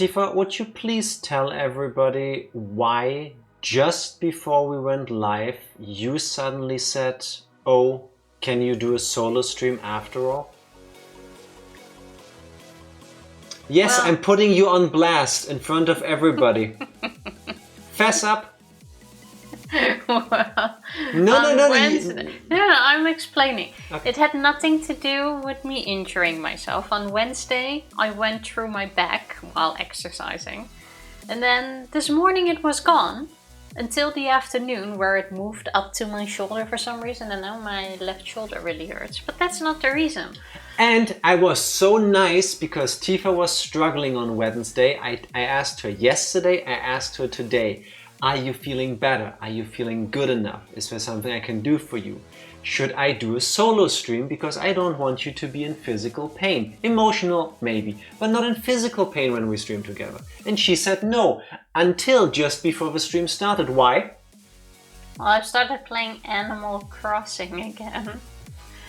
Tifa, would you please tell everybody why just before we went live you suddenly said, oh, can you do a solo stream after all? Yes, well, I'm putting you on blast in front of everybody. Fess up. Well, No. I'm explaining. Okay. It had nothing to do with me injuring myself. On Wednesday, I went through my back while exercising. And then this morning it was gone until the afternoon where it moved up to my shoulder for some reason. And now my left shoulder really hurts. But that's not the reason. And I was so nice because Tifa was struggling on Wednesday. I asked her yesterday, I asked her today. Are you feeling better? Are you feeling good enough? Is there something I can do for you? Should I do a solo stream because I don't want you to be in physical pain? Emotional, maybe, but not in physical pain when we stream together. And she said no, until just before the stream started. Why? Well, I've started playing Animal Crossing again.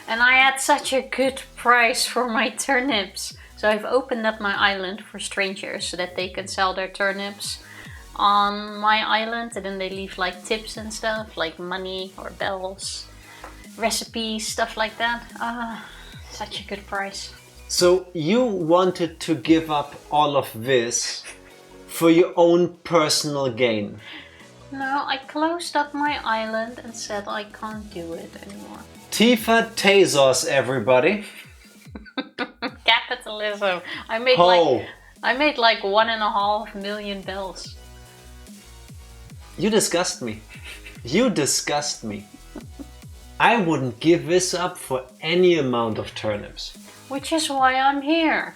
And I had such a good price for my turnips. So I've opened up my island for strangers so that they can sell their turnips on my island, and then they leave like tips and stuff, like money or bells, recipes, stuff like that. Such a good price. So you wanted to give up all of this for your own personal gain? No, I closed up my island and said I can't do it anymore. Tifa Tezos, everybody. Capitalism. I made like 1.5 million bells. You disgust me. You disgust me. I wouldn't give this up for any amount of turnips. Which is why I'm here.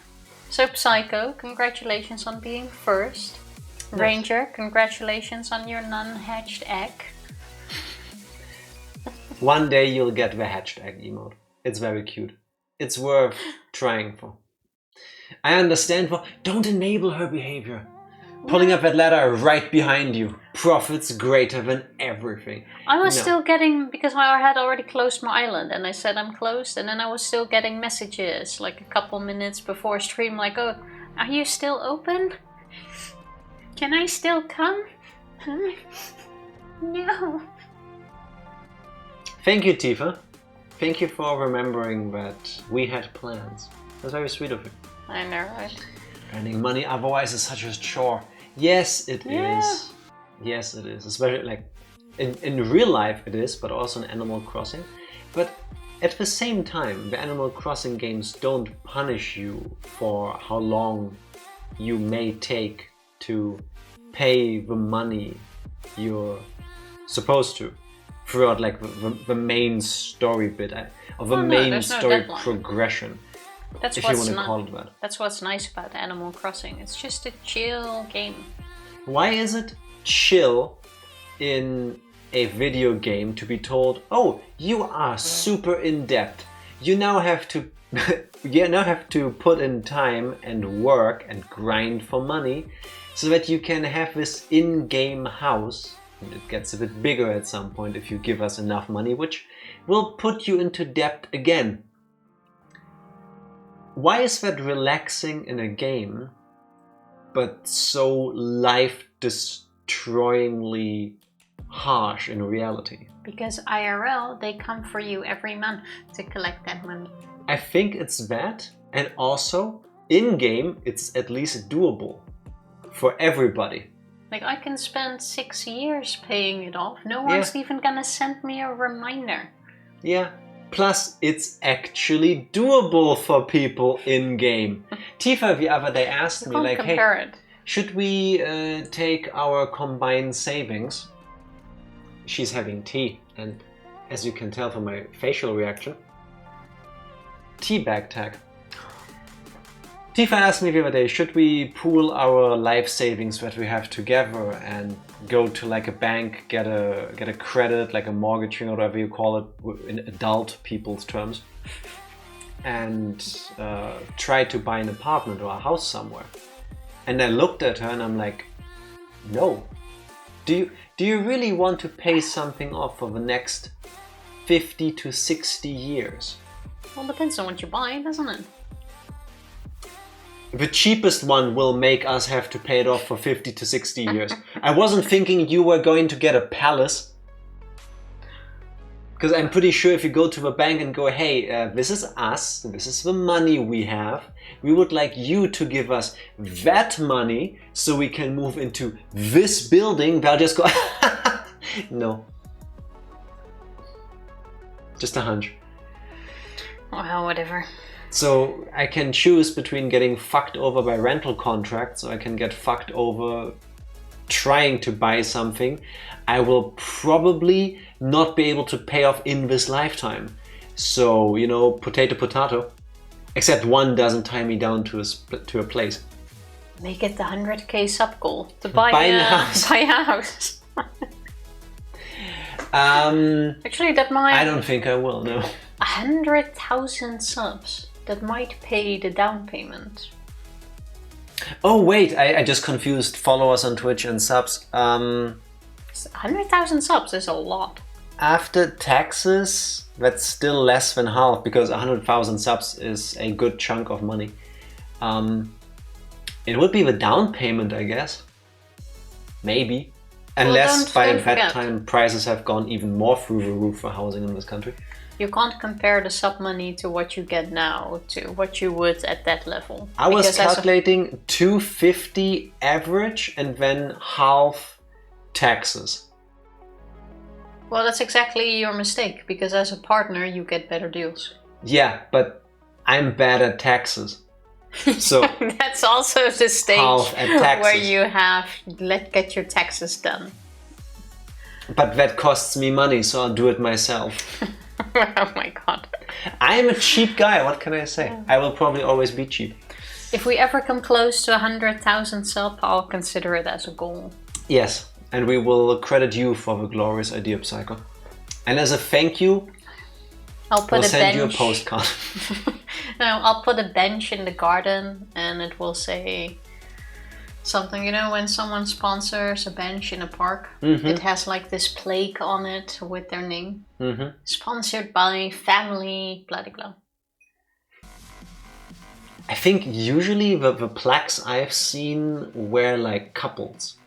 So Psycho, congratulations on being first. Yes. Ranger, congratulations on your non-hatched egg. One day you'll get the hatched egg emote. It's very cute. It's worth trying for. I understand for... Don't enable her behavior. Pulling up that ladder right behind you. Profits greater than everything. I was still getting, because I had already closed my island and I said I'm closed, and then I was still getting messages like a couple minutes before stream like, oh, are you still open? Can I still come? No. Thank you, Tifa. Thank you for remembering that we had plans. That's very sweet of you. I know, right? Spending money otherwise is such a chore. Yes, it is. Yes, it is. Especially like in real life it is, but also in Animal Crossing. But at the same time, the Animal Crossing games don't punish you for how long you may take to pay the money you're supposed to throughout like the main story bit or the main story progression. That's if you want to call it that. That's what's nice about Animal Crossing. It's just a chill game. Why is it chill in a video game to be told, oh, you are super in debt. You now have to put in time and work and grind for money so that you can have this in-game house. And it gets a bit bigger at some point if you give us enough money, which will put you into debt again. Why is that relaxing in a game, but so life-destroyingly harsh in reality? Because IRL, they come for you every month to collect that money. I think it's that, and also, in-game, it's at least doable for everybody. Like, I can spend 6 years paying it off. No one's even gonna send me a reminder. Yeah. Plus, it's actually doable for people in-game. Tifa the other day asked me, like, hey, should we take our combined savings? She's having tea, and as you can tell from my facial reaction, tea bag tag. Tifa asked me the other day, should we pool our life savings that we have together and go to like a bank, get a credit, like a mortgage, or whatever you call it in adult people's terms, and try to buy an apartment or a house somewhere? And I looked at her and I'm like, no. Do you really want to pay something off for the next 50 to 60 years? Well, depends on what you buy, doesn't it? the cheapest one will make us have to pay it off for 50 to 60 years. I wasn't thinking you were going to get a palace. Because I'm pretty sure if you go to the bank and go, hey, this is us, this is the money we have. We would like you to give us that money so we can move into this building. They'll just go, no. Just a hunch. Well, whatever. So I can choose between getting fucked over by rental contracts, or I can get fucked over trying to buy something I will probably not be able to pay off in this lifetime. So, you know, potato, potato. Except one doesn't tie me down to a place. Make it the 100k sub goal to buy a house. Buy a house. Actually, that might... I don't think I will, no. 100,000 subs. That might pay the down payment. Oh wait, I just confused followers on Twitch and subs. 100,000 subs is a lot. After taxes, that's still less than half, because 100,000 subs is a good chunk of money. It would be the down payment, I guess. Maybe. Unless by that time prices have gone even more through the roof for housing in this country. You can't compare the sub money to what you get now to what you would at that level. I was calculating 250 average and then half taxes. Well, that's exactly your mistake, because as a partner you get better deals. Yeah, but I'm bad at taxes. So that's also the stage where you have get your taxes done. But that costs me money, so I'll do it myself. Oh my god. I am a cheap guy, what can I say? I will probably always be cheap. If we ever come close to 100,000 sub, I'll consider it as a goal. Yes, and we will credit you for the glorious idea, Psycho. And as a thank you, we'll send you a postcard. No, I'll put a bench in the garden and it will say something, you know, when someone sponsors a bench in a park, it has like this plaque on it with their name. Sponsored by family, blah, blah, blah. I think usually the plaques I've seen were like couples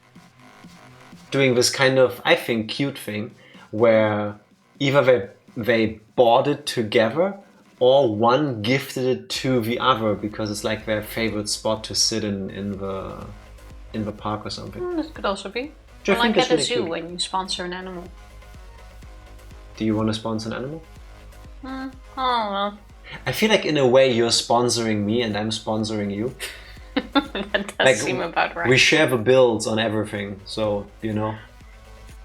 doing this kind of, I think, cute thing where either they bought it together or one gifted it to the other because it's like their favorite spot to sit in the park or something. That could also be. Or like at a zoo when you sponsor an animal. Do you want to sponsor an animal? Oh well. I feel like in a way you're sponsoring me and I'm sponsoring you. That does seem about right. We share the bills on everything, so, you know.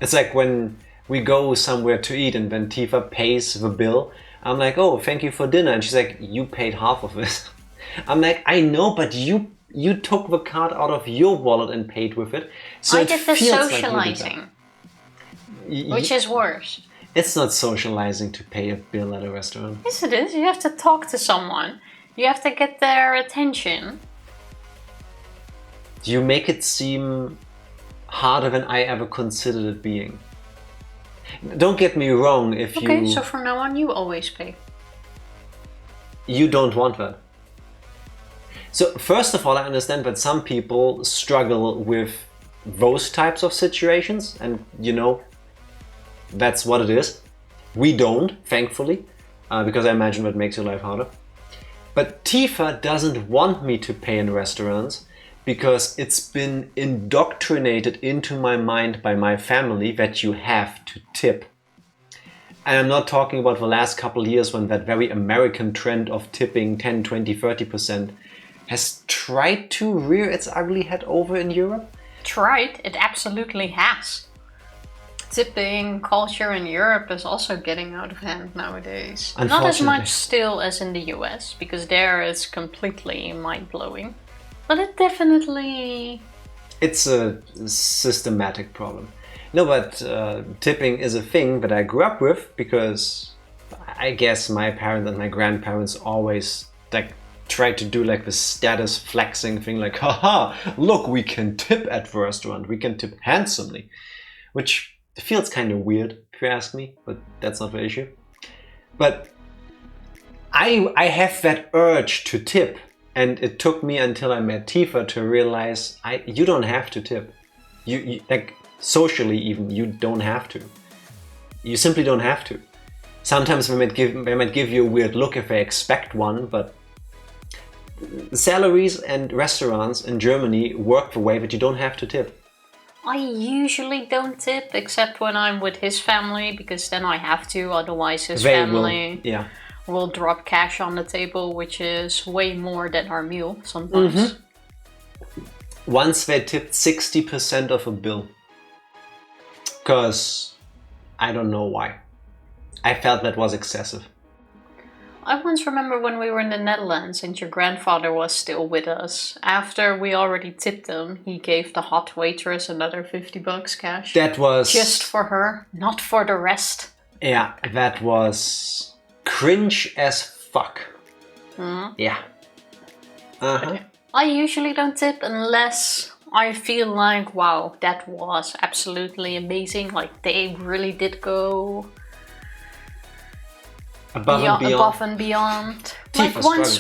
It's like when we go somewhere to eat and then Tifa pays the bill. I'm like, oh, thank you for dinner. And she's like, you paid half of it. I'm like, I know, but you took the card out of your wallet and paid with it. So I did the socializing, which is worse. It's not socializing to pay a bill at a restaurant. Yes, it is. You have to talk to someone. You have to get their attention. You make it seem harder than I ever considered it being. Don't get me wrong, if you... Okay, so from now on you always pay. You don't want that. So first of all, I understand that some people struggle with those types of situations, and you know, that's what it is. We don't, thankfully, because I imagine that makes your life harder. But Tifa doesn't want me to pay in restaurants because it's been indoctrinated into my mind by my family that you have to tip. And I'm not talking about the last couple of years when that very American trend of tipping 10, 20, 30% has tried to rear its ugly head over in Europe. Tried? It absolutely has. Tipping culture in Europe is also getting out of hand nowadays. Not as much still as in the US, because there it's completely mind-blowing. But it definitely... It's a systematic problem. No, but tipping is a thing that I grew up with because I guess my parents and my grandparents always like tried to do like the status flexing thing, like, haha, look, we can tip at the restaurant, we can tip handsomely. Which feels kind of weird, if you ask me, but that's not the issue. But I have that urge to tip And it took me until I met Tifa to realize you don't have to tip. You like socially even, you don't have to. You simply don't have to. Sometimes they might give you a weird look if they expect one, but salaries and restaurants in Germany work the way that you don't have to tip. I usually don't tip, except when I'm with his family, because then I have to, otherwise his family will drop cash on the table, which is way more than our meal sometimes. Mm-hmm. Once they tipped 60% of a bill. Because I don't know why. I felt that was excessive. I once remember when we were in the Netherlands and your grandfather was still with us. After we already tipped him, he gave the hot waitress another $50 cash. That was... just for her, not for the rest. Yeah, that was cringe as fuck. Mm-hmm. Yeah. Uh-huh. I usually don't tip unless I feel like, wow, that was absolutely amazing. Like, they really did go... above and beyond. Like once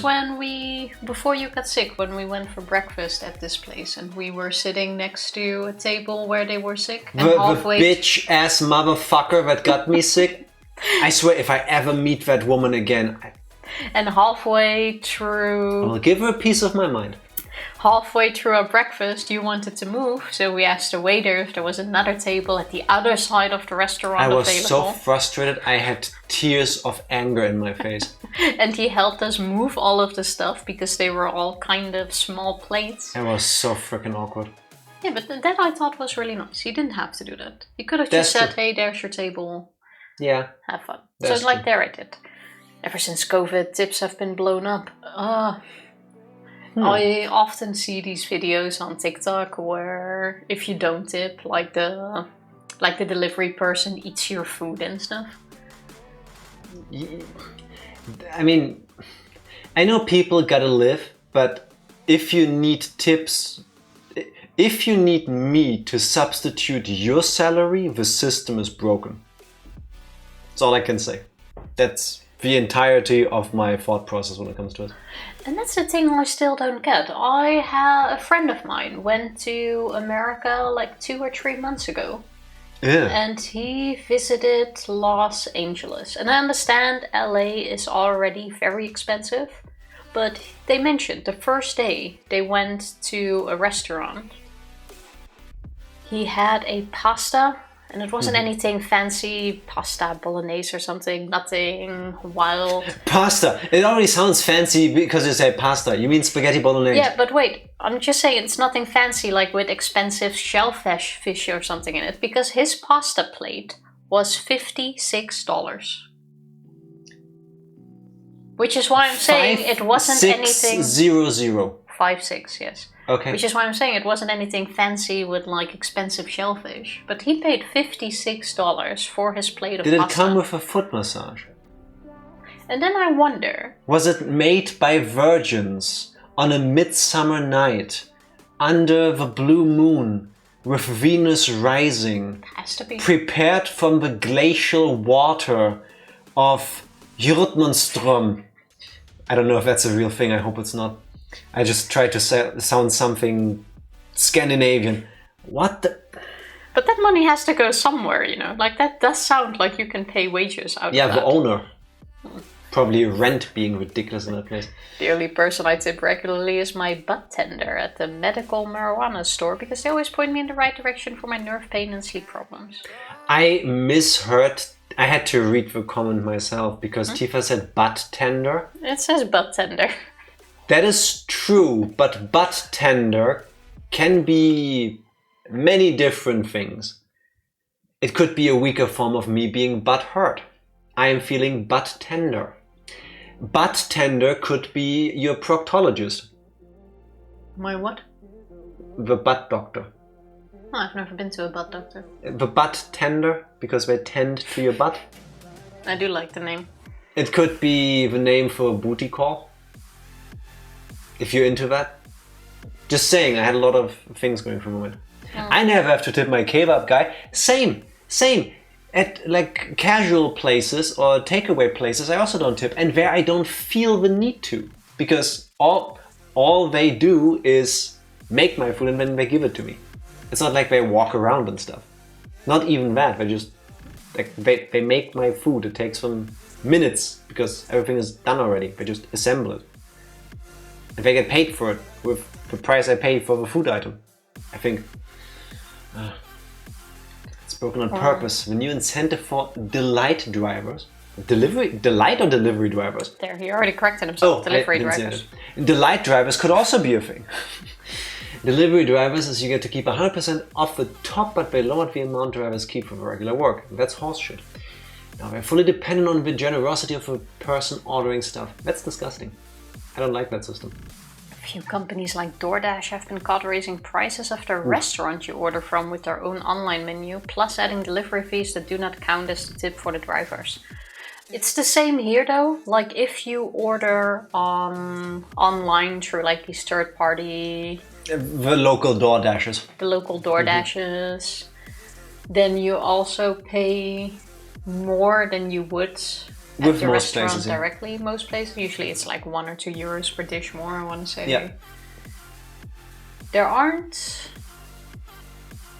before you got sick, when we went for breakfast at this place and we were sitting next to a table where they were sick. And the bitch ass motherfucker that got me sick. I swear if I ever meet that woman again. And halfway through... I'll give her a piece of my mind. Halfway through our breakfast, you wanted to move, so we asked the waiter if there was another table at the other side of the restaurant available. I was so frustrated, I had tears of anger in my face. And he helped us move all of the stuff, because they were all kind of small plates. It was so freaking awkward. Yeah, but that I thought was really nice. He didn't have to do that. He could have just said, hey, there's your table. Yeah. Have fun. So it's like there I did. Ever since COVID, tips have been blown up. I often see these videos on TikTok where if you don't tip, like the delivery person eats your food and stuff. I mean, I know people gotta live, but if you need tips, if you need me to substitute your salary, the system is broken. That's all I can say. That's the entirety of my thought process when it comes to it. And that's the thing I still don't get. I had a friend of mine went to America like 2 or 3 months ago. Yeah. And he visited Los Angeles. And I understand LA is already very expensive. But they mentioned the first day they went to a restaurant. He had a pasta. And it wasn't anything fancy, pasta bolognese or something, nothing wild. Pasta! It already sounds fancy because you say pasta. You mean spaghetti bolognese. Yeah, but wait, I'm just saying it's nothing fancy like with expensive shellfish fish or something in it. Because his pasta plate was $56. Which is why I'm saying it wasn't anything... 5-6-0-0. 5-6, yes. Okay. Which is why I'm saying it wasn't anything fancy with like expensive shellfish. But he paid $56 for his plate of pasta. Did it come with a foot massage? And then I wonder... was it made by virgins on a midsummer night under the blue moon with Venus rising? Has to be. Prepared from the glacial water of Jurtmundstrom. I don't know if that's a real thing, I hope it's not. I just tried to sound something Scandinavian. What the... But that money has to go somewhere, you know? Like, that does sound like you can pay wages out of that. Yeah, the owner. Probably rent being ridiculous in that place. The only person I tip regularly is my butt tender at the medical marijuana store, because they always point me in the right direction for my nerve pain and sleep problems. I misheard... I had to read the comment myself, because Tifa said butt tender. It says butt tender. That is true, but butt tender can be many different things. It could be a weaker form of me being butt hurt. I am feeling butt tender. Butt tender could be your proctologist. My what? The butt doctor. Oh, I've never been to a butt doctor. The butt tender, because they tend to your butt. I do like the name. It could be the name for a booty call. If you're into that. Just saying, I had a lot of things going through my mind. I never have to tip my kebab guy. Same. At like casual places or takeaway places, I also don't tip. And where I don't feel the need to. Because all they do is make my food and then they give it to me. It's not like they walk around and stuff. Not even that. They just they make my food. It takes them minutes because everything is done already. They just assemble it. And they get paid for it with the price I paid for the food item. I think it's broken on purpose. The new incentive for delight drivers. Delight or delivery drivers? There, he already corrected himself. Delivery drivers. Delight drivers could also be a thing. Delivery drivers is you get to keep 100% off the top, but they lowered the amount drivers keep from regular work. That's horseshit. Now they're fully dependent on the generosity of the person ordering stuff. That's disgusting. I don't like that system. A few companies like DoorDash have been caught raising prices of the restaurant you order from with their own online menu, plus adding delivery fees that do not count as the tip for the drivers. It's the same here though. Like if you order online through like these third-party... The local DoorDashes. The local DoorDashes. Then you also pay more than you would at the restaurant directly. Most places. Usually it's like 1 or 2 euros per dish more, I want to say. Yeah. There aren't...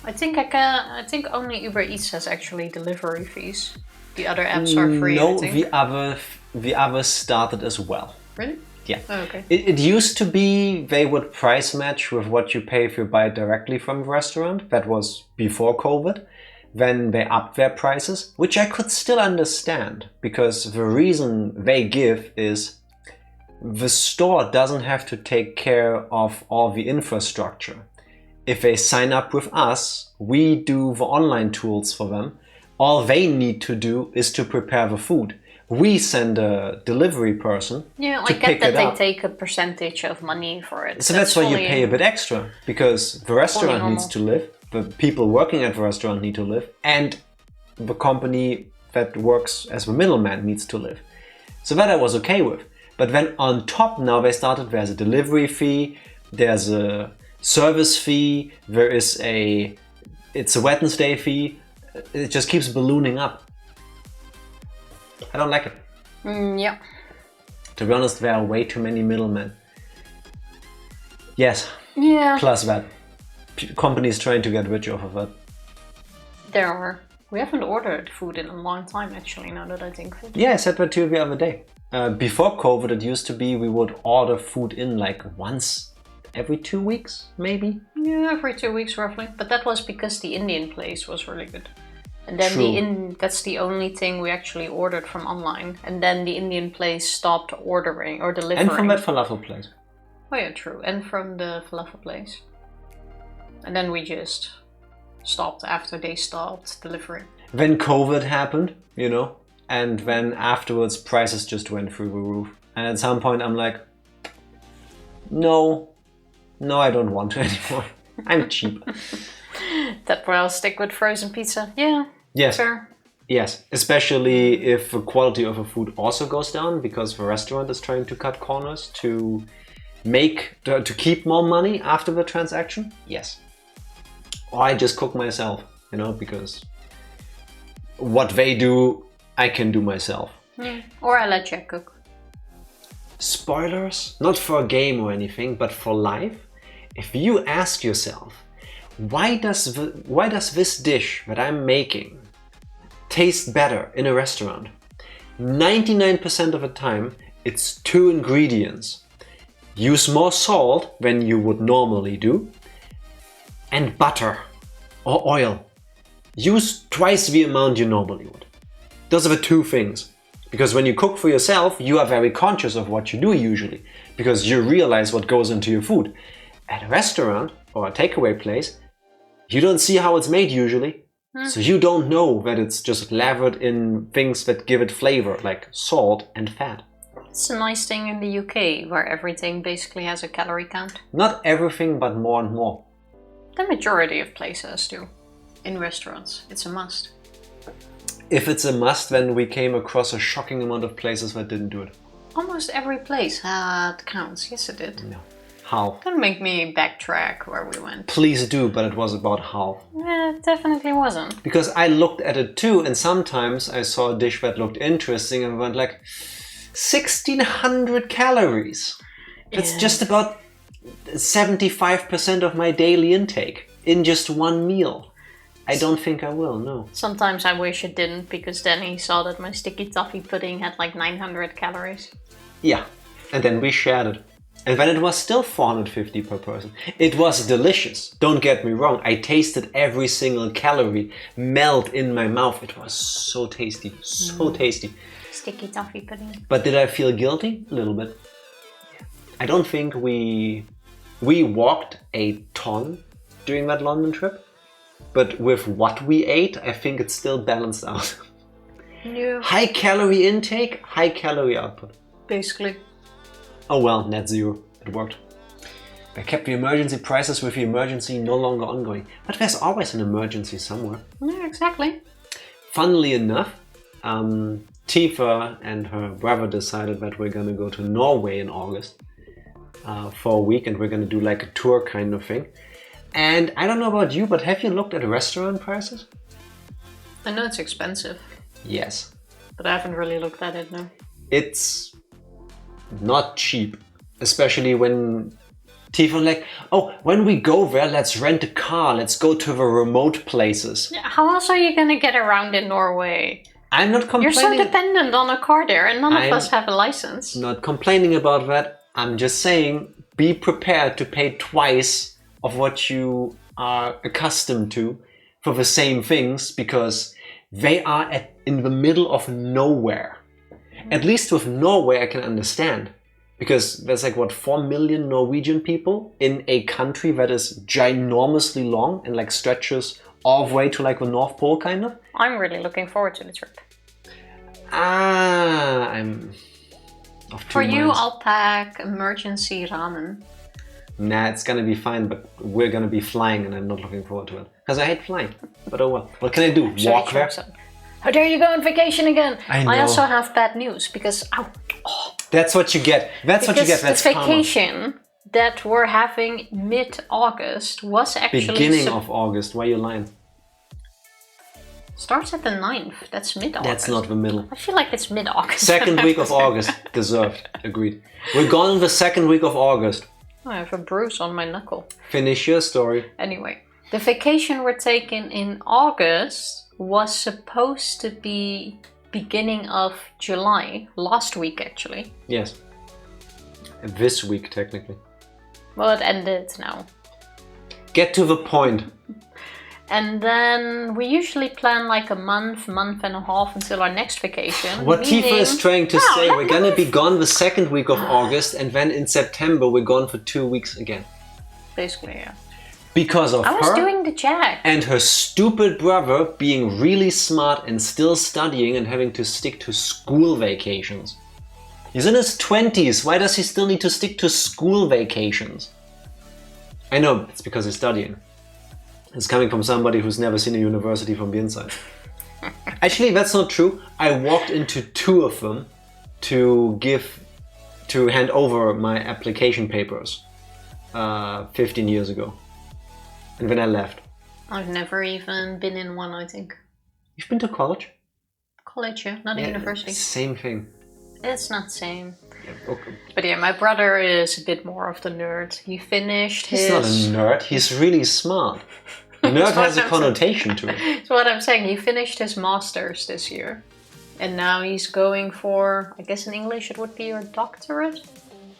I think only Uber Eats has actually delivery fees. The other apps are free. No, I think. the others started as well. Really? Yeah. Oh, okay. It used to be they would price match with what you pay if you buy it directly from the restaurant. That was before COVID. Then they upped their prices, which I could still understand because the reason they give is the store doesn't have to take care of all the infrastructure. If they sign up with us, we do the online tools for them. All they need to do is to prepare the food. We send a delivery person to pick it up. They take a percentage of money for it. So that's why you pay a bit extra, because the restaurant needs to live, the people working at the restaurant need to live, and the company that works as the middleman needs to live. So that I was okay with. But then on top now they started, there's a delivery fee, there's a service fee, it's a Wednesday fee. It just keeps ballooning up. I don't like it. Yeah. To be honest, there are way too many middlemen. Yes. Yeah. Plus that. Companies trying to get rich off of that. There are. We haven't ordered food in a long time, actually, now that I think of it. Yeah, I said that to you the other day. Before COVID, it used to be we would order food in like once every 2 weeks, maybe? Yeah, every 2 weeks roughly. But that was because the Indian place was really good. And then that's the only thing we actually ordered from online. And then the Indian place stopped ordering or delivering. And from that falafel place. Oh yeah, true. And from the falafel place. And then we just stopped after they stopped delivering. Then COVID happened, you know, and then afterwards prices just went through the roof. And at some point I'm like, no, I don't want to anymore. I'm cheap. That way I'll stick with frozen pizza. Yeah. Yes. Fair. Yes, especially if the quality of the food also goes down because the restaurant is trying to cut corners to keep more money after the transaction. Yes. Or I just cook myself, you know, because what they do, I can do myself. Yeah. Or I let Jack cook. Spoilers? Not for a game or anything, but for life. If you ask yourself, why does this dish that I'm making taste better in a restaurant? 99% of the time, it's 2 ingredients. Use more salt than you would normally do, and butter or oil. Use twice the amount you normally would. Those are the 2 things. Because when you cook for yourself, you are very conscious of what you do usually, because you realize what goes into your food. At a restaurant or a takeaway place, you don't see how it's made usually. So you don't know that it's just lathered in things that give it flavor, like salt and fat. It's a nice thing in the UK, where everything basically has a calorie count. Not everything, but more and more. The majority of places do. In restaurants, it's a must. If it's a must, then we came across a shocking amount of places that didn't do it. Almost every place had counts. Yes, it did. No. How? Don't make me backtrack where we went. Please do, but it was about how. Yeah, it definitely wasn't. Because I looked at it too, and sometimes I saw a dish that looked interesting and went like 1,600 calories. It's just about 75% of my daily intake in just one meal. I don't think I will, no. Sometimes I wish it didn't, because then he saw that my sticky toffee pudding had like 900 calories. Yeah, and then we shared it. And then it was still 450 per person. It was delicious, don't get me wrong. I tasted every single calorie melt in my mouth. It was so tasty, so tasty. Sticky toffee pudding. But did I feel guilty? A little bit. I don't think we walked a ton during that London trip. But with what we ate, I think it's still balanced out. Yeah. High calorie intake, high calorie output. Basically. Oh well, net zero. It worked. I kept the emergency prices with the emergency no longer ongoing. But there's always an emergency somewhere. Yeah, exactly. Funnily enough, Tifa and her brother decided that we're gonna go to Norway in August for a week, and we're gonna do like a tour kind of thing. And I don't know about you, but have you looked at restaurant prices? I know it's expensive. Yes. But I haven't really looked at it, no. It's not cheap. Especially when Tifa like, oh, when we go there, let's rent a car, let's go to the remote places. Yeah, how else are you gonna get around in Norway? I'm not complaining. You're so dependent on a car there, and none of us have a license. Not complaining about that. I'm just saying, be prepared to pay twice of what you are accustomed to for the same things, because they are in the middle of nowhere. At least with Norway I can understand, because there's like, what, 4 million Norwegian people in a country that is ginormously long and like stretches all the way to like the North Pole kind of. I'm really looking forward to the trip. I'm of two For you, minds. I'll pack emergency ramen. Nah, it's gonna be fine, but we're gonna be flying and I'm not looking forward to it. Because I hate flying. But oh well. What can I do? Walk there? How dare you go on vacation again? I know. I also have bad news, because... That's what you get. That's what you get. That's the vacation that we're having mid-August was actually... Beginning of August. Why are you lying? Starts at the 9th. That's mid-August. That's not the middle. I feel like it's mid-August. Second week of August. Deserved. Agreed. We're gone the second week of August. I have a bruise on my knuckle. Finish your story. Anyway, the vacation we're taking in August was supposed to be beginning of July. Last week, actually. Yes. This week, technically. Well, it ended now. Get to the point. And then we usually plan like a month and a half until our next vacation. What Tifa is trying to say, we're gonna be gone the second week of August, and then in September we're gone for 2 weeks again. Basically, yeah. Because of her. I was doing the jack. And her stupid brother being really smart and still studying and having to stick to school vacations. He's in his 20s, why does he still need to stick to school vacations? I know, it's because he's studying. It's coming from somebody who's never seen a university from the inside. Actually, that's not true. I walked into 2 of them to hand over my application papers 15 years ago. And then I left. I've never even been in one, I think. You've been to college? College, yeah, not a university. Same thing. It's not same. Yeah, okay. But yeah, my brother is a bit more of the nerd. He finished He's not a nerd, he's really smart. Nerd has a connotation to it. That's what I'm saying. He finished his master's this year. And now he's going for, I guess in English it would be your doctorate?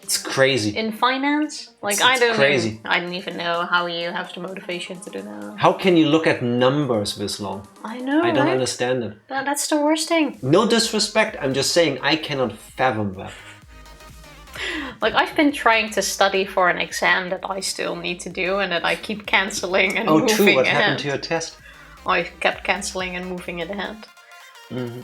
It's crazy. In finance? Like, I don't even know how you have the motivation to do that. How can you look at numbers this long? I know, I don't understand it. That's the worst thing. No disrespect, I'm just saying I cannot fathom that. Like, I've been trying to study for an exam that I still need to do and that I keep cancelling and moving ahead. Oh, true. What happened to your test? I kept cancelling and moving it ahead. Mm-hmm.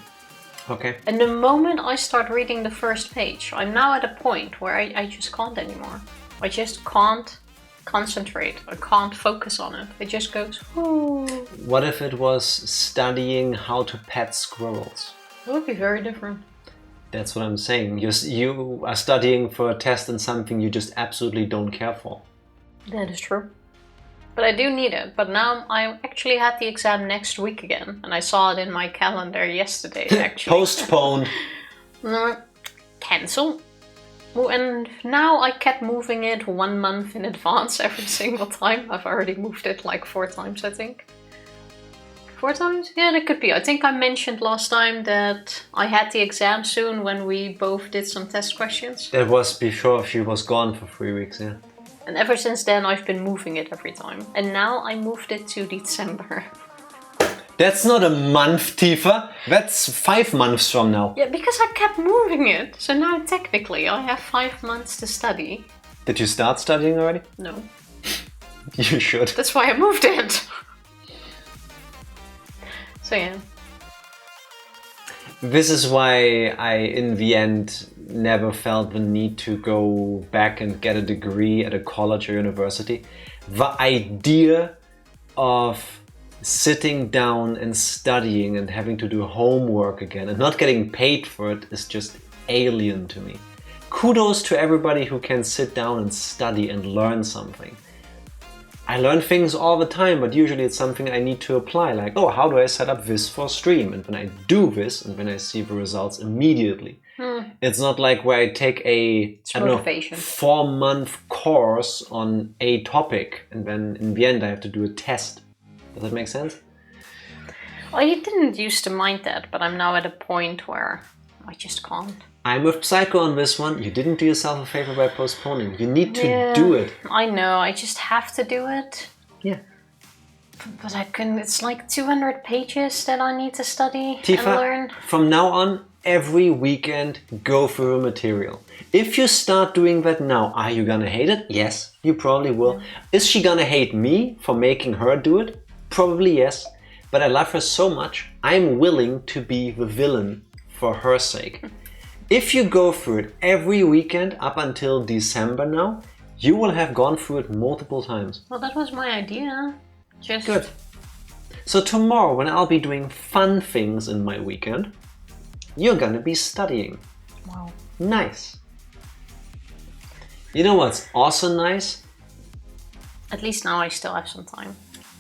Okay. And the moment I start reading the first page, I'm now at a point where I just can't anymore. I just can't concentrate. I can't focus on it. It just goes, ooh. What if it was studying how to pet squirrels? It would be very different. That's what I'm saying. You are studying for a test in something you just absolutely don't care for. That is true. But I do need it. But now I actually had the exam next week again. And I saw it in my calendar yesterday, actually. Postponed. No, cancel. Well, and now I kept moving it 1 month in advance every single time. I've already moved it like 4 times, I think. 4 times? Yeah, that could be. I think I mentioned last time that I had the exam soon when we both did some test questions. That was before she was gone for 3 weeks, yeah. And ever since then I've been moving it every time. And now I moved it to December. That's not a month, Tifa. That's 5 months from now. Yeah, because I kept moving it. So now technically I have 5 months to study. Did you start studying already? No. You should. That's why I moved it. So yeah. This is why I, in the end, never felt the need to go back and get a degree at a college or university. The idea of sitting down and studying and having to do homework again and not getting paid for it is just alien to me. Kudos to everybody who can sit down and study and learn something. I learn things all the time, but usually it's something I need to apply, like, oh, how do I set up this for stream? And when I do this and when I see the results immediately. It's not like where I take a 4-month course on a topic and then in the end I have to do a test. Does that make sense? Well, you didn't used to mind that, but I'm now at a point where I just can't. I'm with Psycho on this one. You didn't do yourself a favor by postponing. You need to do it. I know, I just have to do it. Yeah. But I couldn't, it's like 200 pages that I need to study and learn. From now on, every weekend, go through the material. If you start doing that now, are you gonna hate it? Yes, you probably will. Is she gonna hate me for making her do it? Probably yes. But I love her so much, I'm willing to be the villain for her sake. If you go through it every weekend up until December now, you will have gone through it multiple times. Well, that was my idea. Just good. So tomorrow, when I'll be doing fun things in my weekend, you're gonna be studying. Wow. Nice. You know what's also nice? At least now I still have some time.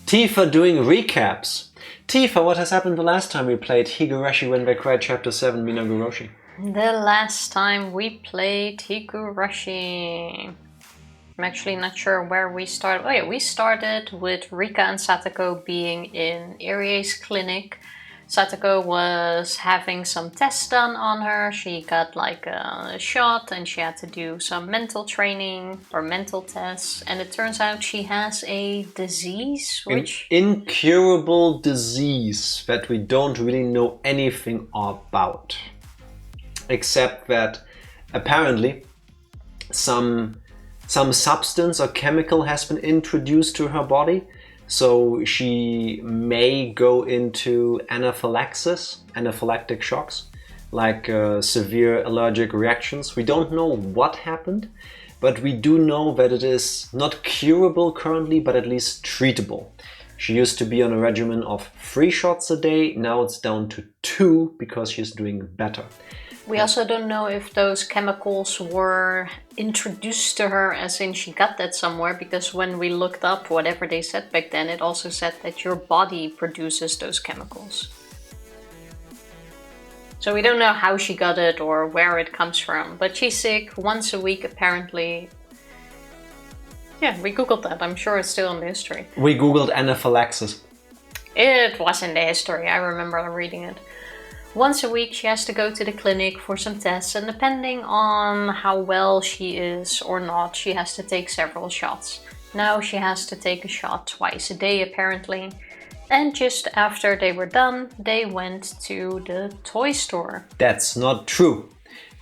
Tifa doing recaps. Tifa, what has happened the last time we played Higurashi When They Cried Chapter 7 Minagoroshi? The last time we played Higurashi. I'm actually not sure where we started. Oh yeah, we started with Rika and Satoko being in Irie's clinic. Satoko was having some tests done on her. She got like a shot and she had to do some mental training or mental tests. And it turns out she has a disease, which... An incurable disease that we don't really know anything about. Except that apparently some substance or chemical has been introduced to her body. So she may go into anaphylaxis, anaphylactic shocks, like severe allergic reactions. We don't know what happened, but we do know that it is not curable currently, but at least treatable. She used to be on a regimen of 3 shots a day. Now it's down to 2 because she's doing better. We also don't know if those chemicals were introduced to her as in she got that somewhere, because when we looked up whatever they said back then, it also said that your body produces those chemicals. So we don't know how she got it or where it comes from, but she's sick once a week apparently. Yeah, we googled that. I'm sure it's still in the history. We googled anaphylaxis. It was in the history. I remember reading it. Once a week she has to go to the clinic for some tests, and depending on how well she is or not, she has to take several shots. Now she has to take a shot twice a day apparently. And just after they were done, they went to the toy store. That's not true.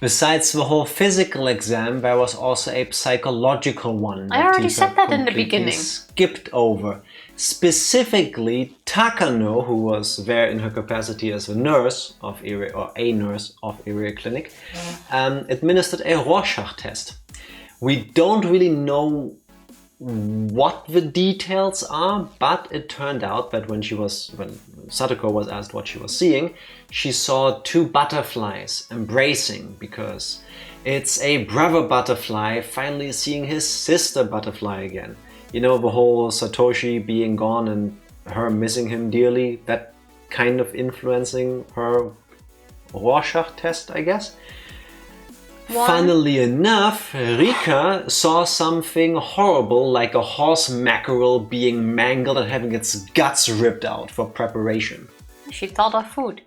Besides the whole physical exam, there was also a psychological one. I already said that in the beginning. Skipped over. Specifically, Takano, who was there in her capacity as a nurse of Irie, or a nurse of Irie Clinic, administered a Rorschach test. We don't really know what the details are, but it turned out that when Satoko was asked what she was seeing, she saw 2 butterflies embracing, because it's a brother butterfly finally seeing his sister butterfly again. You know, the whole Satoshi being gone and her missing him dearly, that kind of influencing her Rorschach test, I guess. Funnily enough, Rika saw something horrible like a horse mackerel being mangled and having its guts ripped out for preparation. She thought of food.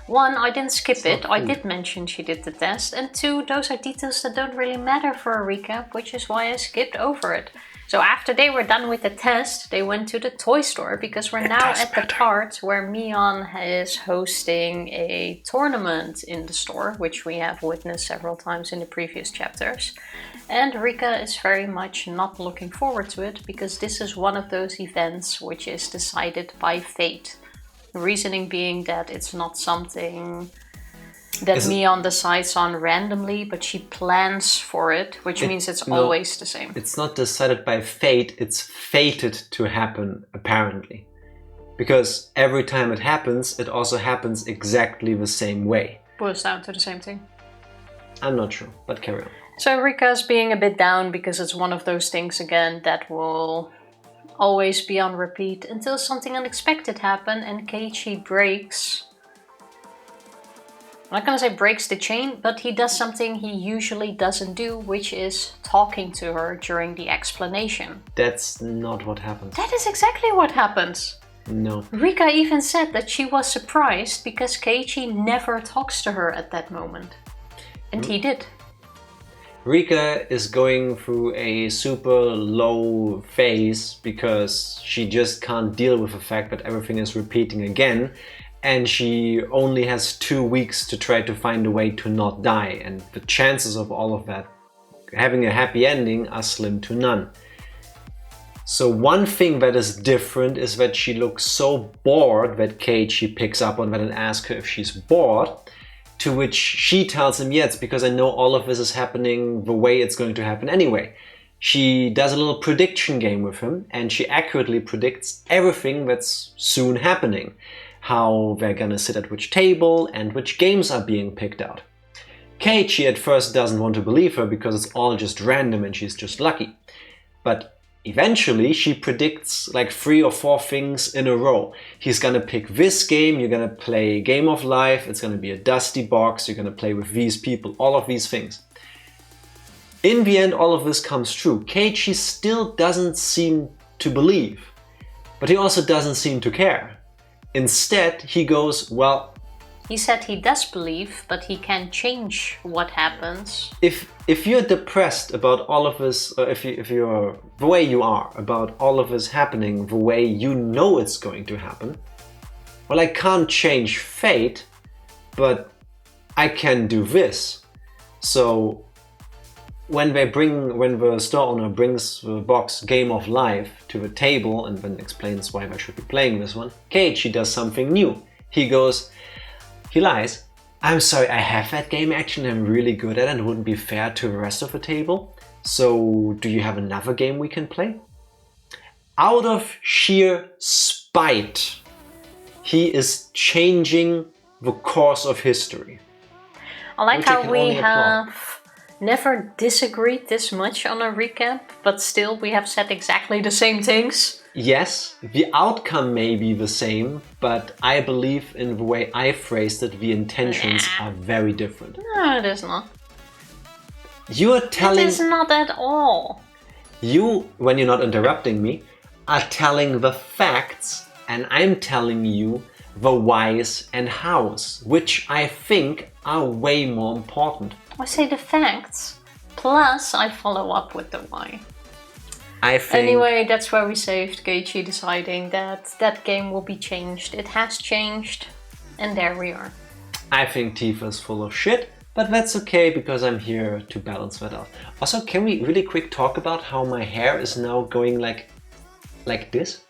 1, I didn't skip it. I did mention she did the test. And 2, those are details that don't really matter for a recap, which is why I skipped over it. So after they were done with the test, they went to the toy store because we're now at the part where Mion is hosting a tournament in the store, which we have witnessed several times in the previous chapters. And Rika is very much not looking forward to it because this is one of those events which is decided by fate. The reasoning being that it's not something that Mion decides on randomly, but she plans for it, which means it's always the same. It's not decided by fate, it's fated to happen, apparently. Because every time it happens, it also happens exactly the same way. Boils down to the same thing. I'm not sure, but carry on. So Rika's being a bit down because it's one of those things again that will always be on repeat until something unexpected happens and Keiichi breaks. I'm not gonna say breaks the chain, but he does something he usually doesn't do, which is talking to her during the explanation. That's not what happens. That is exactly what happens. No. Rika even said that she was surprised because Keiichi never talks to her at that moment. And he did. Rika is going through a super low phase because she just can't deal with the fact that everything is repeating again. And she only has 2 weeks to try to find a way to not die. And the chances of all of that having a happy ending are slim to none. So one thing that is different is that she looks so bored that Keiichi picks up on that and asks her if she's bored. To which she tells him, yeah, it's because I know all of this is happening the way it's going to happen anyway. She does a little prediction game with him and she accurately predicts everything that's soon happening. How they're gonna sit at which table and which games are being picked out. Keiichi at first doesn't want to believe her because it's all just random and she's just lucky. But eventually she predicts like 3 or 4 things in a row. He's gonna pick this game, you're gonna play Game of Life, it's gonna be a dusty box, you're gonna play with these people, all of these things. In the end, all of this comes true. Keiichi still doesn't seem to believe, but he also doesn't seem to care. Instead, he goes, well... He said he does believe, but he can change what happens. If you're depressed about all of this, if you're the way you are about all of this happening the way you know it's going to happen, well, I can't change fate, but I can do this. So when the store owner brings the box Game of Life to the table and then explains why they should be playing this one, Keiichi does something new. He lies. I'm sorry, I have that game action, I'm really good at it and it wouldn't be fair to the rest of the table. So do you have another game we can play? Out of sheer spite, he is changing the course of history. I like how we have never disagreed this much on a recap, but still we have said exactly the same things. Yes, the outcome may be the same, but I believe in the way I phrased it, the intentions are very different. No, it is not. You are telling... It is not at all. You, when you're not interrupting me, are telling the facts, and I'm telling you the whys and hows, which I think are way more important. I say the facts, plus I follow up with the why. I think... Anyway, that's where we saved Keiichi deciding that that game will be changed. It has changed, and there we are. I think Tifa's full of shit, but that's okay because I'm here to balance that out. Also, can we really quick talk about how my hair is now going like this?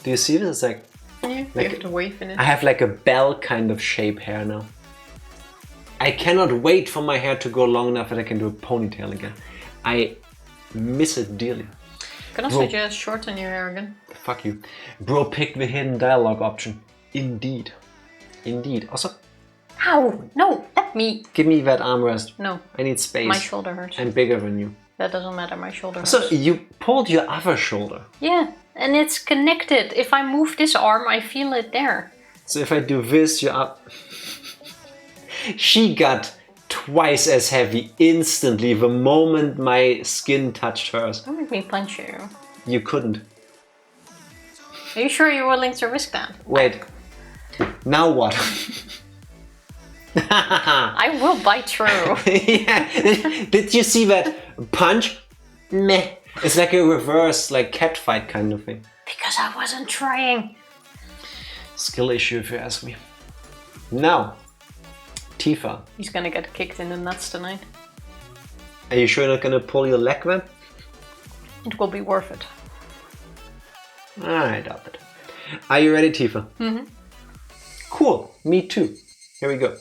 Do you see this? It's like... Yeah, you have to wave in it. I have like a bell kind of shape hair now. I cannot wait for my hair to go long enough that I can do a ponytail again. I miss it dearly. You can also just shorten your hair again. Fuck you. Bro picked the hidden dialogue option. Indeed. Indeed. Also... Ow! No! Let me... Give me that armrest. No. I need space. My shoulder hurts. I'm bigger than you. That doesn't matter, my shoulder hurts. So you pulled your other shoulder. Yeah, and it's connected. If I move this arm, I feel it there. So if I do this, you're up... She got twice as heavy instantly the moment my skin touched hers. Don't make me punch you. You couldn't. Are you sure you're willing to risk that? Wait. Now what? I will bite through. Yeah. Did you see that punch? Meh. It's like a reverse, like cat fight kind of thing. Because I wasn't trying. Skill issue, if you ask me. Now, Tifa. He's gonna get kicked in the nuts tonight. Are you sure you're not gonna pull your leg then? It will be worth it. I doubt it. Are you ready, Tifa? Mm-hmm. Cool. Me too. Here we go.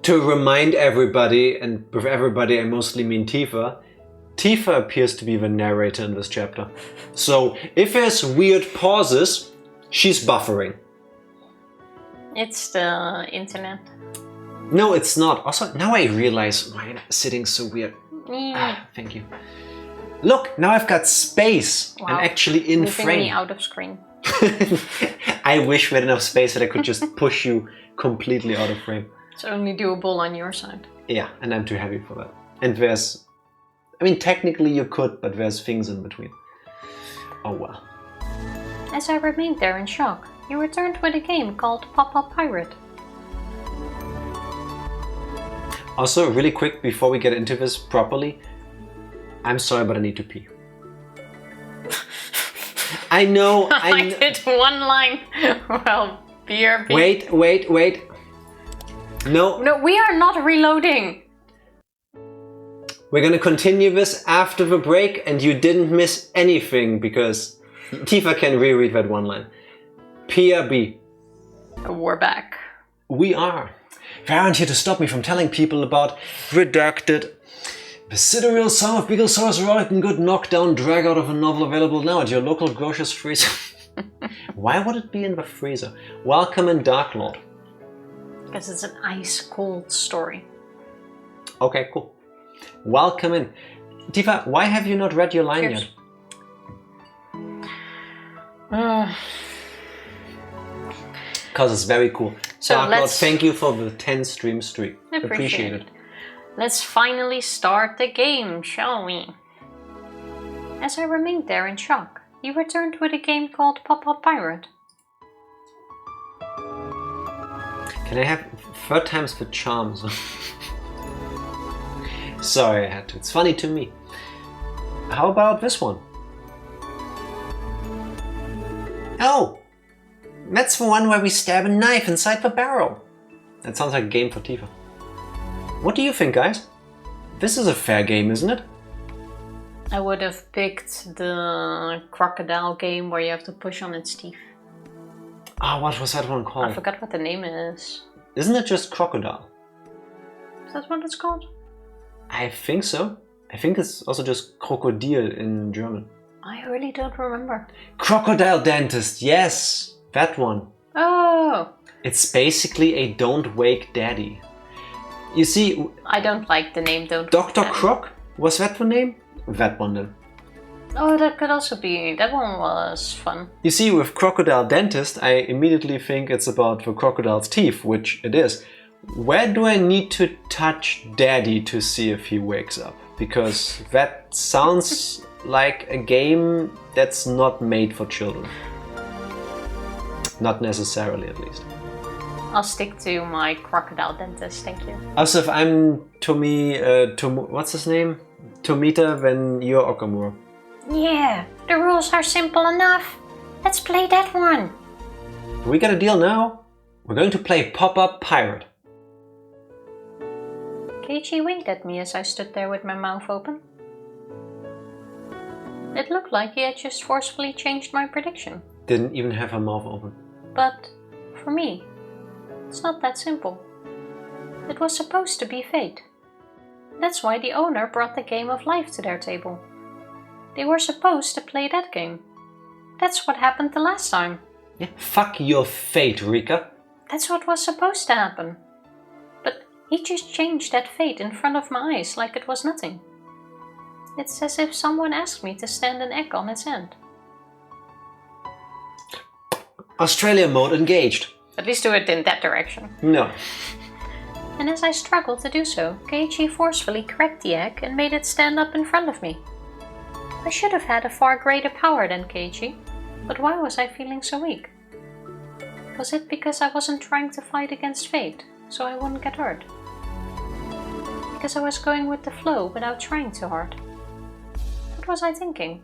To remind everybody, and with everybody I mostly mean Tifa, Tifa appears to be the narrator in this chapter. So if there's weird pauses, she's buffering. It's the internet. No, it's not. Also, now I realize my sitting's so weird. Thank you. Look, now I've got space. Wow. I'm actually in Moving frame. me out of screen. I wish we had enough space that I could just push you completely out of frame. It's only doable on your side. Yeah, and I'm too heavy for that. And there's... I mean, technically you could, but there's things in between. Oh well. As I remained there in shock, you returned with a game called Pop-Up Pirate. Also, really quick, before we get into this properly, I'm sorry, but I need to pee. I know, I did one line. Well, BRB. Wait. No, we are not reloading. We're gonna continue this after the break, and you didn't miss anything because Tifa can reread that one line. PRB. We're back. We are. They aren't here to stop me from telling people about Redacted. The sidereal sum of Bigglesaurus Rollick and Good knockdown drag out of a novel available now at your local grocer's freezer. Why would it be in the freezer? Welcome in Dark Lord. Because it's an ice cold story. Okay, cool. Welcome in. Tifa, why have you not read your line yet? Because it's very cool. So Dark Lord, thank you for the 10 stream streak. Appreciate it. Let's finally start the game, shall we? As I remained there in shock, you returned with a game called Pop-Up Pirate. Can I have 3 times the charms? Sorry, I had to. It's funny to me. How about this one? Oh! That's the one where we stab a knife inside the barrel. That sounds like a game for Tifa. What do you think, guys? This is a fair game, isn't it? I would have picked the crocodile game where you have to push on its teeth. Ah, what was that one called? I forgot what the name is. Isn't it just crocodile? Is that what it's called? I think so. I think it's also just Krokodil in German. I really don't remember. Crocodile Dentist, yes! That one. Oh! It's basically a Don't Wake Daddy. You see... I don't like the name Don't Dr. Wake Daddy. Croc? Was that the name? That one then. Oh, that could also be... That one was fun. You see, with Crocodile Dentist, I immediately think it's about the crocodile's teeth, which it is. Where do I need to touch Daddy to see if he wakes up? Because that sounds like a game that's not made for children. Not necessarily, at least. I'll stick to my Crocodile Dentist, thank you. Also, if I'm what's his name? Tomita, then you're Okamura. Yeah, the rules are simple enough. Let's play that one. We got a deal now. We're going to play Pop-Up Pirate. Keiichi winked at me as I stood there with my mouth open. It looked like he had just forcefully changed my prediction. Didn't even have her mouth open. But, for me, it's not that simple. It was supposed to be fate. That's why the owner brought the game of life to their table. They were supposed to play that game. That's what happened the last time. Yeah, fuck your fate, Rika. That's what was supposed to happen. But he just changed that fate in front of my eyes like it was nothing. It's as if someone asked me to stand an egg on its end. Australia mode engaged. At least do it in that direction. No. And as I struggled to do so, Keiichi forcefully cracked the egg and made it stand up in front of me. I should have had a far greater power than Keiichi, but why was I feeling so weak? Was it because I wasn't trying to fight against fate, so I wouldn't get hurt? Because I was going with the flow without trying too hard? What was I thinking?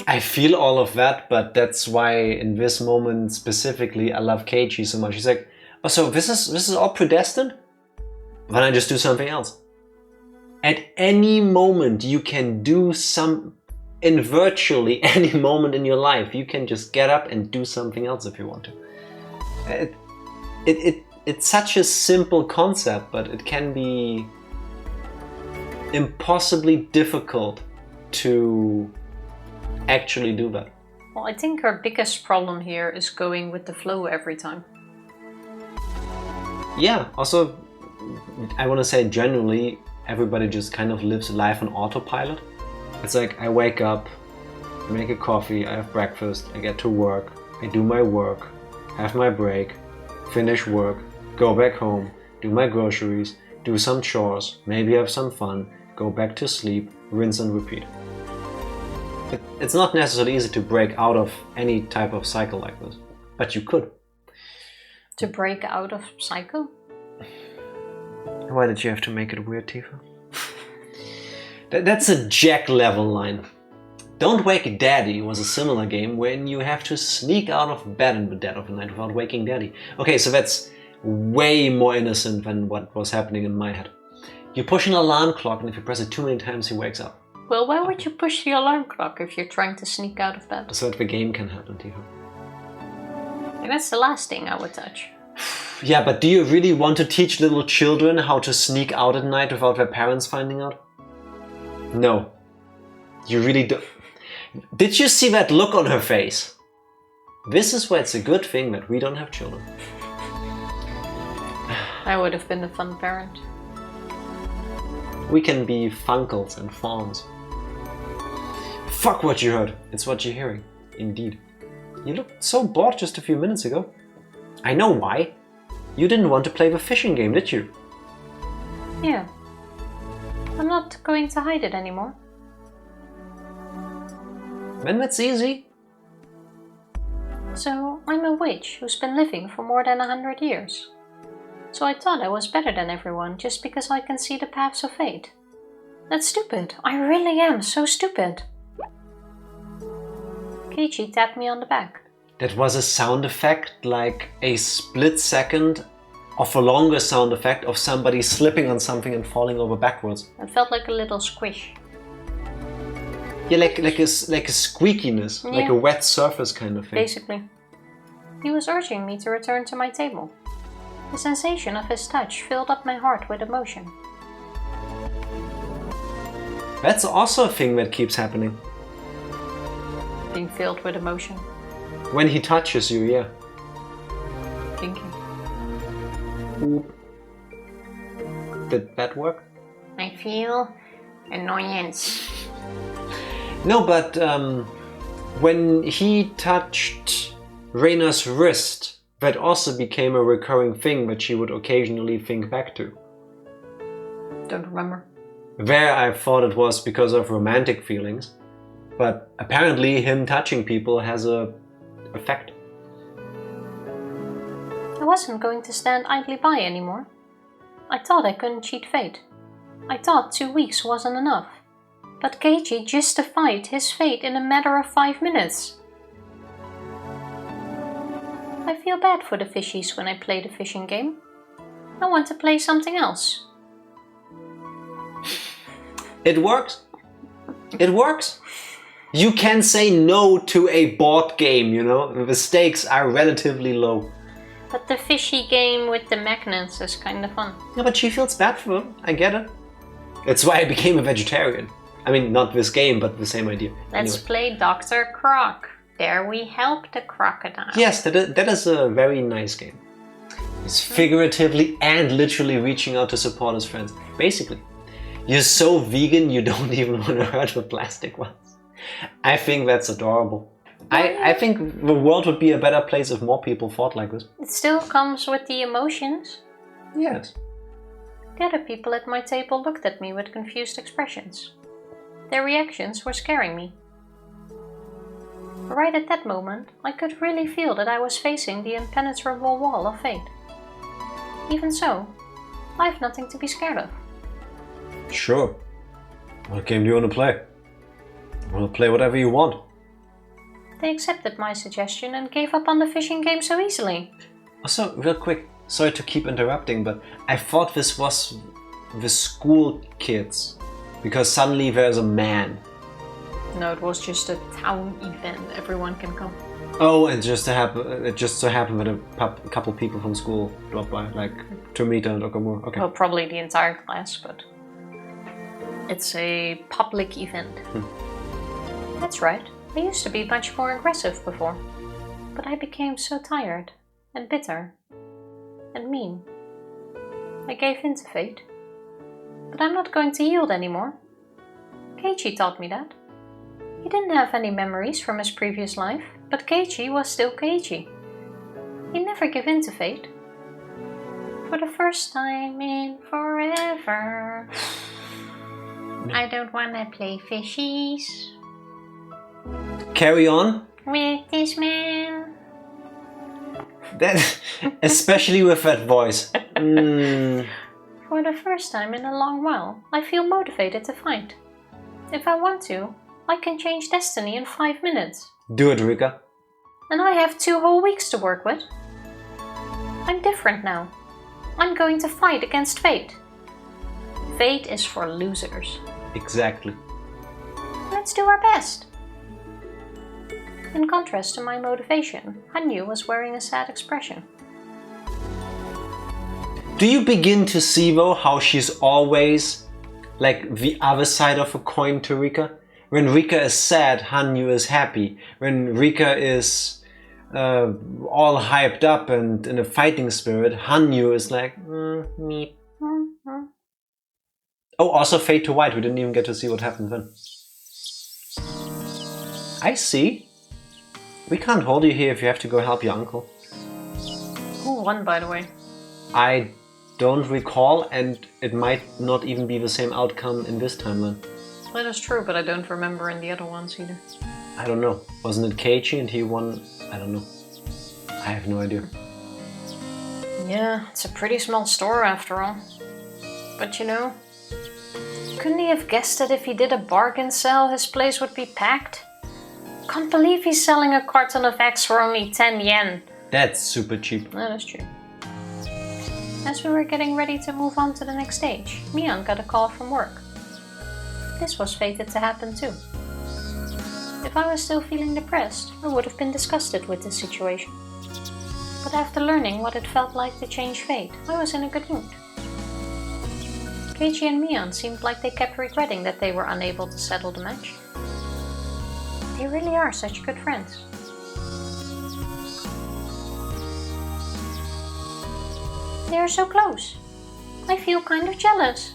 I feel all of that, but that's why in this moment specifically I love Keiichi so much. He's like, oh, so this is all predestined? Why don't I just do something else? At any moment you can do in virtually any moment in your life, you can just get up and do something else if you want to. It's such a simple concept, but it can be impossibly difficult to actually do that. Well, I think our biggest problem here is going with the flow every time. Yeah, also, I want to say generally, everybody just kind of lives life on autopilot. It's like I wake up, I make a coffee, I have breakfast, I get to work, I do my work, have my break, finish work, go back home, do my groceries, do some chores, maybe have some fun, go back to sleep, rinse and repeat. It's not necessarily easy to break out of any type of cycle like this, but you could. To break out of cycle? Why did you have to make it weird, Tifa? That's a Jack level line. Don't Wake Daddy was a similar game when you have to sneak out of bed in the dead of the night without waking Daddy. Okay, so that's way more innocent than what was happening in my head. You push an alarm clock and if you press it too many times he wakes up. Well, why would you push the alarm clock if you're trying to sneak out of bed? So that the game can happen, Tifa. And that's the last thing I would touch. Yeah, but do you really want to teach little children how to sneak out at night without their parents finding out? No. You really don't. Did you see that look on her face? This is why it's a good thing that we don't have children. I would have been a fun parent. We can be funkles and fawns. Fuck what you heard. It's what you're hearing. Indeed. You looked so bored just a few minutes ago. I know why. You didn't want to play the fishing game, did you? Yeah. I'm not going to hide it anymore. Then that's easy. So, I'm a witch who's been living for more than 100 years. So I thought I was better than everyone just because I can see the paths of fate. That's stupid. I really am so stupid. Keiichi tapped me on the back. That was a sound effect, like a split second of a longer sound effect of somebody slipping on something and falling over backwards. It felt like a little squish. Yeah, like a squeakiness, yeah. Like a wet surface kind of thing. Basically. He was urging me to return to my table. The sensation of his touch filled up my heart with emotion. That's also a thing that keeps happening. Being filled with emotion. When he touches you, yeah. Kinky. Oop. Did that work? I feel annoyance. No, but when he touched Reina's wrist, that also became a recurring thing that she would occasionally think back to. Don't remember. There I thought it was because of romantic feelings, but apparently him touching people has a effect. I wasn't going to stand idly by anymore. I thought I couldn't cheat fate. I thought 2 weeks wasn't enough. But Keiichi justified his fate in a matter of 5 minutes. I feel bad for the fishies when I play the fishing game. I want to play something else. It works. It works. You can say no to a board game, you know? The stakes are relatively low. But the fishy game with the magnets is kind of fun. Yeah, but she feels bad for them. I get it. That's why I became a vegetarian. I mean, not this game, but the same idea. Let's play Dr. Croc. There we help the crocodile. Yes, that is a very nice game. He's figuratively and literally reaching out to support his friends. Basically, you're so vegan you don't even want to hurt the plastic ones. I think that's adorable. I think the world would be a better place if more people thought like this. It still comes with the emotions. Yes. The other people at my table looked at me with confused expressions. Their reactions were scaring me. Right at that moment, I could really feel that I was facing the impenetrable wall of fate. Even so, I have nothing to be scared of. Sure. What game do you want to play? I want to play whatever you want. They accepted my suggestion and gave up on the fishing game so easily. Also, real quick, sorry to keep interrupting, but I thought this was the school kids. Because suddenly there's a man. No, it was just a town event. Everyone can come. Oh, and it just so happened that a couple people from school dropped by, like Tomita and Okamura. Okay. Well, probably the entire class, but it's a public event. That's right. I used to be much more aggressive before, but I became so tired and bitter and mean. I gave in to fate, but I'm not going to yield anymore. Keiichi taught me that. He didn't have any memories from his previous life, but Keiichi was still Keiichi. He never gave in to fate. For the first time in forever, I don't wanna play fishies. Carry on. With this man. That, especially with that voice. For the first time in a long while, I feel motivated to fight. If I want to, I can change destiny in 5 minutes. Do it, Rika. And I have 2 whole weeks to work with. I'm different now. I'm going to fight against fate. Fate is for losers. Exactly. Let's do our best. In contrast to my motivation, Hanyu was wearing a sad expression. Do you begin to see though how she's always like the other side of a coin to Rika? When Rika is sad, Hanyu is happy. When Rika is all hyped up and in a fighting spirit, Hanyu is like, meep. Oh, also fade to white. We didn't even get to see what happened then. I see. We can't hold you here if you have to go help your uncle. Who won, by the way? I don't recall, and it might not even be the same outcome in this timeline. That is true, but I don't remember in the other ones either. I don't know. Wasn't it Keiichi and he won? I don't know. I have no idea. Yeah, it's a pretty small store after all. But you know, couldn't he have guessed that if he did a bargain sale, his place would be packed? Can't believe he's selling a carton of eggs for only 10 yen. That's super cheap. That is true. As we were getting ready to move on to the next stage, Mian got a call from work. This was fated to happen too. If I was still feeling depressed, I would have been disgusted with this situation. But after learning what it felt like to change fate, I was in a good mood. Keiichi and Mian seemed like they kept regretting that they were unable to settle the match. They really are such good friends. They are so close. I feel kind of jealous.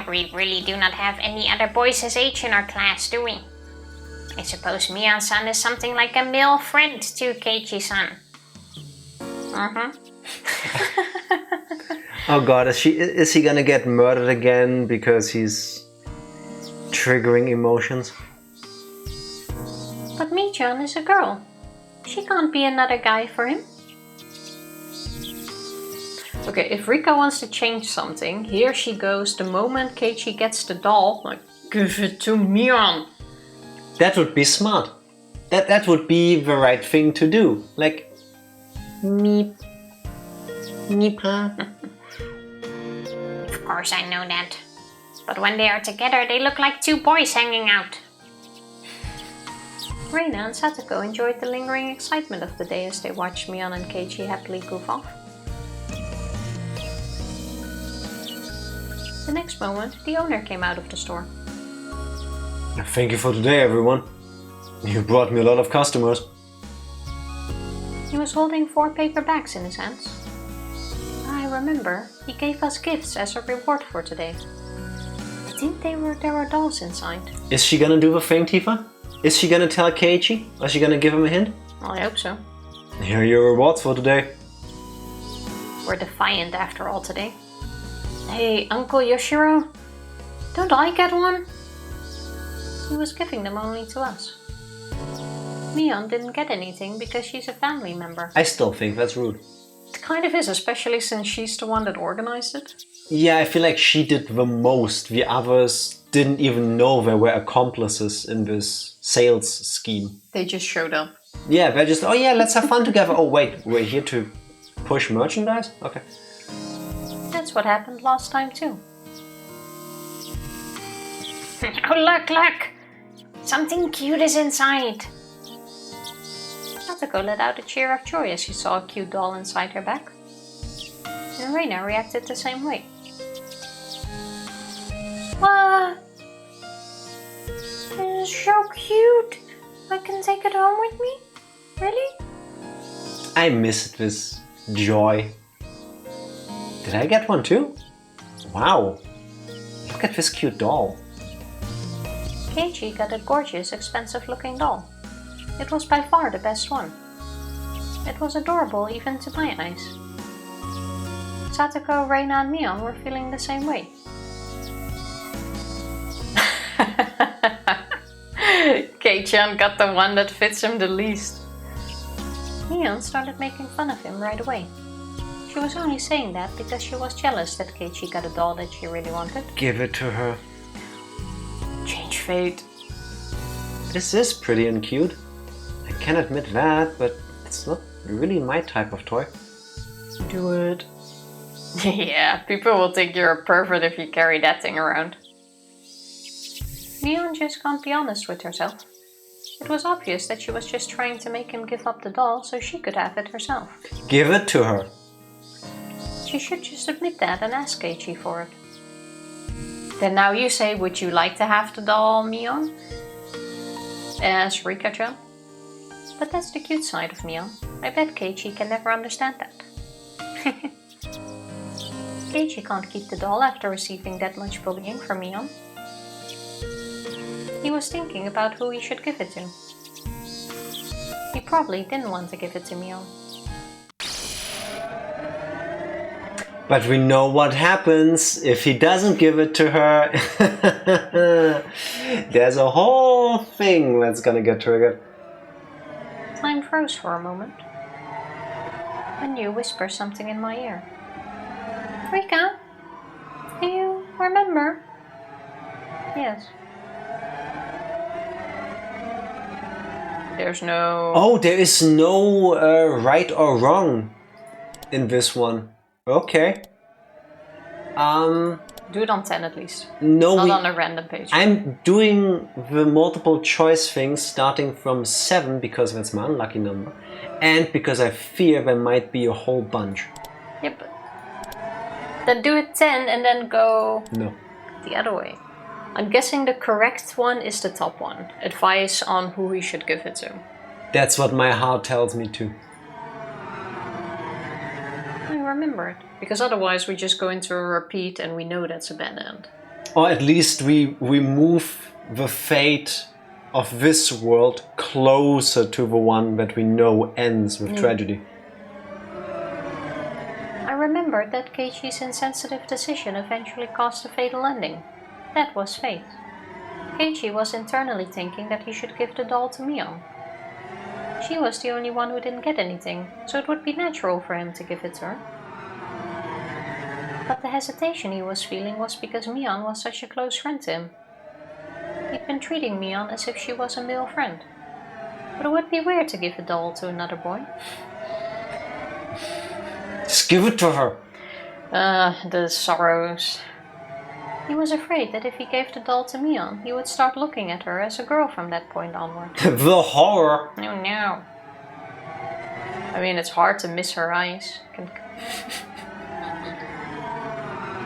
We really do not have any other boys his age in our class, do we? I suppose Mian-san is something like a male friend to Keiichi-san. Oh god, is he gonna get murdered again because he's triggering emotions? But Mi-chan is a girl. She can't be another guy for him. Okay, if Rika wants to change something, here she goes the moment Keiichi gets the doll, like, give it to Mian. That would be smart. That would be the right thing to do. Like, meep. Meep, huh? Of course I know that. But when they are together, they look like 2 boys hanging out. Reina and Satoko enjoyed the lingering excitement of the day as they watched Mian and Keiichi happily goof off. The next moment, the owner came out of the store. Thank you for today, everyone. You brought me a lot of customers. He was holding 4 paper bags in his hands. I remember, he gave us gifts as a reward for today. I think there were dolls inside. Is she gonna do the thing, Tifa? Is she gonna tell Keiichi? Or is she gonna give him a hint? Well, I hope so. Here are your rewards for today. We're defiant after all today. Hey, Uncle Yoshiro, don't I get one? He was giving them only to us. Mion didn't get anything because she's a family member. I still think that's rude. It kind of is, especially since she's the one that organized it. Yeah, I feel like she did the most. The others didn't even know they were accomplices in this sales scheme. They just showed up. Yeah, they're just, oh yeah, let's have fun together. Oh wait, we're here to push merchandise? Okay. That's what happened last time too. Oh look! Something cute is inside! Satoko let out a cheer of joy as she saw a cute doll inside her bag. And Reina reacted the same way. What? This is so cute! I can take it home with me? Really? I missed this joy. Did I get one too? Wow! Look at this cute doll. Keiichi got a gorgeous, expensive-looking doll. It was by far the best one. It was adorable even to my eyes. Satoko, Reina and Mion were feeling the same way. Kei-chan got the one that fits him the least. Mion started making fun of him right away. She was only saying that because she was jealous that Keiichi got a doll that she really wanted. Give it to her. Change fate. This is pretty and cute. I can admit that, but it's not really my type of toy. Do it. Yeah, people will think you're a pervert if you carry that thing around. Mion just can't be honest with herself. It was obvious that she was just trying to make him give up the doll so she could have it herself. Give it to her. She should just admit that and ask Keiichi for it. Then now you say, would you like to have the doll, Mion? As Rika-chan. But that's the cute side of Mion. I bet Keiichi can never understand that. Keiichi can't keep the doll after receiving that much bullying from Mion. He was thinking about who he should give it to. He probably didn't want to give it to Mion. But we know what happens if he doesn't give it to her. There's a whole thing that's gonna get triggered. Time froze for a moment. And you whispered something in my ear. Rika, do you remember? Yes. There's no... Oh, there is no right or wrong in this one. Okay. Do it on 10 at least. No, not on a random page. I'm doing the multiple choice things starting from 7 because that's my unlucky number. And because I fear there might be a whole bunch. Yep. Then do it 10 and then go... No. The other way. I'm guessing the correct one is the top one. Advice on who we should give it to. That's what my heart tells me too. I remember it. Because otherwise we just go into a repeat and we know that's a bad end. Or at least we move the fate of this world closer to the one that we know ends with tragedy. I remembered that Keiichi's insensitive decision eventually caused a fatal ending. That was fate. Keiichi was internally thinking that he should give the doll to Mion. She was the only one who didn't get anything, so it would be natural for him to give it to her. But the hesitation he was feeling was because Mion was such a close friend to him. He'd been treating Mion as if she was a male friend. But it would be weird to give a doll to another boy. Just give it to her! The sorrows. He was afraid that if he gave the doll to Mion, he would start looking at her as a girl from that point onward. The horror! Oh no. I mean, it's hard to miss her eyes.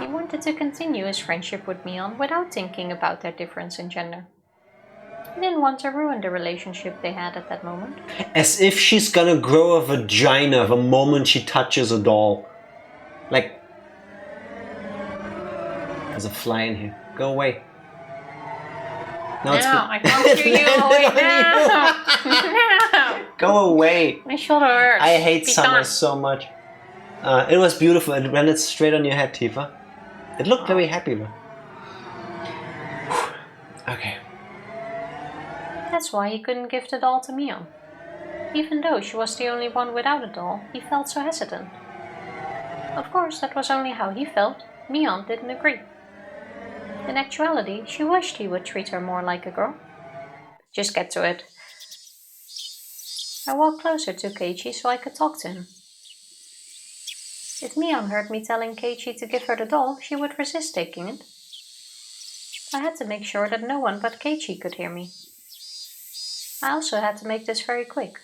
He wanted to continue his friendship with Mion without thinking about their difference in gender. He didn't want to ruin the relationship they had at that moment. As if she's gonna grow a vagina the moment she touches a doll. Like... There's a fly in here. Go away. No, I can't chew you away now. Go away. My shoulder hurts. I hate summer so much. It was beautiful. It landed straight on your head, Tifa. It looked very happy though. Okay. That's why he couldn't give the doll to Mion. Even though she was the only one without a doll, he felt so hesitant. Of course, that was only how he felt. Mion didn't agree. In actuality, she wished he would treat her more like a girl. Just get to it. I walked closer to Keiichi so I could talk to him. If Mion heard me telling Keiichi to give her the doll, she would resist taking it. I had to make sure that no one but Keiichi could hear me. I also had to make this very quick.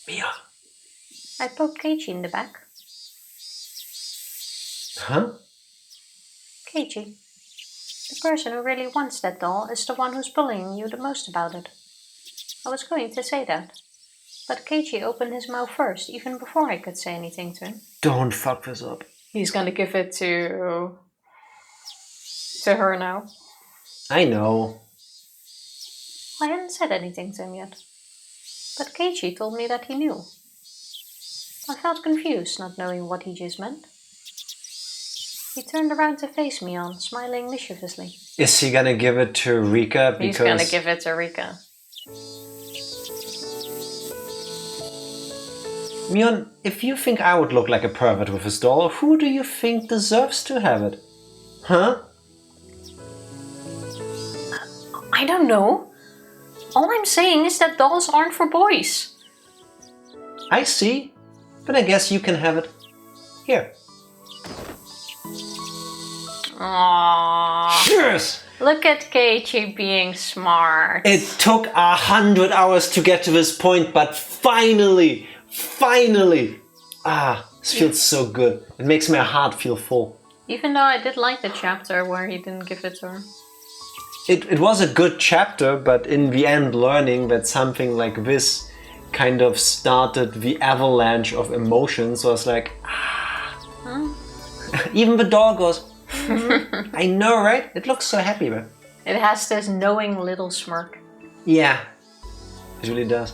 Mion. I poked Keiichi in the back. Huh? Keiichi, the person who really wants that doll is the one who's bullying you the most about it. I was going to say that, but Keiichi opened his mouth first, even before I could say anything to him. Don't fuck this up. He's gonna give it to her now. I know. I hadn't said anything to him yet, but Keiichi told me that he knew. I felt confused, not knowing what he just meant. He turned around to face Mion, smiling mischievously. Is he gonna give it to Rika? He's gonna give it to Rika. Mion, if you think I would look like a pervert with his doll, who do you think deserves to have it? Huh? I don't know. All I'm saying is that dolls aren't for boys. I see. But I guess you can have it. Here. Aww. Cheers! Look at Keiichi being smart. It took 100 hours to get to this point, but finally! This feels so good. It makes my heart feel full. Even though I did like the chapter where he didn't give it to her. It was a good chapter, but in the end learning that something like this kind of started the avalanche of emotions was like, Even the doll goes, I know, right? It looks so happy, but it has this knowing little smirk. Yeah, it really does.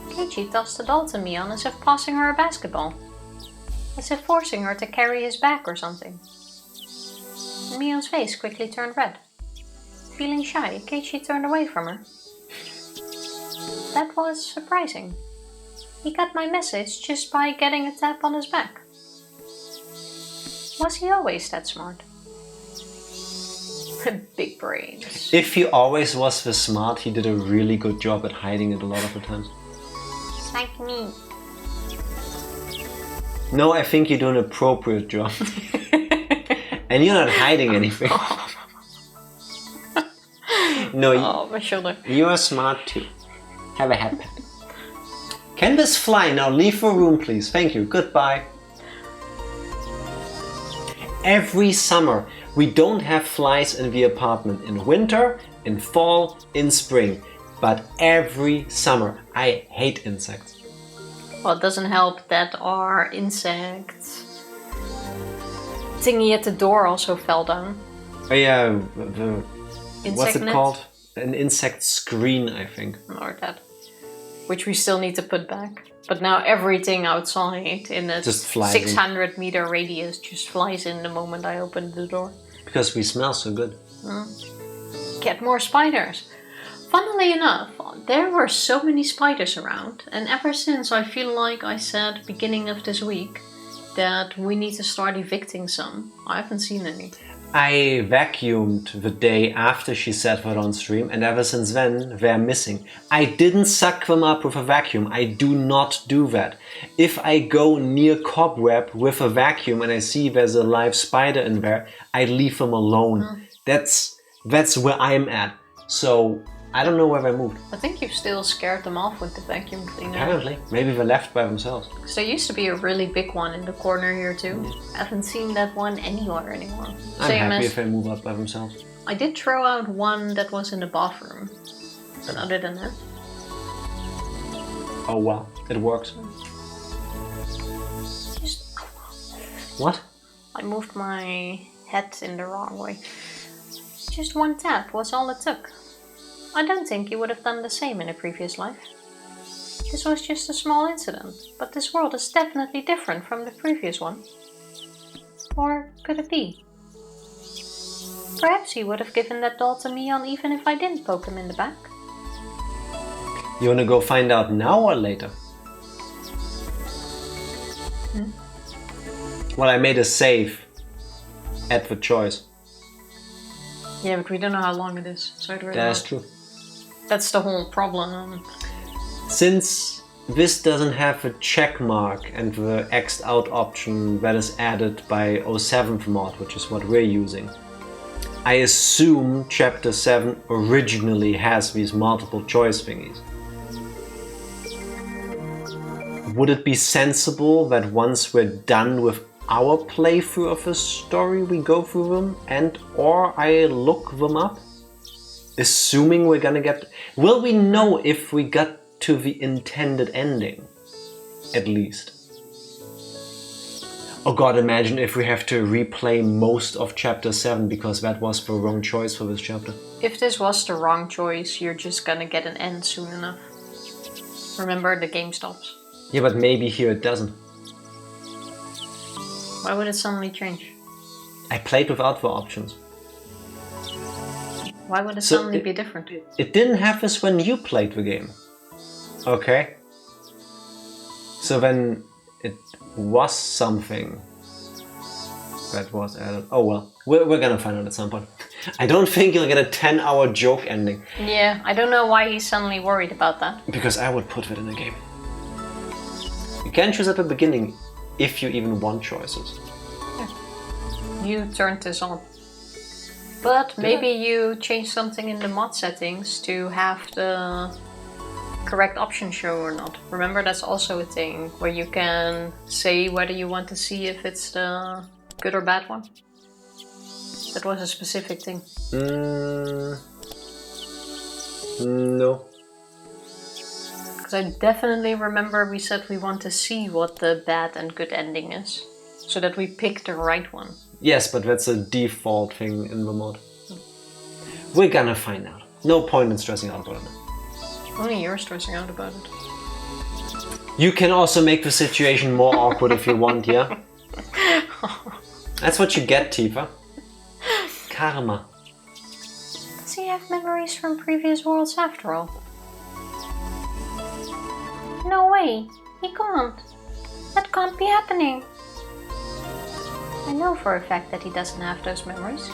Keiichi tossed the doll to Mion as if passing her a basketball. As if forcing her to carry his bag or something. Mion's face quickly turned red. Feeling shy, Keiichi turned away from her. That was surprising. He got my message just by getting a tap on his back. Was he always that smart? Big brains. If he always was this smart, he did a really good job at hiding it a lot of the times. It's like me. No, I think you do an appropriate job. And you're not hiding anything. No, my shoulder. You are smart too. Have a hat pad. Can this fly? Now leave the room, please. Thank you. Goodbye. Every summer, we don't have flies in the apartment. In winter, in fall, in spring. But every summer, I hate insects. Well, it doesn't help that our insect thingy at the door also fell down. Oh yeah, what's it net? called? An insect screen, I think. Or that. Which we still need to put back. But now everything outside in a 600 meter radius just flies in the moment I open the door. Because we smell so good. Get more spiders. Funnily enough, there were so many spiders around, and ever since I feel like I said beginning of this week that we need to start evicting some, I haven't seen any. I vacuumed the day after she said that on stream, and ever since then they're missing. I didn't suck them up with a vacuum. I do not do that. If I go near cobweb with a vacuum and I see there's a live spider in there, I leave them alone. That's where I'm at. So I don't know where they moved. I think you've still scared them off with the vacuum cleaner. Apparently. Maybe they left by themselves. Because there used to be a really big one in the corner here too. I haven't seen that one anywhere anymore. I'm happy if they move up by themselves. I did throw out one that was in the bathroom. But other than that... Oh wow, it works. Just... What? I moved my head in the wrong way. Just one tap was all it took. I don't think you would have done the same in a previous life. This was just a small incident, but this world is definitely different from the previous one. Or could it be? Perhaps he would have given that doll to Mion even if I didn't poke him in the back. You wanna go find out now or later? Well, I made a save. Edward choice. Yeah, but we don't know how long it is, so it really That's true. That's the whole problem. Since this doesn't have a check mark and the X'd out option that is added by 07th mod, which is what we're using, I assume Chapter 7 originally has these multiple choice thingies. Would it be sensible that once we're done with our playthrough of the story we go through them and or I look them up? Assuming we're gonna get... Will we know if we got to the intended ending? At least. Oh god, imagine if we have to replay most of Chapter 7 because that was the wrong choice for this chapter. If this was the wrong choice, you're just gonna get an end soon enough. Remember, the game stops. Yeah, but maybe here it doesn't. Why would it suddenly change? I played without the options. Why would it suddenly be different? It didn't have this when you played the game. Okay. So then it was something that was added. Oh well, we're gonna find out at some point. I don't think you'll get a 10-hour joke ending. Yeah, I don't know why he's suddenly worried about that. Because I would put that in the game. You can choose at the beginning if you even want choices. Yeah. You turned this on. But maybe you change something in the mod settings to have the correct option show or not. Remember, that's also a thing where you can say whether you want to see if it's the good or bad one. That was a specific thing. No. Because I definitely remember we said we want to see what the bad and good ending is. So that we pick the right one. Yes, but that's a default thing in the mod. We're gonna find out. No point in stressing out about it. Only you're stressing out about it. You can also make the situation more awkward if you want, yeah? That's what you get, Tifa. Karma. Does he have memories from previous worlds after all? No way, he can't. That can't be happening. I know for a fact that he doesn't have those memories.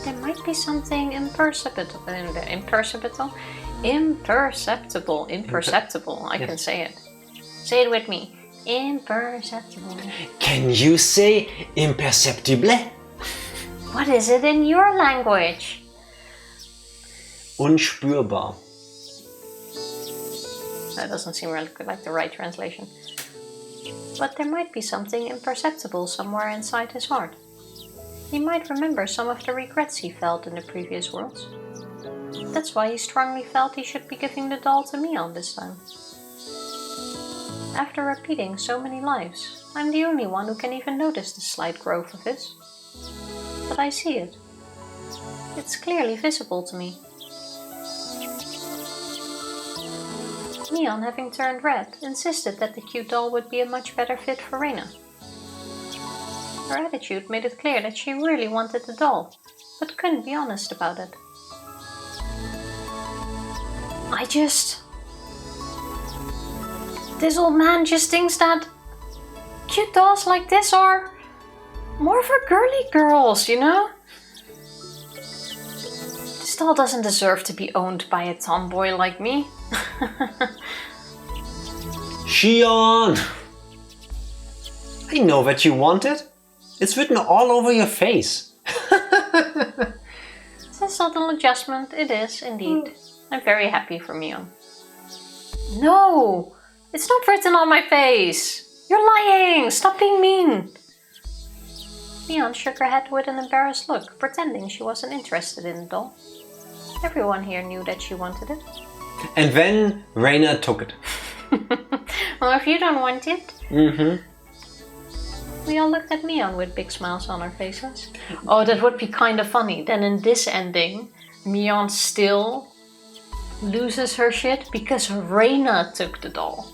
There might be something imperceptible. I can say it. Say it with me. Imperceptible. Can you say imperceptible? What is it in your language? Unspürbar. That doesn't seem like the right translation. But there might be something imperceptible somewhere inside his heart. He might remember some of the regrets he felt in the previous worlds. That's why he strongly felt he should be giving the doll to Mion this time. After repeating so many lives, I'm the only one who can even notice the slight growth of his. But I see it. It's clearly visible to me. Mion, having turned red, insisted that the cute doll would be a much better fit for Reina. Her attitude made it clear that she really wanted the doll, but couldn't be honest about it. This old man just thinks that cute dolls like this are more for girly girls, you know? This doll doesn't deserve to be owned by a tomboy like me. Shion! I know that you want it. It's written all over your face. It's a subtle adjustment, it is indeed. I'm very happy for Mion. No! It's not written on my face! You're lying! Stop being mean! Mion shook her head with an embarrassed look, pretending she wasn't interested in the doll. Everyone here knew that she wanted it. And then Reina took it. Well, if you don't want it... Mm-hmm. We all looked at Mion with big smiles on our faces. Oh, that would be kind of funny. Then in this ending, Mion still loses her shit because Reina took the doll.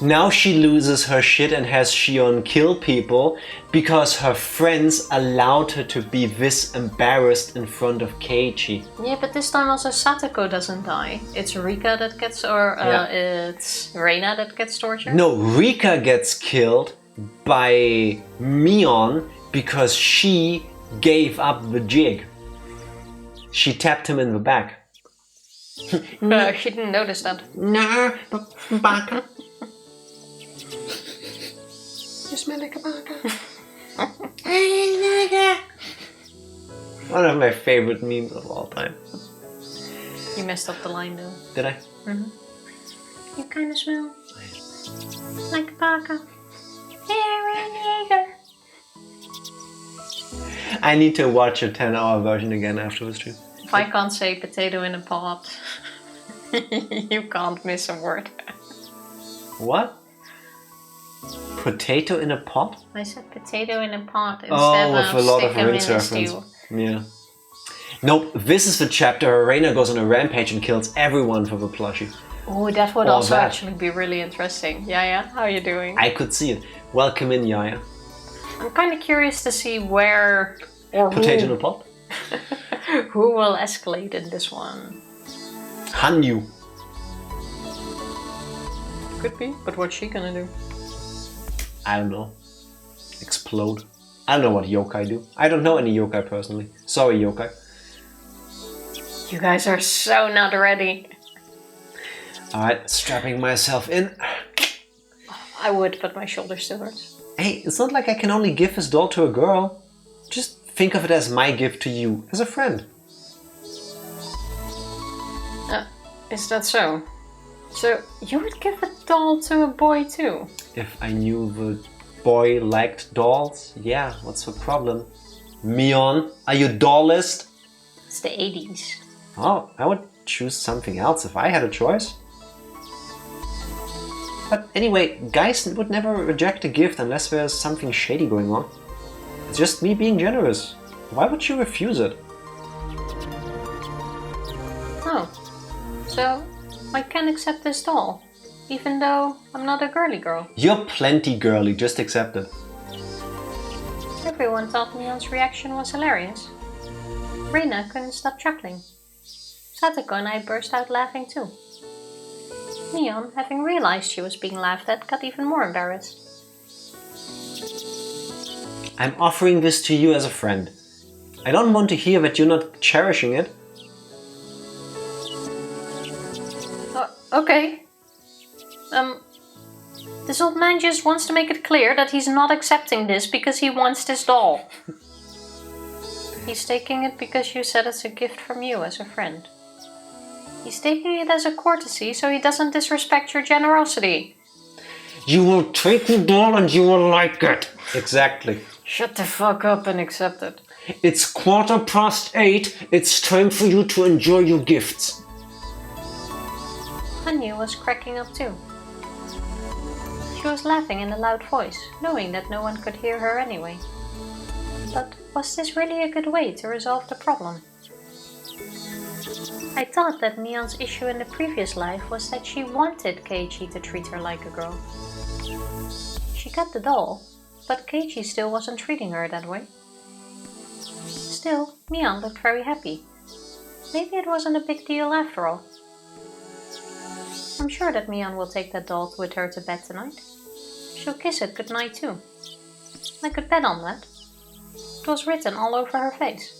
Now she loses her shit and has Shion kill people because her friends allowed her to be this embarrassed in front of Keiichi. Yeah, but this time also Satoko doesn't die. It's Rika that gets, it's Reina that gets tortured. No, Rika gets killed by Mion because she gave up the jig. She tapped him in the back. She didn't notice that. No, back. You smell like a baka. One of my favorite memes of all time. You messed up the line though. Did I? Mm-hmm. You kind of smell like a baka. I need to watch a 10-hour version again after the stream. If I can't say potato in a pot, you can't miss a word. What? Potato in a pot? I said potato in a pot instead with of a lot of stick 'em rinse in a reference. stew. Yeah. Nope, this is the chapter where Reina goes on a rampage and kills everyone for the plushie. Oh, that would Or also that. actually be really interesting. Yaya, how are you doing? I could see it. Welcome in, Yaya. I'm kind of curious to see where or Potato in a pot? who will escalate in this one. Hanyu. Could be, but what's she gonna do? I don't know. Explode. I don't know what yokai do. I don't know any yokai personally. Sorry, yokai. You guys are so not ready. Alright, strapping myself in. I would, but my shoulder still hurts. Hey, it's not like I can only give this doll to a girl. Just think of it as my gift to you, as a friend. Is that so? So, you would give a doll to a boy too? If I knew the boy liked dolls, yeah, what's the problem? Mion, are you dollist? It's the 80s. Oh, I would choose something else if I had a choice. But anyway, guys would never reject a gift unless there's something shady going on. It's just me being generous. Why would you refuse it? Oh, so I can accept this doll, even though I'm not a girly girl. You're plenty girly, just accept it. Everyone thought Mion's reaction was hilarious. Reina couldn't stop chuckling. Satoko and I burst out laughing too. Mion, having realized she was being laughed at, got even more embarrassed. I'm offering this to you as a friend. I don't want to hear that you're not cherishing it. Okay. This old man just wants to make it clear that he's not accepting this because he wants this doll. He's taking it because you said it's a gift from you as a friend. He's taking it as a courtesy so he doesn't disrespect your generosity. You will take the doll and you will like it. Exactly. Shut the fuck up and accept it. It's 8:15. It's time for you to enjoy your gifts. Hanyu was cracking up too. She was laughing in a loud voice, knowing that no one could hear her anyway. But was this really a good way to resolve the problem? I thought that Mion's issue in the previous life was that she wanted Keiichi to treat her like a girl. She got the doll, but Keiichi still wasn't treating her that way. Still, Mion looked very happy. Maybe it wasn't a big deal after all. I'm sure that Mion will take that doll with her to bed tonight. She'll kiss it goodnight too. I could bet on that. It was written all over her face.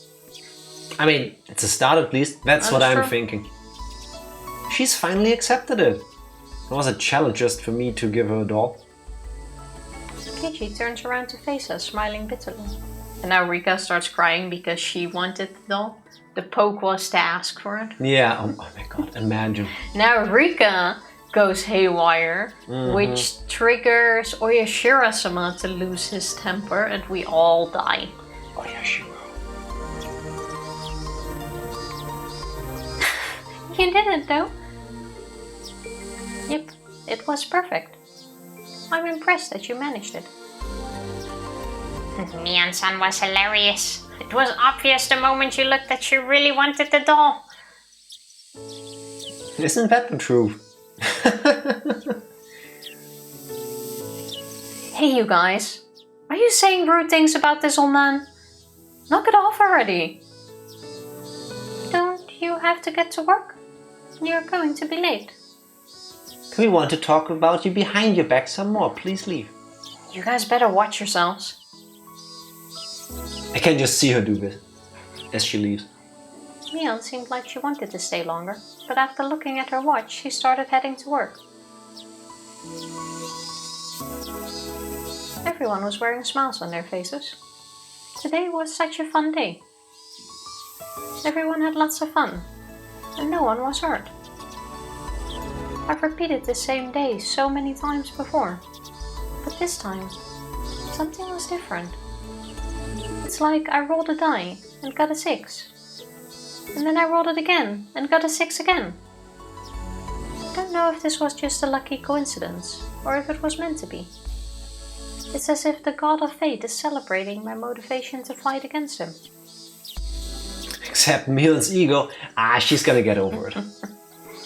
I mean, it's a start at least. That's what I'm true. thinking. She's finally accepted it. It was a challenge just for me to give her a doll. Keiichi turns around to face us, smiling bitterly. And now Rika starts crying because she wanted the doll. The poke was to ask for it. Yeah, oh my god, imagine. Now Rika goes haywire, which triggers Oyashiro-sama to lose his temper, and we all die. Oyashiro. You did it though. Yep, it was perfect. I'm impressed that you managed it. Mion-san was hilarious. It was obvious the moment you looked that you really wanted the doll. Isn't that the truth? Hey, you guys. Are you saying rude things about this old man? Knock it off already. Don't you have to get to work? You're going to be late. We want to talk about you behind your back some more. Please leave. You guys better watch yourselves. I can just see her do this as she leaves. Mion seemed like she wanted to stay longer, but after looking at her watch, she started heading to work. Everyone was wearing smiles on their faces. Today was such a fun day. Everyone had lots of fun, and no one was hurt. I've repeated the same day so many times before, but this time, something was different. It's like I rolled a die and got a 6. And then I rolled it again and got a 6 again. I don't know if this was just a lucky coincidence, or if it was meant to be. It's as if the god of fate is celebrating my motivation to fight against him. Except Mion's ego, she's gonna get over it.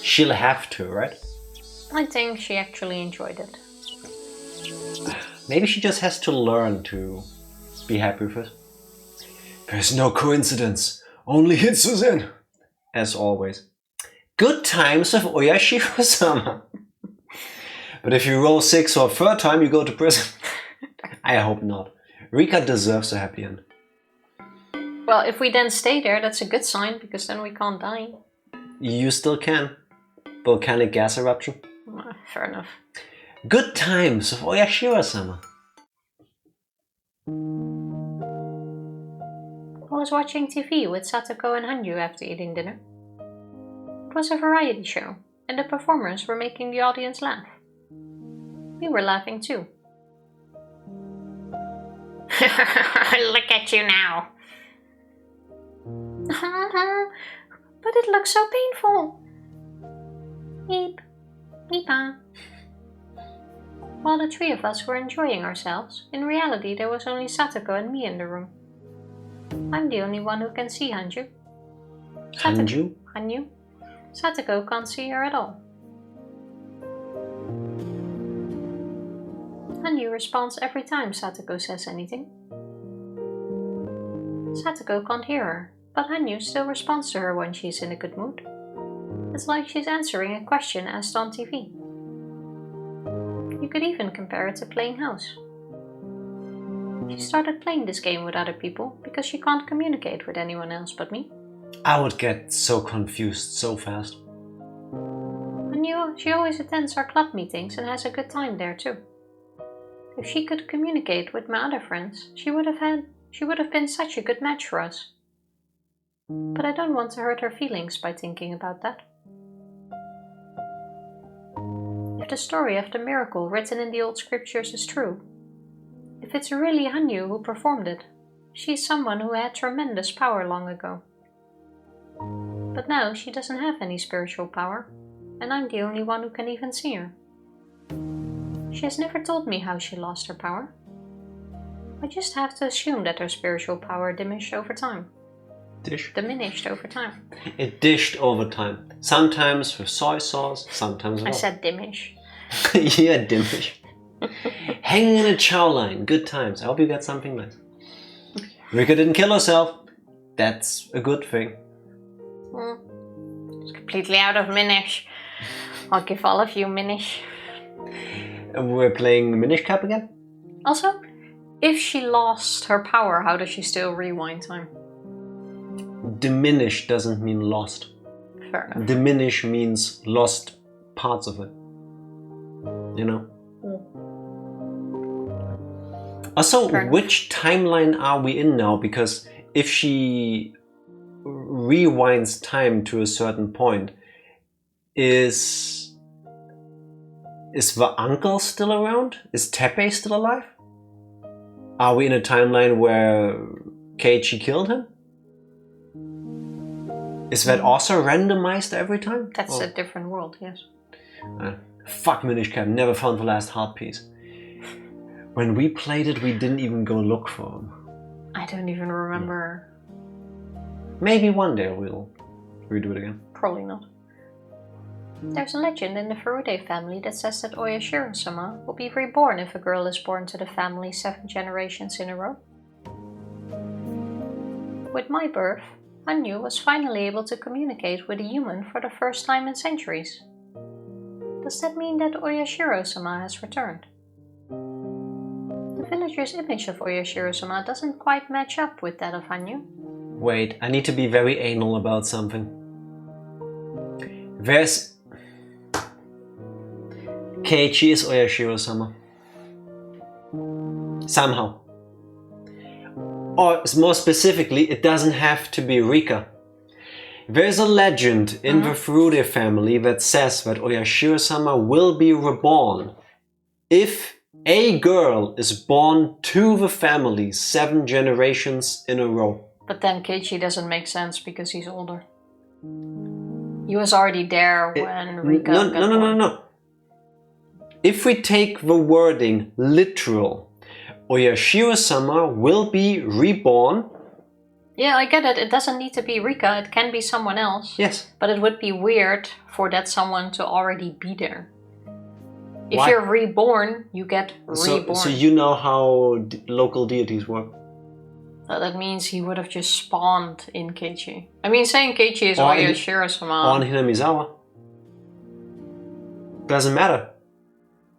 She'll have to, right? I think she actually enjoyed it. Maybe she just has to learn to be happy with it. There's no coincidence, only Hitsuzen. As always. Good times with Oyashiro-sama. But if you roll 6 for a third time, you go to prison. I hope not. Rika deserves a happy end. Well, if we then stay there, that's a good sign, because then we can't die. You still can. Volcanic gas eruption. Fair enough. Good times with Oyashiro-sama. I was watching TV with Satoko and Hanyu after eating dinner. It was a variety show, and the performers were making the audience laugh. We were laughing too. Look at you now. But it looks so painful. Eep, eepa. While the three of us were enjoying ourselves, in reality there was only Satoko and me in the room. I'm the only one who can see Hanyu. Hanyu? Satoko can't see her at all. Hanyu responds every time Satoko says anything. Satoko can't hear her, but Hanyu still responds to her when she's in a good mood. It's like she's answering a question asked on TV. You could even compare it to playing house. She started playing this game with other people because she can't communicate with anyone else but me. I would get so confused so fast. Hanyu, she always attends our club meetings and has a good time there too. If she could communicate with my other friends, she would have been such a good match for us. But I don't want to hurt her feelings by thinking about that. If the story of the miracle written in the old scriptures is true, if it's really Hanyu who performed it, she's someone who had tremendous power long ago. But now she doesn't have any spiritual power, and I'm the only one who can even see her. She has never told me how she lost her power. I just have to assume that her spiritual power diminished over time. Diminished over time. It dished over time. Sometimes with soy sauce, sometimes with... I said diminish. Yeah, diminish. Hanging in a chow line. Good times. I hope you got something nice. Rika didn't kill herself. That's a good thing. It's completely out of Minish. I'll give all of you Minish. And we're playing Minish Cup again? Also, if she lost her power, how does she still rewind time? Diminish doesn't mean lost. Fair enough. Diminish means lost parts of it. You know? Also, which timeline are we in now? Because if she rewinds time to a certain point, is the uncle still around? Is Teppei still alive? Are we in a timeline where Keiichi killed him? Is that also randomized every time? That's a different world, yes. Fuck Minish Cap, never found the last heart piece. When we played it, we didn't even go look for him. I don't even remember. Maybe one day we'll redo it again. Probably not. There's a legend in the Furude family that says that Oyashiro-sama will be reborn if a girl is born to the family 7 generations in a row. With my birth, Hanyu was finally able to communicate with a human for the first time in centuries. Does that mean that Oyashiro-sama has returned? The villager's image of Oyashiro-sama doesn't quite match up with that of Hanyu. Wait, I need to be very anal about something. There's... Keiichi is Oyashiro-sama. Somehow. Or more specifically, it doesn't have to be Rika. There's a legend in the Furude family that says that Oyashiro-sama will be reborn if a girl is born to the family 7 generations in a row. But then Keiichi doesn't make sense because he's older. He was already there when Rika got born. No. If we take the wording literal, Oyashiro-sama will be reborn. Yeah, I get it. It doesn't need to be Rika. It can be someone else. Yes. But it would be weird for that someone to already be there. If Why? you're reborn, you get reborn. So you know how local deities work. That means he would have just spawned in Keiichi. I mean, saying Keiichi is Oyashiro-sama. On Hinamizawa. Doesn't matter.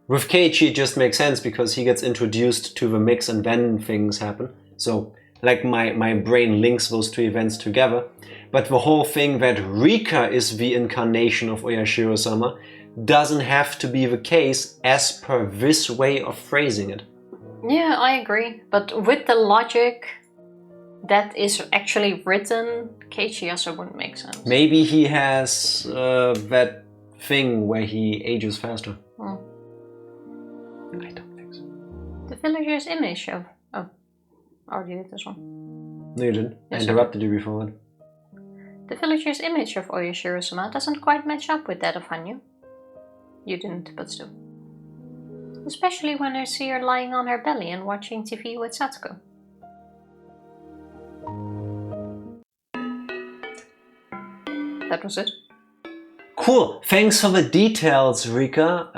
With Keiichi it just makes sense because he gets introduced to the mix and then things happen. So, like my brain links those 2 events together. But the whole thing that Rika is the incarnation of Oyashiro-sama doesn't have to be the case as per this way of phrasing it. Yeah, I agree. But with the logic that is actually written, Keiichi also wouldn't make sense. Maybe he has that thing where he ages faster. I don't think so. The villager's image of... Oh, I already did this one. No, you didn't. Yes, I interrupted you before that. The villager's image of Oyashiro-sama doesn't quite match up with that of Hanyu. You didn't, but still. Especially when I see her lying on her belly and watching TV with Satsuko. That was it. Cool. Thanks for the details, Rika.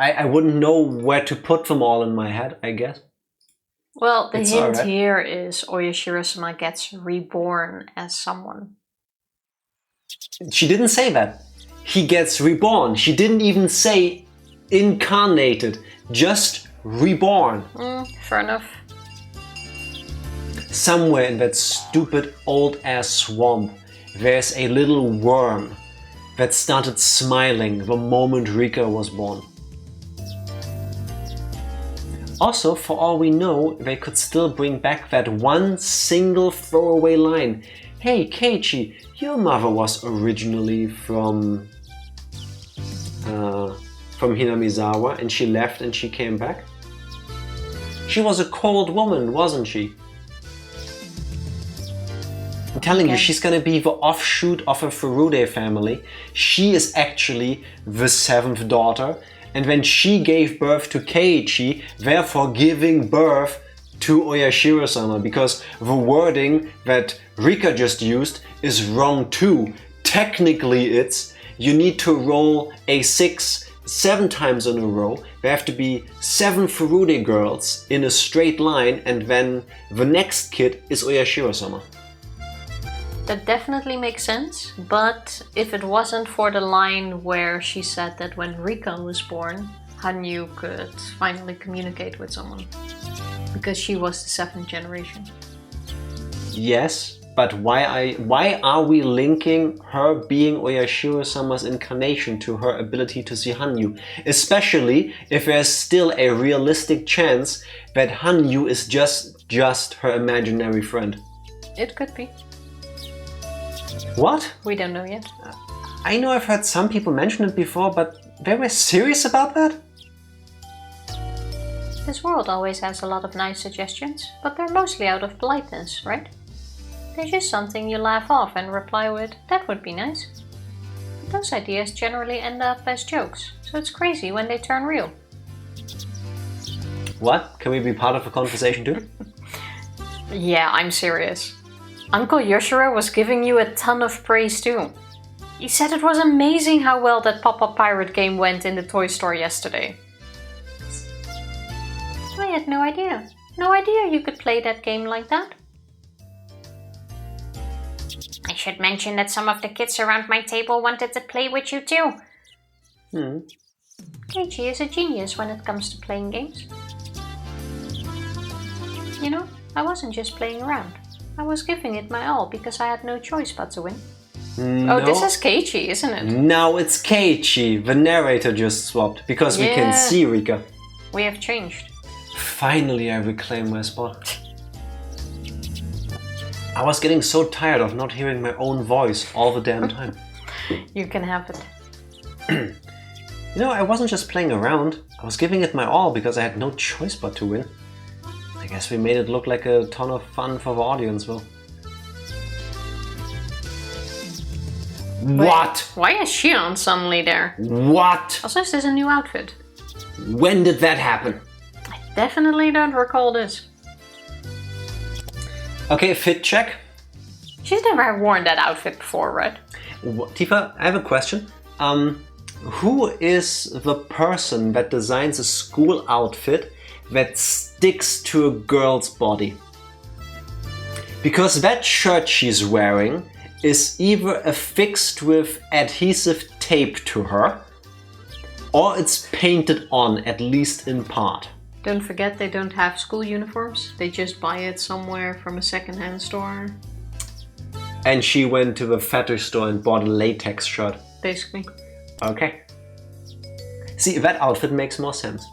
I wouldn't know where to put them all in my head, I guess. Well, the hint here is Oyashiro-sama gets reborn as someone. She didn't say that. He gets reborn. She didn't even say incarnated, just reborn. Fair enough. Somewhere in that stupid old-ass swamp, there's a little worm that started smiling the moment Rika was born. Also, for all we know, they could still bring back that one single throwaway line. Hey Keiichi, your mother was originally from Hinamizawa and she left and she came back. She was a cold woman, wasn't she? I'm telling you, she's gonna be the offshoot of a Furude family. She is actually the 7th daughter. And when she gave birth to Keiichi, therefore giving birth to Oyashiro-sama, because the wording that Rika just used is wrong too. Technically it's, you need to roll a 6 7 times in a row. There have to be 7 Furude girls in a straight line, and then the next kid is Oyashiro-sama. That definitely makes sense, but if it wasn't for the line where she said that when Rika was born, Hanyu could finally communicate with someone. Because she was the 7th generation. Yes, but why are we linking her being Oyashiro-sama's incarnation to her ability to see Hanyu? Especially if there's still a realistic chance that Hanyu is just her imaginary friend. It could be. What? We don't know yet. I know I've heard some people mention it before, but they were serious about that? This world always has a lot of nice suggestions, but they're mostly out of politeness, right? They're just something you laugh off and reply with, that would be nice. But those ideas generally end up as jokes, so it's crazy when they turn real. What? Can we be part of the conversation too? Yeah, I'm serious. Uncle Yoshiro was giving you a ton of praise too. He said it was amazing how well that pop-up pirate game went in the toy store yesterday. I had no idea. No idea you could play that game like that. I should mention that some of the kids around my table wanted to play with you too. Keiichi is a genius when it comes to playing games. You know, I wasn't just playing around. I was giving it my all because I had no choice but to win. No. Oh, this is Keiichi, isn't it? Now it's Keiichi. The narrator just swapped because we can see Rika. We have changed. Finally, I reclaim my spot. I was getting so tired of not hearing my own voice all the damn time. You can have it. You know, I wasn't just playing around. I was giving it my all because I had no choice but to win. I guess we made it look like a ton of fun for the audience, though. What? Why is Shion suddenly there? What? Also, is this a new outfit? When did that happen? I definitely don't recall this. Okay, fit check. She's never worn that outfit before, right? Tifa, I have a question. Who is the person that designs a school outfit that sticks to a girl's body? Because that shirt she's wearing is either affixed with adhesive tape to her, or it's painted on, at least in part. Don't forget they don't have school uniforms. They just buy it somewhere from a second-hand store. And she went to the fetish store and bought a latex shirt. Basically. Okay. See, that outfit makes more sense.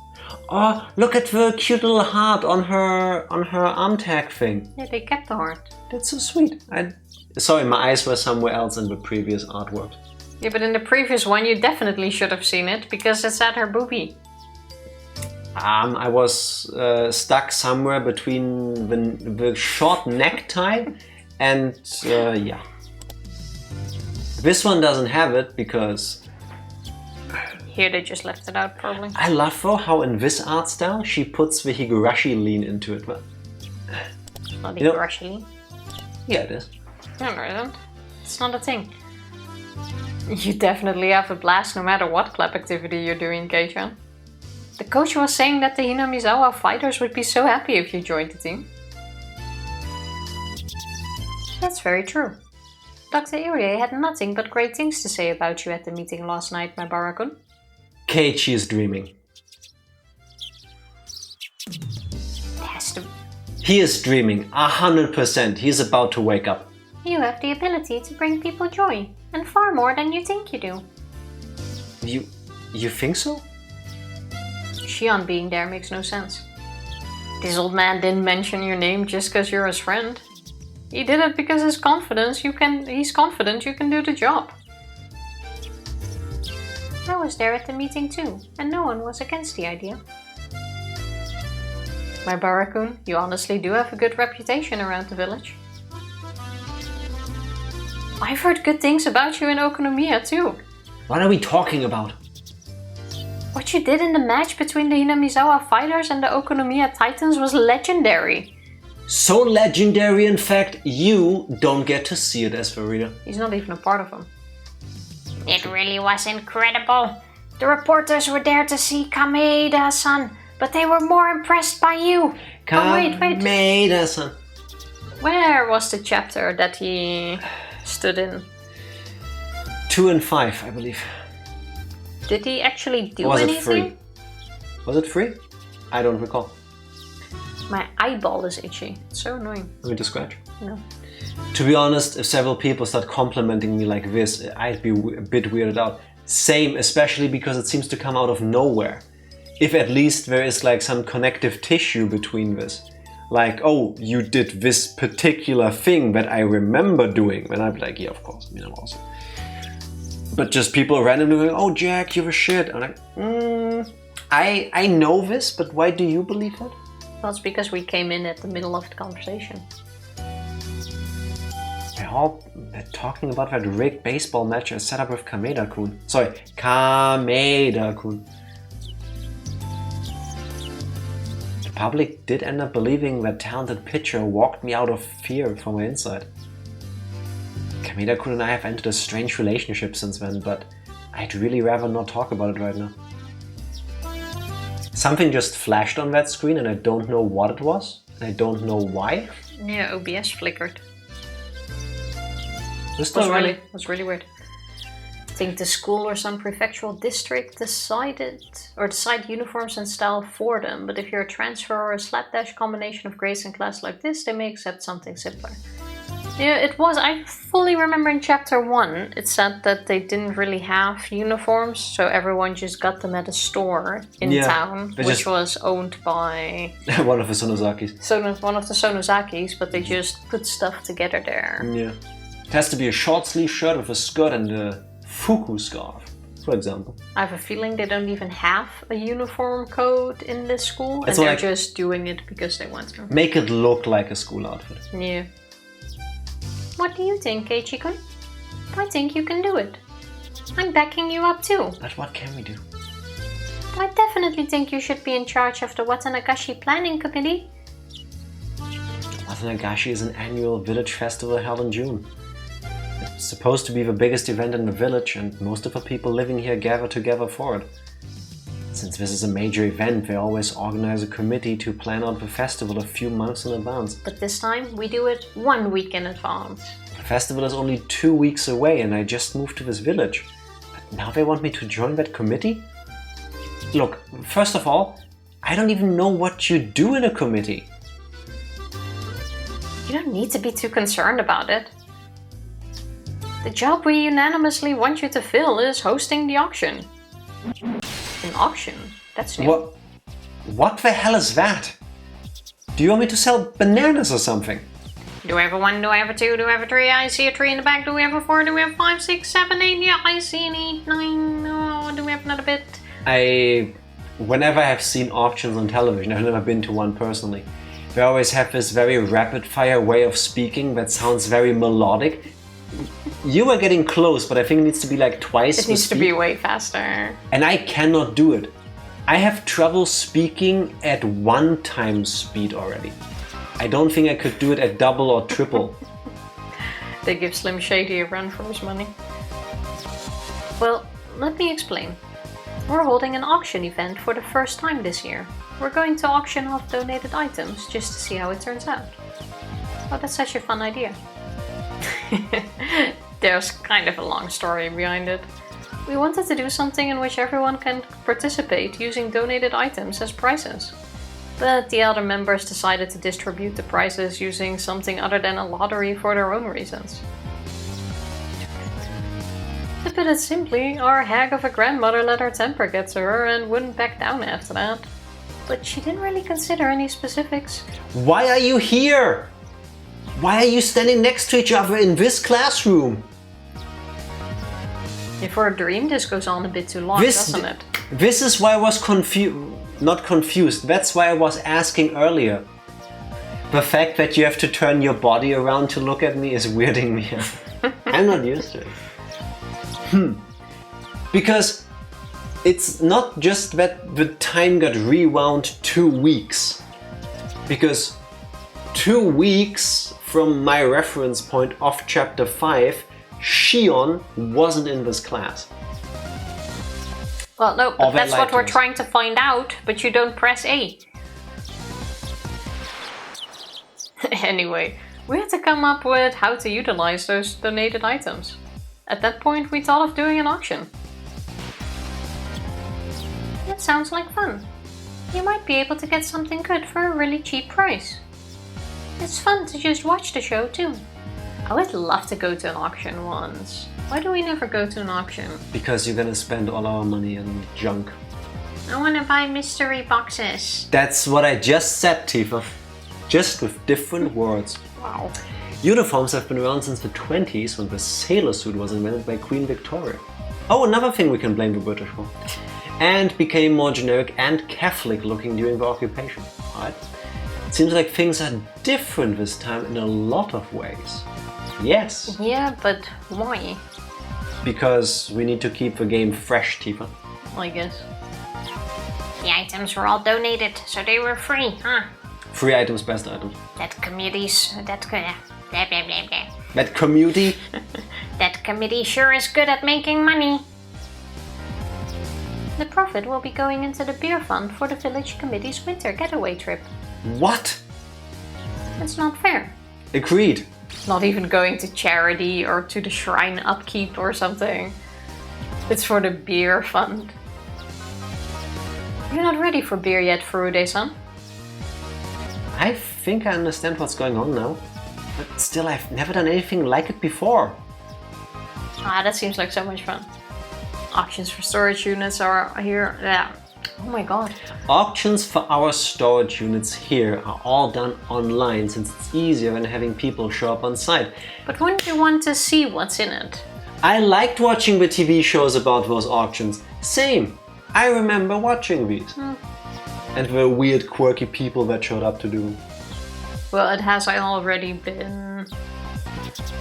Oh, look at the cute little heart on her arm tag thing. Yeah, they kept the heart. That's so sweet. Sorry, my eyes were somewhere else in the previous artwork. Yeah, but in the previous one you definitely should have seen it, because it's at her boobie. I was stuck somewhere between the short necktie and yeah. This one doesn't have it because... Here they just left it out, probably. I love though how in this art style she puts the Higurashi lean into it. But, not the Higurashi lean? Yeah, it is. No, it isn't. It's not a thing. You definitely have a blast no matter what club activity you're doing, Keiichi. The coach was saying that the Hinamizawa fighters would be so happy if you joined the team. That's very true. Dr. Irie had nothing but great things to say about you at the meeting last night, Maebara-kun. Keiichi is dreaming. He is dreaming, 100%. He's about to wake up. You have the ability to bring people joy, and far more than you think you do. You think so? Shion being there makes no sense. This old man didn't mention your name just because you're his friend. He did it because he's confident you can do the job. I was there at the meeting too, and no one was against the idea. Maebara-kun, you honestly do have a good reputation around the village. I've heard good things about you in Okonomiya too. What are we talking about? What you did in the match between the Hinamizawa fighters and the Okonomiya Titans was legendary. So legendary, in fact, you don't get to see it as the reader. He's not even a part of them. It really was incredible. The reporters were there to see Kameda-san, but they were more impressed by you. Wait. Kameda-san. Where was the chapter that he stood in? 2 and 5, I believe. Did he actually do was anything? Was it free? Was it free? I don't recall. My eyeball is itchy. It's so annoying. Want me to scratch? No. To be honest, if several people start complimenting me like this, I'd be a bit weirded out. Same, especially because it seems to come out of nowhere. If at least there is like some connective tissue between this. Like, oh, you did this particular thing that I remember doing. And I'd be like, yeah, of course. I mean, I'm awesome. But just people randomly going, oh, Jack, you're a shit. I'm like, I know this, but why do you believe that? Well, it's because we came in at the middle of the conversation. They're talking about that rigged baseball match I set up with Kameda-kun. Sorry, Kameda-kun. The public did end up believing that talented pitcher walked me out of fear from my inside. Kameda-kun and I have entered a strange relationship since then, but I'd really rather not talk about it right now. Something just flashed on that screen and I don't know what it was, and I don't know why. Yeah, OBS flickered. Was really weird. I think the school or some prefectural district decided uniforms and style for them, but if you're a transfer or a slapdash combination of grades and class like this, they may accept something simpler. Yeah, it was. I fully remember in chapter 1, it said that they didn't really have uniforms, so everyone just got them at a store in town, which was owned by one of the Sonozakis. One of the Sonozakis, but they just put stuff together there. Yeah. It has to be a short sleeve shirt with a skirt and a fuku scarf, for example. I have a feeling they don't even have a uniform code in this school, and they're just doing it because they want to. Make it look like a school outfit. Yeah. What do you think, Keiichi-kun? I think you can do it. I'm backing you up too. But what can we do? I definitely think you should be in charge of the Watanagashi Planning Committee. Watanagashi is an annual village festival held in June. It's supposed to be the biggest event in the village, and most of the people living here gather together for it. Since this is a major event, they always organize a committee to plan out the festival a few months in advance. But this time, we do it 1 week in advance. The festival is only 2 weeks away and I just moved to this village. But now they want me to join that committee? Look, first of all, I don't even know what you do in a committee. You don't need to be too concerned about it. The job we unanimously want you to fill is hosting the auction. An auction? That's new. What the hell is that? Do you want me to sell bananas or something? Do we have a 1? Do we have a 2? Do we have a 3? I see a 3 in the back. Do we have a 4? Do we have 5, 6, 7, 8? Yeah, I see an 8, 9. Oh, do we have another bit? Whenever I've seen auctions on television, I've never been to one personally. They always have this very rapid-fire way of speaking that sounds very melodic. You were getting close, but I think it needs to be like twice the speed. It needs to be way faster. And I cannot do it. I have trouble speaking at 1 times speed already. I don't think I could do it at double or triple. They give Slim Shady a run for his money. Well, let me explain. We're holding an auction event for the first time this year. We're going to auction off donated items just to see how it turns out. Oh, that's such a fun idea. There's kind of a long story behind it. We wanted to do something in which everyone can participate using donated items as prizes. But the other members decided to distribute the prizes using something other than a lottery for their own reasons. To put it simply, our hag of a grandmother let her temper get to her and wouldn't back down after that. But she didn't really consider any specifics. Why are you here? Why are you standing next to each other in this classroom? Yeah, for a dream, this goes on a bit too long, doesn't it? This is why I was not confused. That's why I was asking earlier. The fact that you have to turn your body around to look at me is weirding me out. I'm not used to it. Because it's not just that the time got rewound 2 weeks. Because 2 weeks from my reference point of chapter 5, Shion wasn't in this class. Well, no, but that's what we're trying to find out, but you don't press A. Anyway, we had to come up with how to utilize those donated items. At that point, we thought of doing an auction. That sounds like fun. You might be able to get something good for a really cheap price. It's fun to just watch the show too. I would love to go to an auction once. Why do we never go to an auction? Because you're gonna spend all our money on junk. I wanna buy mystery boxes. That's what I just said, Tifa. Just with different words. Wow. Uniforms have been around since the 20s when the sailor suit was invented by Queen Victoria. Oh, another thing we can blame the British for. And became more generic and Catholic looking during the occupation, right? It seems like things are different this time in a lot of ways. Yes. Yeah, but why? Because we need to keep the game fresh, Tifa. I guess. The items were all donated, so they were free, huh? Free items, best items. That committee's... Blah, blah, blah, blah. That committee? That committee sure is good at making money. The profit will be going into the beer fund for the village committee's winter getaway trip. What? It's not fair. Agreed. It's not even going to charity or to the shrine upkeep or something. It's for the beer fund. You're not ready for beer yet, Furude-san? I think I understand what's going on now. But still, I've never done anything like it before. Ah, that seems like so much fun. Auctions for storage units are here. Yeah. Oh my god. Auctions for our storage units here are all done online since it's easier than having people show up on site. But wouldn't you want to see what's in it? I liked watching the TV shows about those auctions. Same. I remember watching these. And the weird, quirky people that showed up to do them. Well, it has already been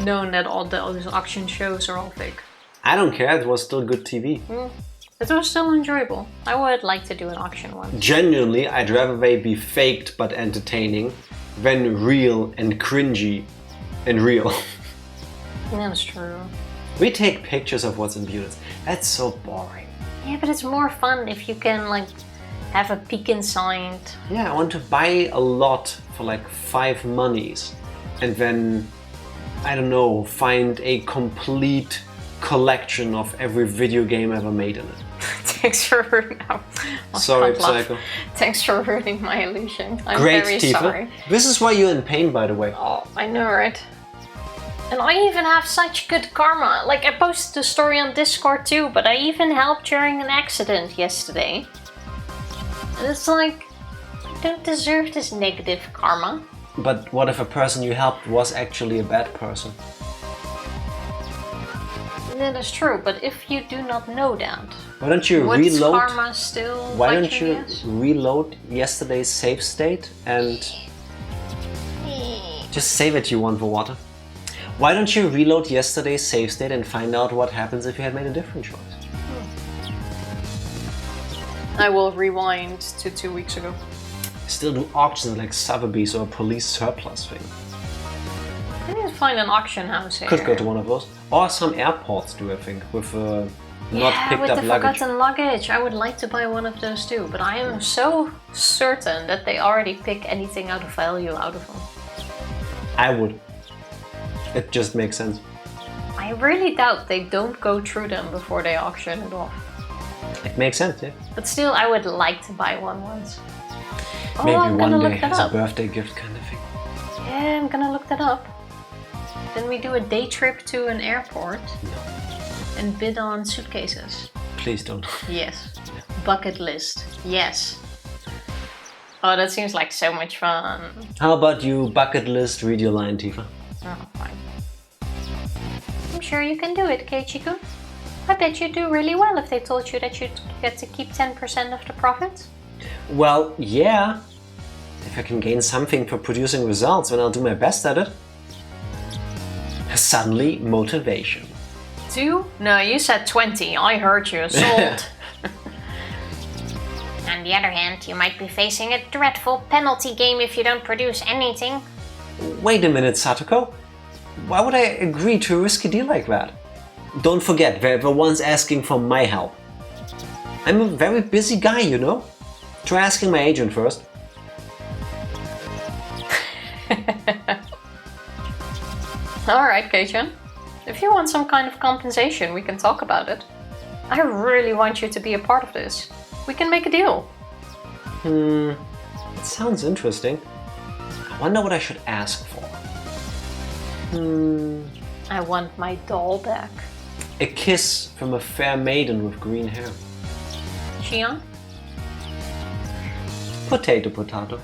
known that all those auction shows are all fake. I don't care, it was still good TV. It was still enjoyable. I would like to do an auction one. Genuinely, I'd rather they be faked but entertaining than real and cringy and real. That's true. We take pictures of what's in the units. That's so boring. Yeah, but it's more fun if you can like have a peek inside. Yeah, I want to buy a lot for like 5 monies and then, I don't know, find a complete collection of every video game ever made in it. Thanks for ruining. Sorry, Psycho. Thanks for ruining my illusion. I'm Great, very Tifa. sorry. This is why you're in pain, by the way. Oh, I know, right? And I even have such good karma. Like, I posted the story on Discord too, but I even helped during an accident yesterday. And it's like, I don't deserve this negative karma. But what if a person you helped was actually a bad person? That is true, but if you do not know that, why don't you what's reload? Karma still? Why don't you yes? reload yesterday's save state and just save it? You want the water? Why don't you reload yesterday's save state and find out what happens if you had made a different choice? I will rewind to 2 weeks ago. Still do auctions like Sotheby's or a police surplus thing. I need to find an auction house here. Could go to one of those. Or some airports do, I think, with not picked with up the luggage. forgotten luggage. I would like to buy one of those too, but I am so certain that they already pick anything out of value out of them. I would. It just makes sense. I really doubt they don't go through them before they auction it off. It makes sense, yeah. But still, I would like to buy one once. Maybe I'm gonna one look day that as a up. birthday gift kind of thing. Yeah, I'm gonna look that up. Then we do a day trip to an airport and bid on suitcases. Please don't. Yes. Bucket list. Yes. Oh, that seems like so much fun. How about you bucket list read your line, Tifa? Oh, fine. I'm sure you can do it, Keiichi-kun. I bet you'd do really well if they told you that you'd get to keep 10% of the profits. Well, yeah. If I can gain something for producing results, then I'll do my best at it. Suddenly, motivation. 2? No, you said 20. I heard you. Sold. On the other hand, you might be facing a dreadful penalty game if you don't produce anything. Wait a minute, Satoko. Why would I agree to a risky deal like that? Don't forget, they're the ones asking for my help. I'm a very busy guy, you know? Try asking my agent first. Alright, Keiichi. If you want some kind of compensation, we can talk about it. I really want you to be a part of this. We can make a deal. It sounds interesting. I wonder what I should ask for. I want my doll back. A kiss from a fair maiden with green hair. Shion? Potato, potato.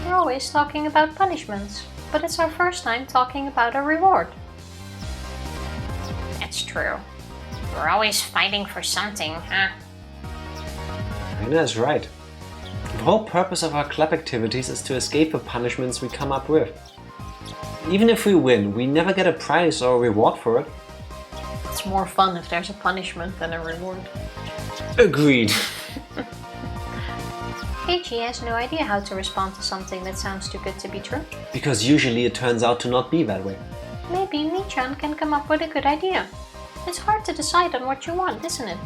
We're always talking about punishments, but it's our first time talking about a reward. That's true. We're always fighting for something, huh? Reina is right. The whole purpose of our club activities is to escape the punishments we come up with. Even if we win, we never get a prize or a reward for it. It's more fun if there's a punishment than a reward. Agreed. Keiichi has no idea how to respond to something that sounds too good to be true. Because usually it turns out to not be that way. Maybe Mi-chan can come up with a good idea. It's hard to decide on what you want, isn't it?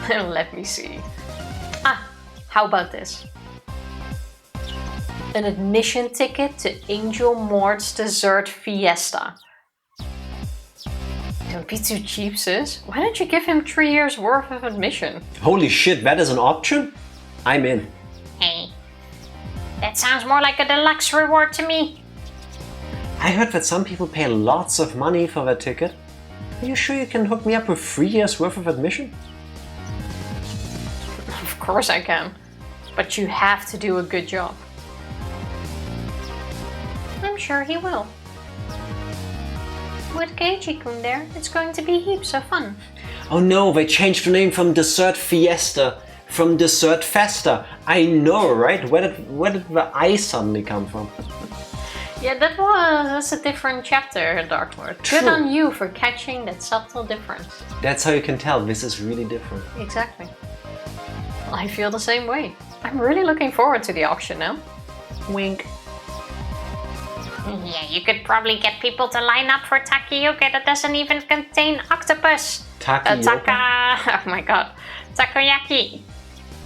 Let me see. How about this? An admission ticket to Angel Mord's dessert fiesta. Don't be too cheap, sis. Why don't you give him 3 years worth of admission? Holy shit, that is an option? I'm in. Hey, that sounds more like a deluxe reward to me. I heard that some people pay lots of money for that ticket. Are you sure you can hook me up with 3 years worth of admission? Of course I can. But you have to do a good job. I'm sure he will. With Keiichi-kun there, it's going to be heaps of fun. Oh no, they changed the name from Dessert Fiesta from Dessert Festa. I know, right? Where did the I suddenly come from? Yeah, that's a different chapter, Dark Lord. True. Good on you for catching that subtle difference. That's how you can tell this is really different. Exactly. I feel the same way. I'm really looking forward to the auction now. Wink. Yeah, you could probably get people to line up for takoyaki that doesn't even contain octopus. Takoyaki? Oh my god. Takoyaki.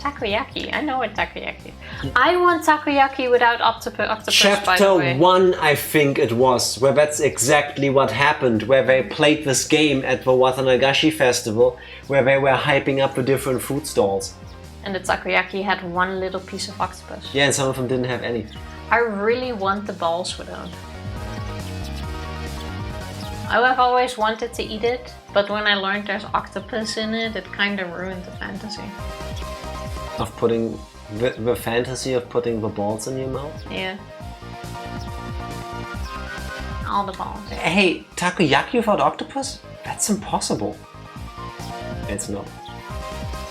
Takoyaki. I know what takoyaki. I want takoyaki without octopus, by the Chapter way. 1, I think it was, where that's exactly what happened, where they played this game at the Watanagashi festival, where they were hyping up the different food stalls. And the takoyaki had one little piece of octopus. Yeah, and some of them didn't have any. I really want the balls without. I have always wanted to eat it, but when I learned there's octopus in it, it kind of ruined the fantasy. Of putting the fantasy of putting the balls in your mouth? Yeah. All the balls. Hey, takoyaki without octopus? That's impossible. It's not.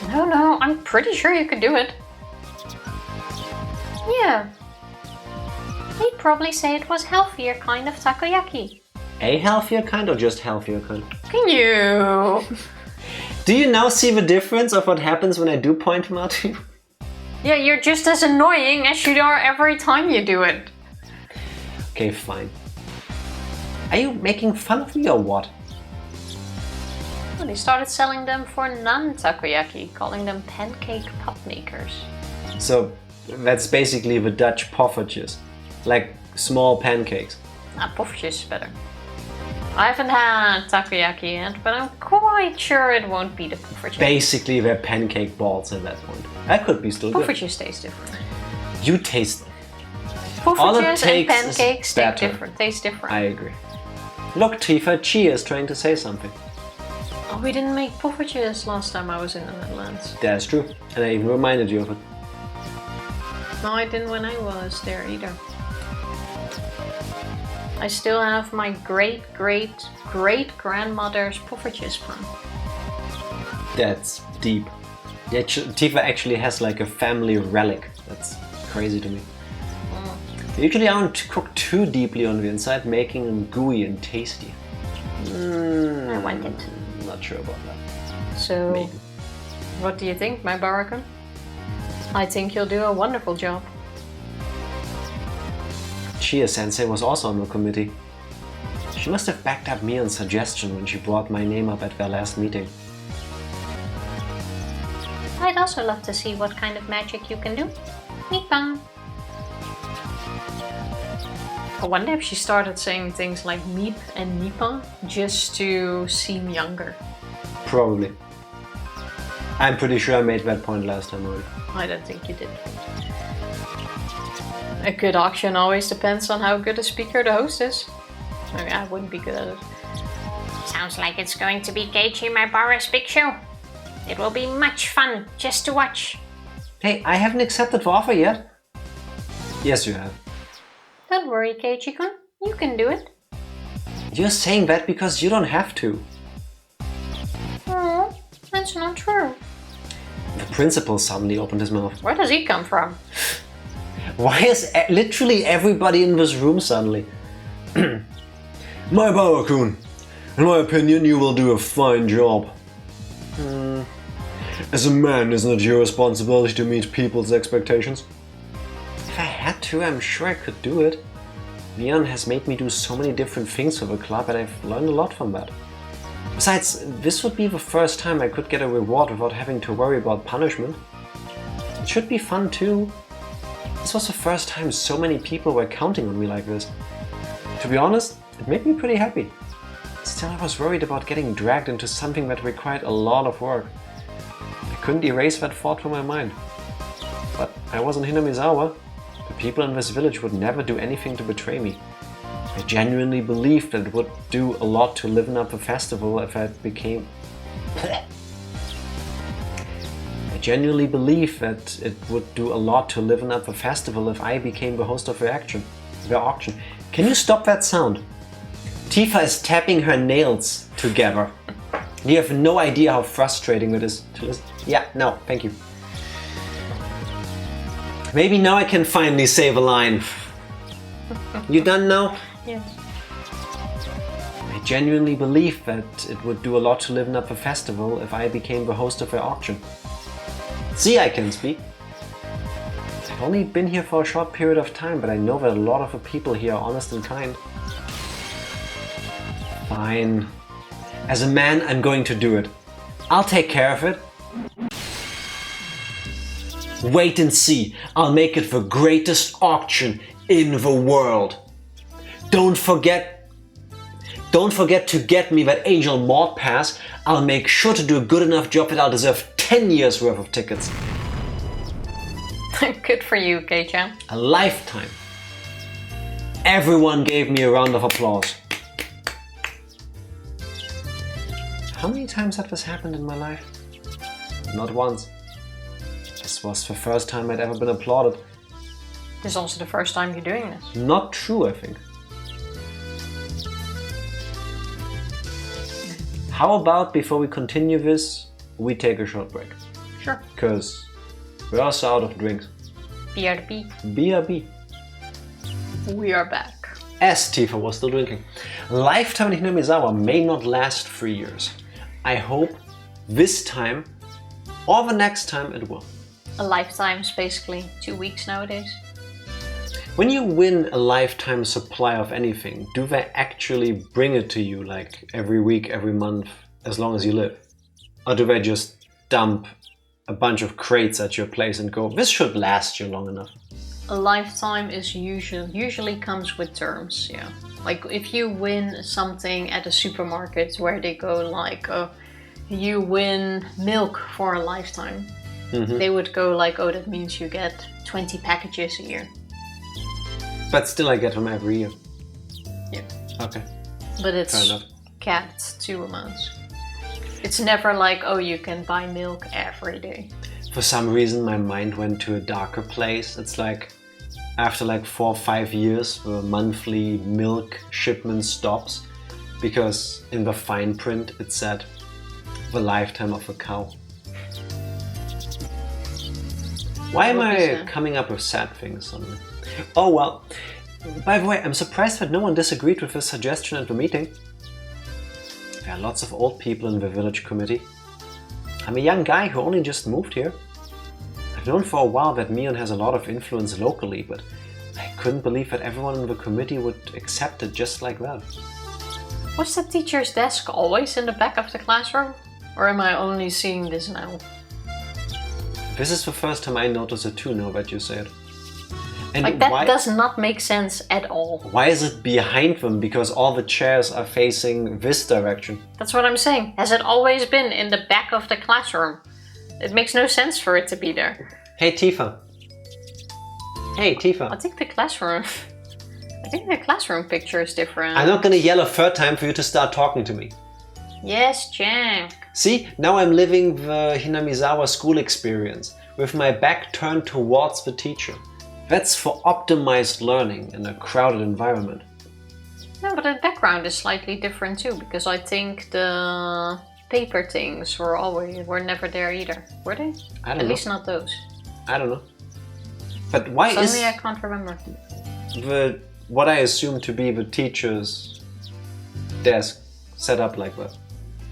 No, I'm pretty sure you could do it. Yeah. He'd probably say it was healthier kind of takoyaki. A healthier kind or just healthier kind? Can you? Do you now see the difference of what happens when I do point them out to you? Yeah, you're just as annoying as you are every time you do it. Okay, fine. Are you making fun of me or what? Well, they started selling them for non-takoyaki, calling them pancake pup makers. So that's basically the Dutch poffertjes. Like small pancakes. Poffertjes is better. I haven't had takoyaki yet, but I'm quite sure it won't be the poffertjes. Basically they're pancake balls at that point. That could be still good. Poffertjes taste different. You taste them. Poffertjes and pancakes taste different. I agree. Look, Tifa, Chia is trying to say something. Oh, we didn't make poffertjes last time I was in the Netherlands. That's true. And I even reminded you of it. No, I didn't when I was there either. I still have my great-great-great-grandmother's poffertjes pan. That's deep. Yeah, Tifa actually has like a family relic. That's crazy to me. They usually aren't cooked too deeply on the inside, making them gooey and tasty. I want it. Not sure about that. So, Maybe. What do you think, Maebara-kun? I think you'll do a wonderful job. Chia-sensei was also on the committee. She must have backed up Mion's suggestion when she brought my name up at their last meeting. I'd also love to see what kind of magic you can do. Nippon. I wonder if she started saying things like Meep and Nippon just to seem younger. Probably. I'm pretty sure I made that point last time already. I don't think you did. A good auction always depends on how good a speaker the host is. I mean, I wouldn't be good at it. Sounds like it's going to be Keiichi Maebara's big show. It will be much fun just to watch. Hey, I haven't accepted the offer yet. Yes, you have. Don't worry, Keiichi-kun. You can do it. You're saying that because you don't have to. Oh, that's not true. The principal suddenly opened his mouth. Where does he come from? Why is literally everybody in this room suddenly? Maebara-kun, in my opinion, you will do a fine job. As a man, isn't it your responsibility to meet people's expectations? If I had to, I'm sure I could do it. Mion has made me do so many different things for the club and I've learned a lot from that. Besides, this would be the first time I could get a reward without having to worry about punishment. It should be fun too. This was the first time so many people were counting on me like this. To be honest, it made me pretty happy. Still, I was worried about getting dragged into something that required a lot of work. I couldn't erase that thought from my mind. But I was in Hinamizawa. The people in this village would never do anything to betray me. I genuinely believed that it would do a lot to liven up the festival if I became... I genuinely believe that it would do a lot to liven up the festival if I became the host of the auction. Can you stop that sound? Tifa is tapping her nails together. You have no idea how frustrating it is to listen. Yeah, no, thank you. Maybe now I can finally save a line. You done now? Yes. I genuinely believe that it would do a lot to liven up the festival if I became the host of the auction. See, I can speak. I've only been here for a short period of time, but I know that a lot of the people here are honest and kind. Fine. As a man, I'm going to do it. I'll take care of it. Wait and see. I'll make it the greatest auction in the world. Don't forget to get me that Angel Maud pass. I'll make sure to do a good enough job that I'll deserve 10 years worth of tickets. Good for you, Keiichi. A lifetime. Everyone gave me a round of applause. How many times had this happened in my life? Not once. This was the first time I'd ever been applauded. This is also the first time you're doing this. Not true, I think. How about before we continue this, we take a short break? Sure. Because we're also out of drinks. BRB. BRB. We are back. As Tifa was still drinking. Lifetime in Hinamizawa may not last 3 years. I hope this time or the next time it will. A lifetime's basically 2 weeks nowadays. When you win a lifetime supply of anything, do they actually bring it to you like every week, every month, as long as you live? Or do they just dump a bunch of crates at your place and go, this should last you long enough? A lifetime is usually comes with terms, yeah. Like if you win something at a supermarket where they go like, you win milk for a lifetime. They would go like, oh, that means you get 20 packages a year. But still I get them every year. Yeah. Okay. But it's capped to amounts. It's never like, oh, you can buy milk every day. For some reason my mind went to a darker place. It's like after like 4 or 5 years the monthly milk shipment stops because in the fine print it said the lifetime of a cow. Why am I coming up with sad things suddenly? Oh well, by the way, I'm surprised that no one disagreed with this suggestion at the meeting. There are lots of old people in the village committee. I'm a young guy who only just moved here. I've known for a while that Mion has a lot of influence locally, but I couldn't believe that everyone in the committee would accept it just like that. Was the teacher's desk always in the back of the classroom? Or am I only seeing this now? This is the first time I notice it too, now that you say it. And like that does not make sense at all. Why is it behind them? Because all the chairs are facing this direction. That's what I'm saying. Has it always been in the back of the classroom? It makes no sense for it to be there. Hey Tifa. Hey Tifa. I think the classroom picture is different. I'm not gonna yell a third time for you to start talking to me. Yes, Jack. See, now I'm living the Hinamizawa school experience with my back turned towards the teacher. That's for optimized learning in a crowded environment. No, but the background is slightly different too, because I think the paper things were never there either. Were they? I don't know. At least not those. I don't know. But why Suddenly I can't remember. What I assume to be the teacher's desk set up like that?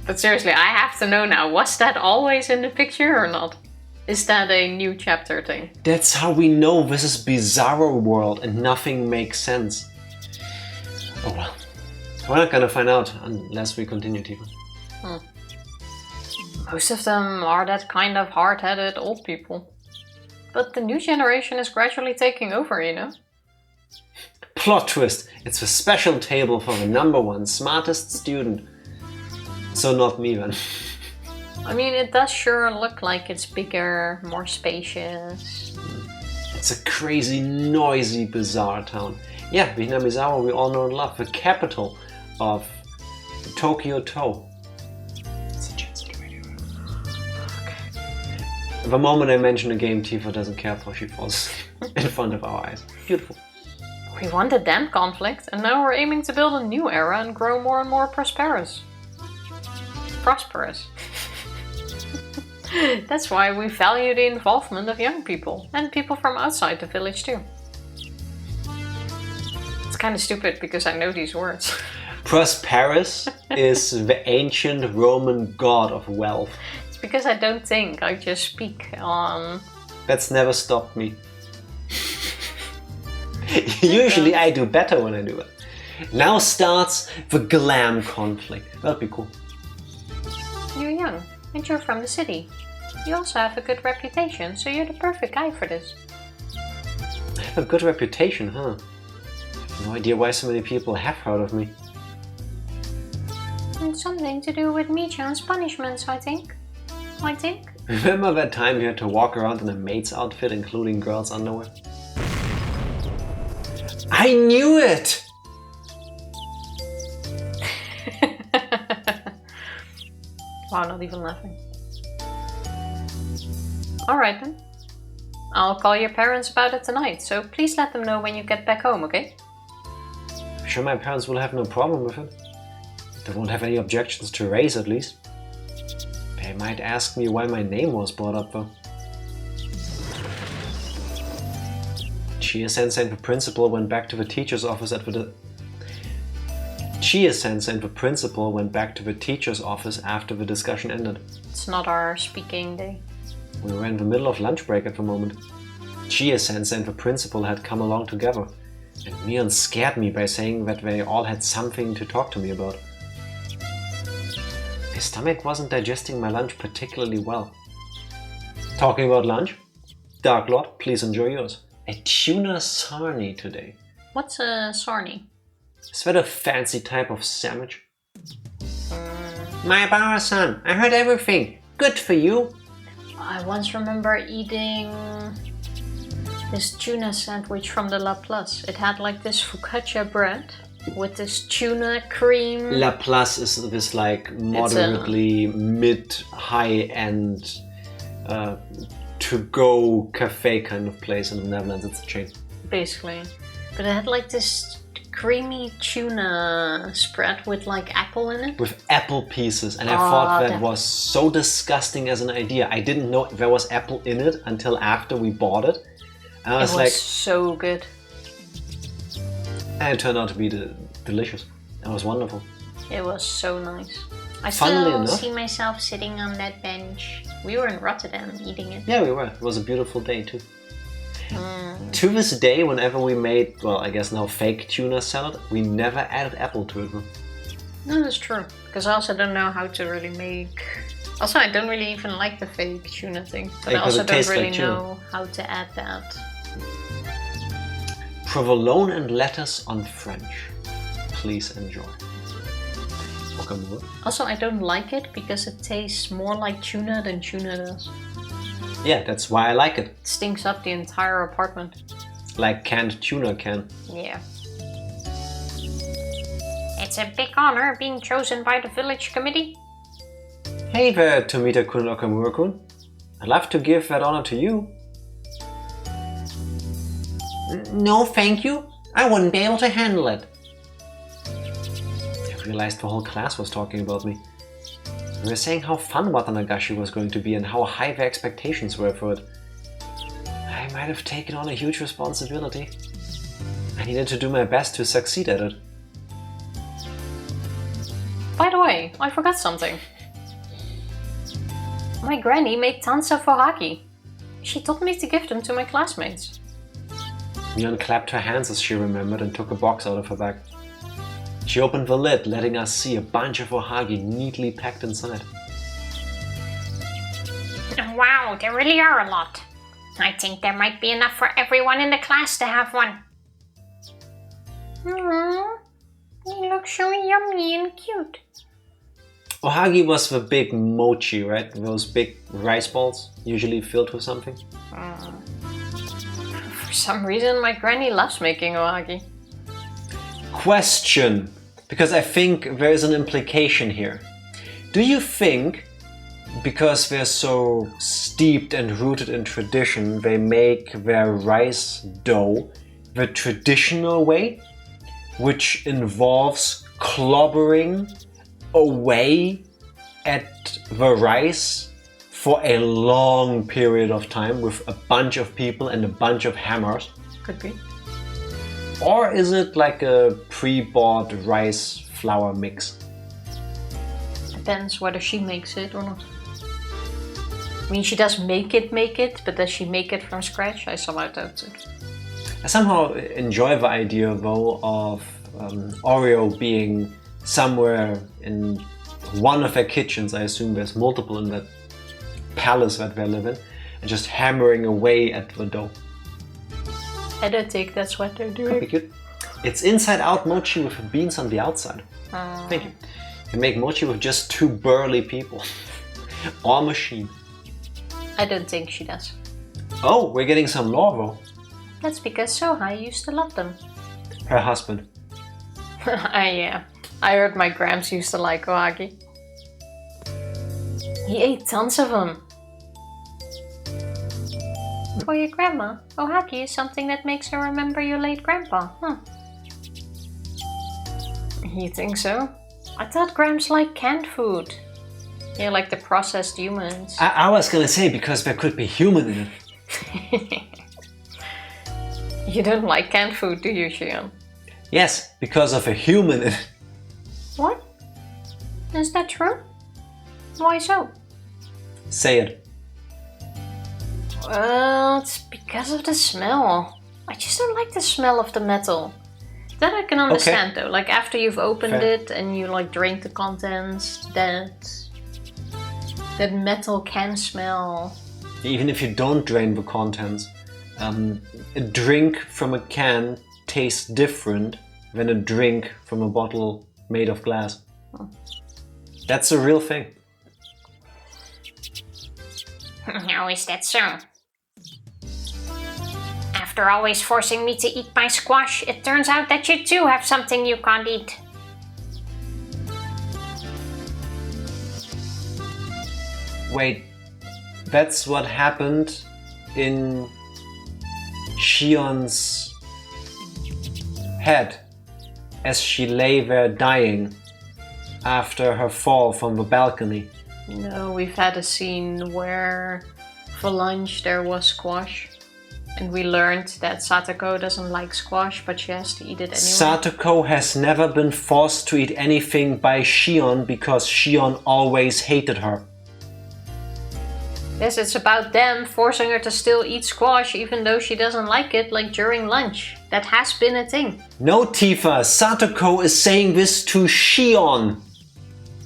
But seriously, I have to know now, was that always in the picture or not? Is that a new chapter thing? That's how we know this is bizarro world and nothing makes sense. Oh well. We're not gonna find out unless we continue, Tifa. Most of them are that kind of hard-headed old people. But the new generation is gradually taking over, you know? Plot twist! It's a special table for the #1 smartest student. So not me then. I mean, it does sure look like it's bigger, more spacious. It's a crazy, noisy, bizarre town. Yeah, the Hinamizawa we all know and love. The capital of Tokyo To. It's a jet radio. Okay. The moment I mention a game, Tifa doesn't care for, she falls in front of our eyes. Beautiful. We wanted damn conflict, and now we're aiming to build a new era and grow more and more prosperous. That's why we value the involvement of young people, and people from outside the village too. It's kind of stupid because I know these words. Prosperous is the ancient Roman god of wealth. It's because I don't think, I just speak on... That's never stopped me. Usually I do better when I do it. Now starts the glam conflict. That'll be cool. You're young, and you're from the city. You also have a good reputation, so you're the perfect guy for this. I have a good reputation, huh? No idea why so many people have heard of me. It's something to do with Michan's punishments, I think. Remember that time you had to walk around in a maid's outfit, including girls' underwear? I knew it! Wow, not even laughing. Alright then. I'll call your parents about it tonight, so please let them know when you get back home, okay? I'm sure my parents will have no problem with it. They won't have any objections to raise, at least. They might ask me why my name was brought up, though. Chia-sensei and the principal went back to the teacher's office after the discussion ended. It's not our speaking day. We were in the middle of lunch break at the moment. Chia-sensei and the principal had come along together, and Mion scared me by saying that they all had something to talk to me about. My stomach wasn't digesting my lunch particularly well. Talking about lunch? Dark Lord, please enjoy yours. A tuna sarnie today. What's a sarnie? Is that a fancy type of sandwich? Maebara-san, I heard everything. Good for you. I once remember eating this tuna sandwich from the Laplace. It had like this focaccia bread with this tuna cream. Laplace is this like moderately mid-high-end to-go cafe kind of place in the Netherlands. It's a chain. Basically. But it had like this creamy tuna spread with like apple in it. With apple pieces, and I thought that was so disgusting as an idea. I didn't know there was apple in it until after we bought it. And I was like, so good. And it turned out to be delicious. It was wonderful. It was so nice. I Funnily still enough, see myself sitting on that bench. We were in Rotterdam eating it. Yeah, we were. It was a beautiful day too. To this day, whenever we made, well, I guess now fake tuna salad, we never added apple to it. No, that's true. Because I also don't know how to really make... Also, I don't really even like the fake tuna thing. But I also don't really know how to add that. Provolone and lettuce on French. Please enjoy. Also, I don't like it because it tastes more like tuna than tuna does. Yeah, that's why I like it. It stinks up the entire apartment. Like canned tuna can. Yeah. It's a big honor being chosen by the village committee. Hey there, Tomita-kun and Okamura-kun. I'd love to give that honor to you. No, thank you. I wouldn't be able to handle it. I realized the whole class was talking about me. They were saying how fun Watanagashi was going to be and how high their expectations were for it. I might have taken on a huge responsibility. I needed to do my best to succeed at it. By the way, I forgot something. My granny made tons of ohagi. She told me to give them to my classmates. Mion clapped her hands as she remembered and took a box out of her bag. She opened the lid, letting us see a bunch of ohagi neatly packed inside. Wow, there really are a lot. I think there might be enough for everyone in the class to have one. They look so yummy and cute. Ohagi was the big mochi, right? Those big rice balls, usually filled with something. For some reason, my granny loves making ohagi. Question, because I think there is an implication here. Do you think, because they're so steeped and rooted in tradition, they make their rice dough the traditional way, which involves clobbering away at the rice for a long period of time with a bunch of people and a bunch of hammers? Could be. Or is it like a pre-bought rice flour mix? Depends whether she makes it or not. I mean, she does make it, but does she make it from scratch? I somehow doubt it. I somehow enjoy the idea though of Oreo being somewhere in one of their kitchens. I assume there's multiple in that palace that they live in, and just hammering away at the dough. I don't think that's what they're doing. Could be good. It's inside out mochi with beans on the outside. Thank you. You can make mochi with just 2 burly people. Or machine. I don't think she does. Oh, we're getting some lore though. That's because Sohai used to love them. Her husband. I heard my Gramps used to like ohagi. He ate tons of them. For your grandma, ohagi is something that makes her remember your late grandpa, huh? You think so? I thought Gramps liked canned food. Yeah, like the processed humans. I was gonna say because there could be human in it. You don't like canned food, do you, Shion? Yes, because of a human in it. What? Is that true? Why so? Say it. Well, it's because of the smell. I just don't like the smell of the metal. That I can understand though. Like after you've opened it and you like drink the contents, that metal can smell. Even if you don't drain the contents, a drink from a can tastes different than a drink from a bottle made of glass. That's a real thing. How is that so? After always forcing me to eat my squash, it turns out that you too have something you can't eat. Wait, that's what happened in Shion's head as she lay there dying after her fall from the balcony. No, we've had a scene where for lunch there was squash. And we learned that Satoko doesn't like squash, but she has to eat it anyway. Satoko has never been forced to eat anything by Shion because Shion always hated her. Yes, it's about them forcing her to still eat squash even though she doesn't like it, like during lunch. That has been a thing. No, Tifa, Satoko is saying this to Shion.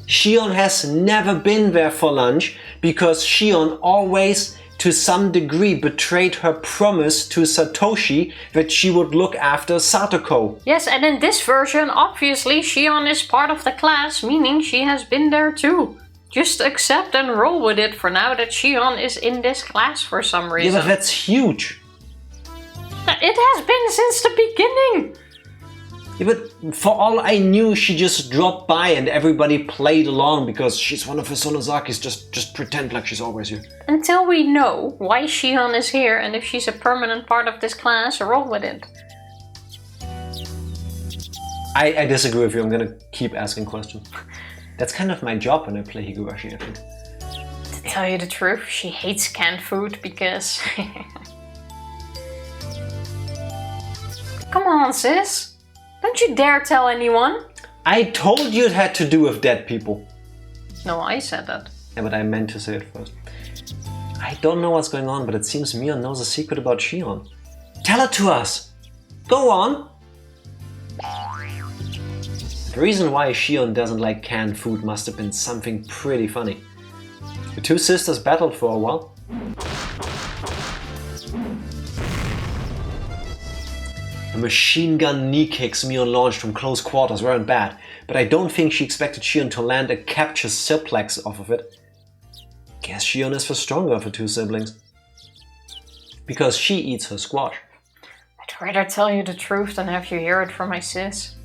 Shion has never been there for lunch because Shion always, to some degree, betrayed her promise to Satoshi that she would look after Satoko. Yes, and in this version, obviously Shion is part of the class, meaning she has been there too. Just accept and roll with it for now that Shion is in this class for some reason. Yeah, but that's huge. It has been since the beginning. Yeah, but for all I knew, she just dropped by and everybody played along because she's one of the Sonozakis. Just pretend like she's always here. Until we know why Shion is here and if she's a permanent part of this class, roll with it. I disagree with you. I'm gonna keep asking questions. That's kind of my job when I play Higurashi, I think. To tell you the truth, she hates canned food because... Come on, sis. Don't you dare tell anyone. I told you it had to do with dead people. No, I said that. Yeah, but I meant to say it first. I don't know what's going on, but it seems Mion knows a secret about Shion. Tell it to us! Go on! The reason why Shion doesn't like canned food must have been something pretty funny. The two sisters battled for a while. The machine gun knee kicks Mion launched from close quarters weren't bad, but I don't think she expected Shion to land a capture suplex off of it. Guess Shion is the stronger of the two siblings. Because she eats her squash. I'd rather tell you the truth than have you hear it from my sis.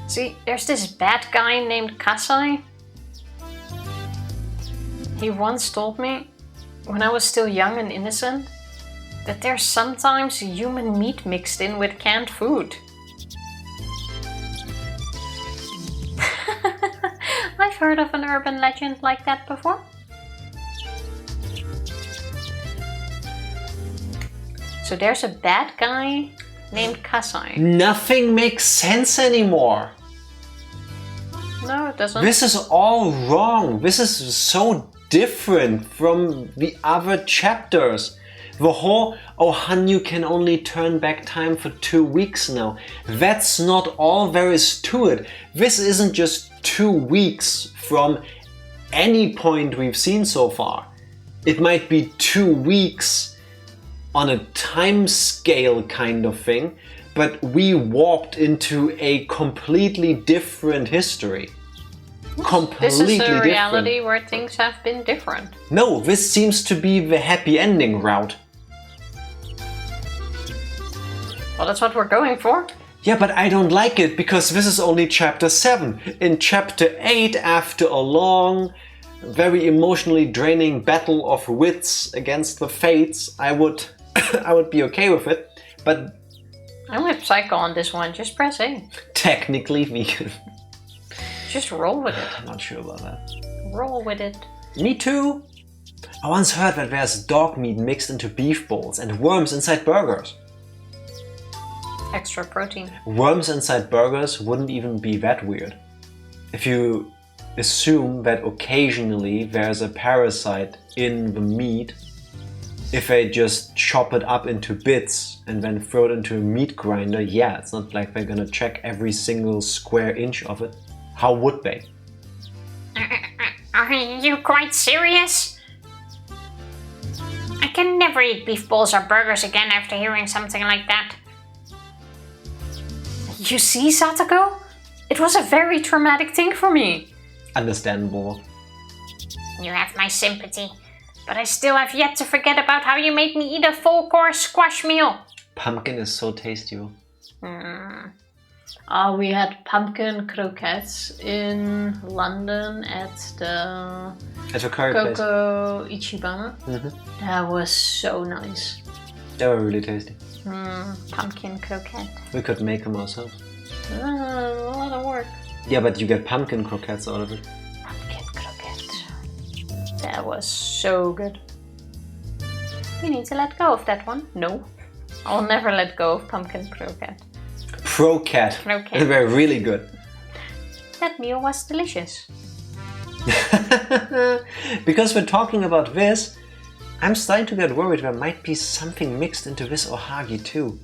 See, there's this bad guy named Kasai. He once told me, when I was still young and innocent, that there's sometimes human meat mixed in with canned food. I've heard of an urban legend like that before. So there's a bad guy named Kasai. Nothing makes sense anymore. No, it doesn't. This is all wrong. This is so different from the other chapters. The whole, oh Hanyu can only turn back time for 2 weeks now. That's not all there is to it. This isn't just 2 weeks from any point we've seen so far. It might be 2 weeks on a time scale kind of thing, but we walked into a completely different history. This is a reality where things have been different. No, this seems to be the happy ending route. Well, that's what we're going for. Yeah, but I don't like it because this is only chapter 7. In chapter 8, after a long, very emotionally draining battle of wits against the fates, I would be okay with it, but I'm with Psycho on this one, just press A. Technically vegan. Just roll with it. I'm not sure about that. Roll with it. Me too. I once heard that there's dog meat mixed into beef bowls and worms inside burgers. Extra protein. Worms inside burgers wouldn't even be that weird. If you assume that occasionally there's a parasite in the meat, if they just chop it up into bits and then throw it into a meat grinder, yeah, it's not like they're gonna check every single square inch of it. How would they? Are you quite serious? I can never eat beef bowls or burgers again after hearing something like that. You see, Satoko? It was a very traumatic thing for me. Understandable. You have my sympathy, but I still have yet to forget about how you made me eat a full-course squash meal. Pumpkin is so tasty. We had pumpkin croquettes in London at the curry place. Coco Ichiban. That was so nice. They were really tasty. Pumpkin croquette. We could make them ourselves. A lot of work. Yeah, but you get pumpkin croquettes out of it. Pumpkin croquette. That was so good. You need to let go of that one. No. I'll never let go of pumpkin croquette. Croquette. They were really good. That meal was delicious. Because we're talking about this, I'm starting to get worried there might be something mixed into this ohagi too.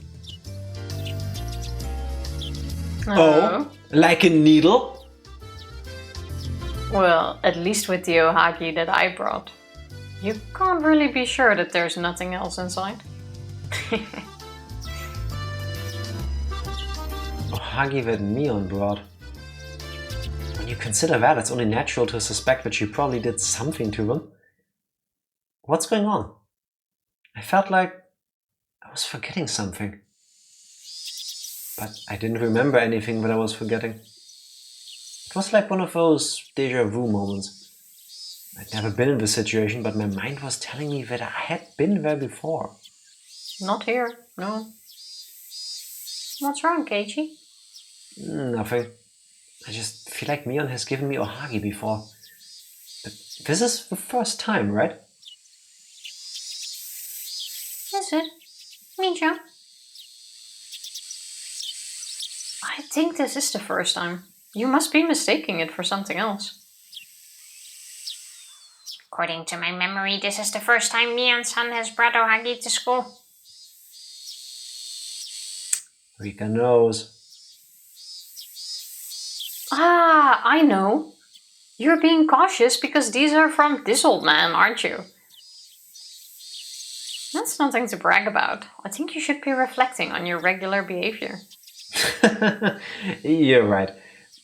Oh, like a needle? Well, at least with the ohagi that I brought. You can't really be sure that there's nothing else inside. Ohagi that Mion brought. When you consider that, it's only natural to suspect that she probably did something to them. What's going on? I felt like I was forgetting something. But I didn't remember anything that I was forgetting. It was like one of those deja vu moments. I'd never been in this situation, but my mind was telling me that I had been there before. Not here, no. What's wrong, Keiichi? Nothing. I just feel like Mion has given me ohagi before. But this is the first time, right? Is it? Misha? I think this is the first time. You must be mistaking it for something else. According to my memory, this is the first time Mion-san has brought ohagi to school. Rika knows. Ah, I know. You're being cautious because these are from this old man, aren't you? That's nothing to brag about. I think you should be reflecting on your regular behavior. You're right.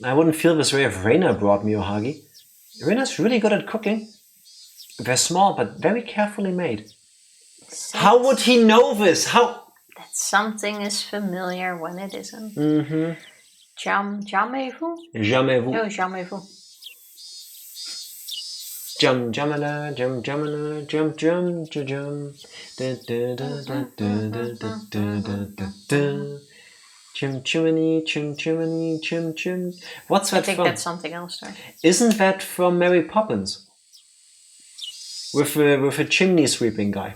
I wouldn't feel this way if Reina brought me ohagi. Reina's really good at cooking. They're small but very carefully made. How would he know this? How? That something is familiar when it isn't. Mm-hmm. Jamais-vous? Jamais-vous. No, jamais-vous. Jum jamana, jum jamana, jum jum jum jum. Da da da da da da da da da da. Chim chimney, chim chimney, chim chim. What's that from? I think that's something else there. Isn't that from Mary Poppins? With a chimney sweeping guy.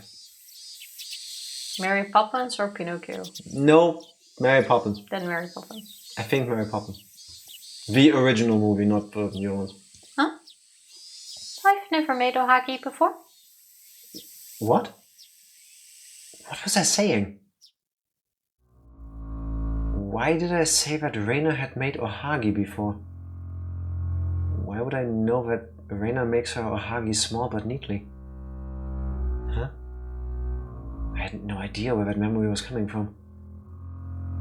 Mary Poppins or Pinocchio? No, Mary Poppins. Then Mary Poppins. I think Mary Poppins. The original movie, not the new ones. Huh? I've never made ohagi before. What? What was I saying? Why did I say that Reina had made ohagi before? Why would I know that Reina makes her ohagi small but neatly? Huh? I had no idea where that memory was coming from.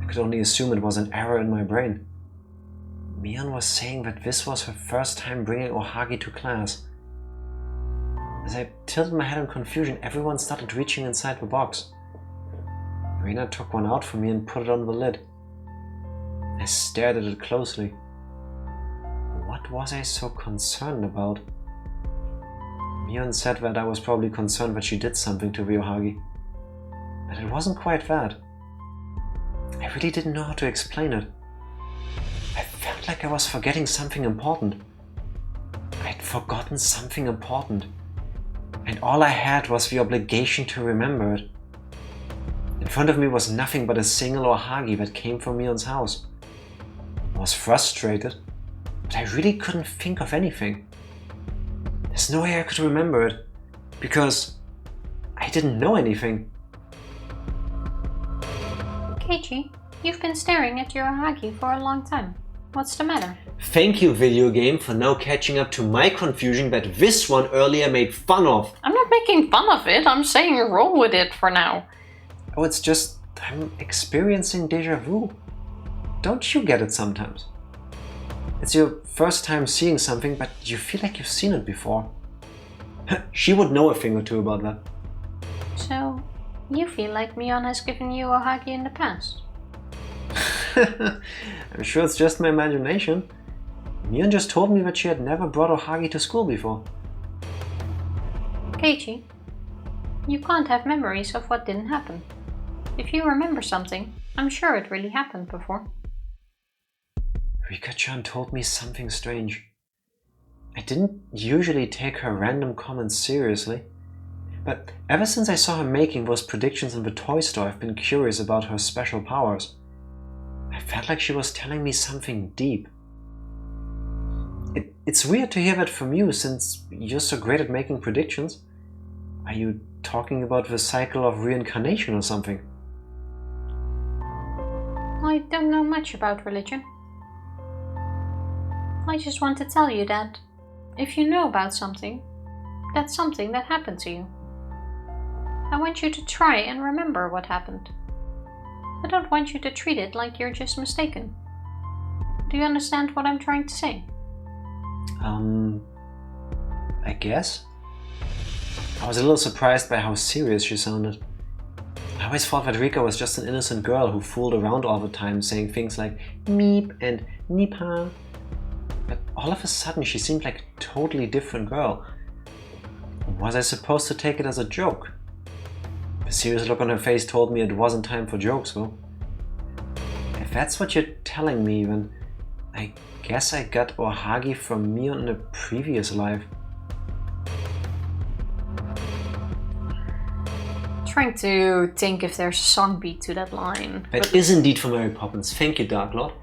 I could only assume it was an error in my brain. Mion was saying that this was her first time bringing ohagi to class. As I tilted my head in confusion, everyone started reaching inside the box. Reina took one out for me and put it on the lid. I stared at it closely. What was I so concerned about? Mion said that I was probably concerned that she did something to the ohagi. But it wasn't quite that. I really didn't know how to explain it. I felt like I was forgetting something important. I'd forgotten something important. And all I had was the obligation to remember it. In front of me was nothing but a single ohagi that came from Mion's house. I was frustrated, but I really couldn't think of anything. There's no way I could remember it, because I didn't know anything. Keiichi, you've been staring at your ohagi for a long time. What's the matter? Thank you, video game, for now catching up to my confusion that this one earlier made fun of. I'm not making fun of it, I'm saying roll with it for now. Oh, it's just I'm experiencing déjà vu. Don't you get it sometimes? It's your first time seeing something, but you feel like you've seen it before. She would know a thing or two about that. So, you feel like Mion has given you ohagi in the past? I'm sure it's just my imagination. Mion just told me that she had never brought ohagi to school before. Keiichi, you can't have memories of what didn't happen. If you remember something, I'm sure it really happened before. Rika-chan told me something strange. I didn't usually take her random comments seriously, but ever since I saw her making those predictions in the toy store, I've been curious about her special powers. I felt like she was telling me something deep. It's weird to hear that from you, since you're so great at making predictions. Are you talking about the cycle of reincarnation or something? I don't know much about religion. I just want to tell you that if you know about something, that's something that happened to you. I want you to try and remember what happened. I don't want you to treat it like you're just mistaken. Do you understand what I'm trying to say? I guess. I was a little surprised by how serious she sounded. I always thought that Rika was just an innocent girl who fooled around all the time, saying things like meep and nipa. But all of a sudden she seemed like a totally different girl. Was I supposed to take it as a joke? The serious look on her face told me it wasn't time for jokes, though. If that's what you're telling me, then I guess I got ohagi from Mion in a previous life. Trying to think if there's a song beat to that line. That is indeed from Mary Poppins. Thank you, Dark Lord.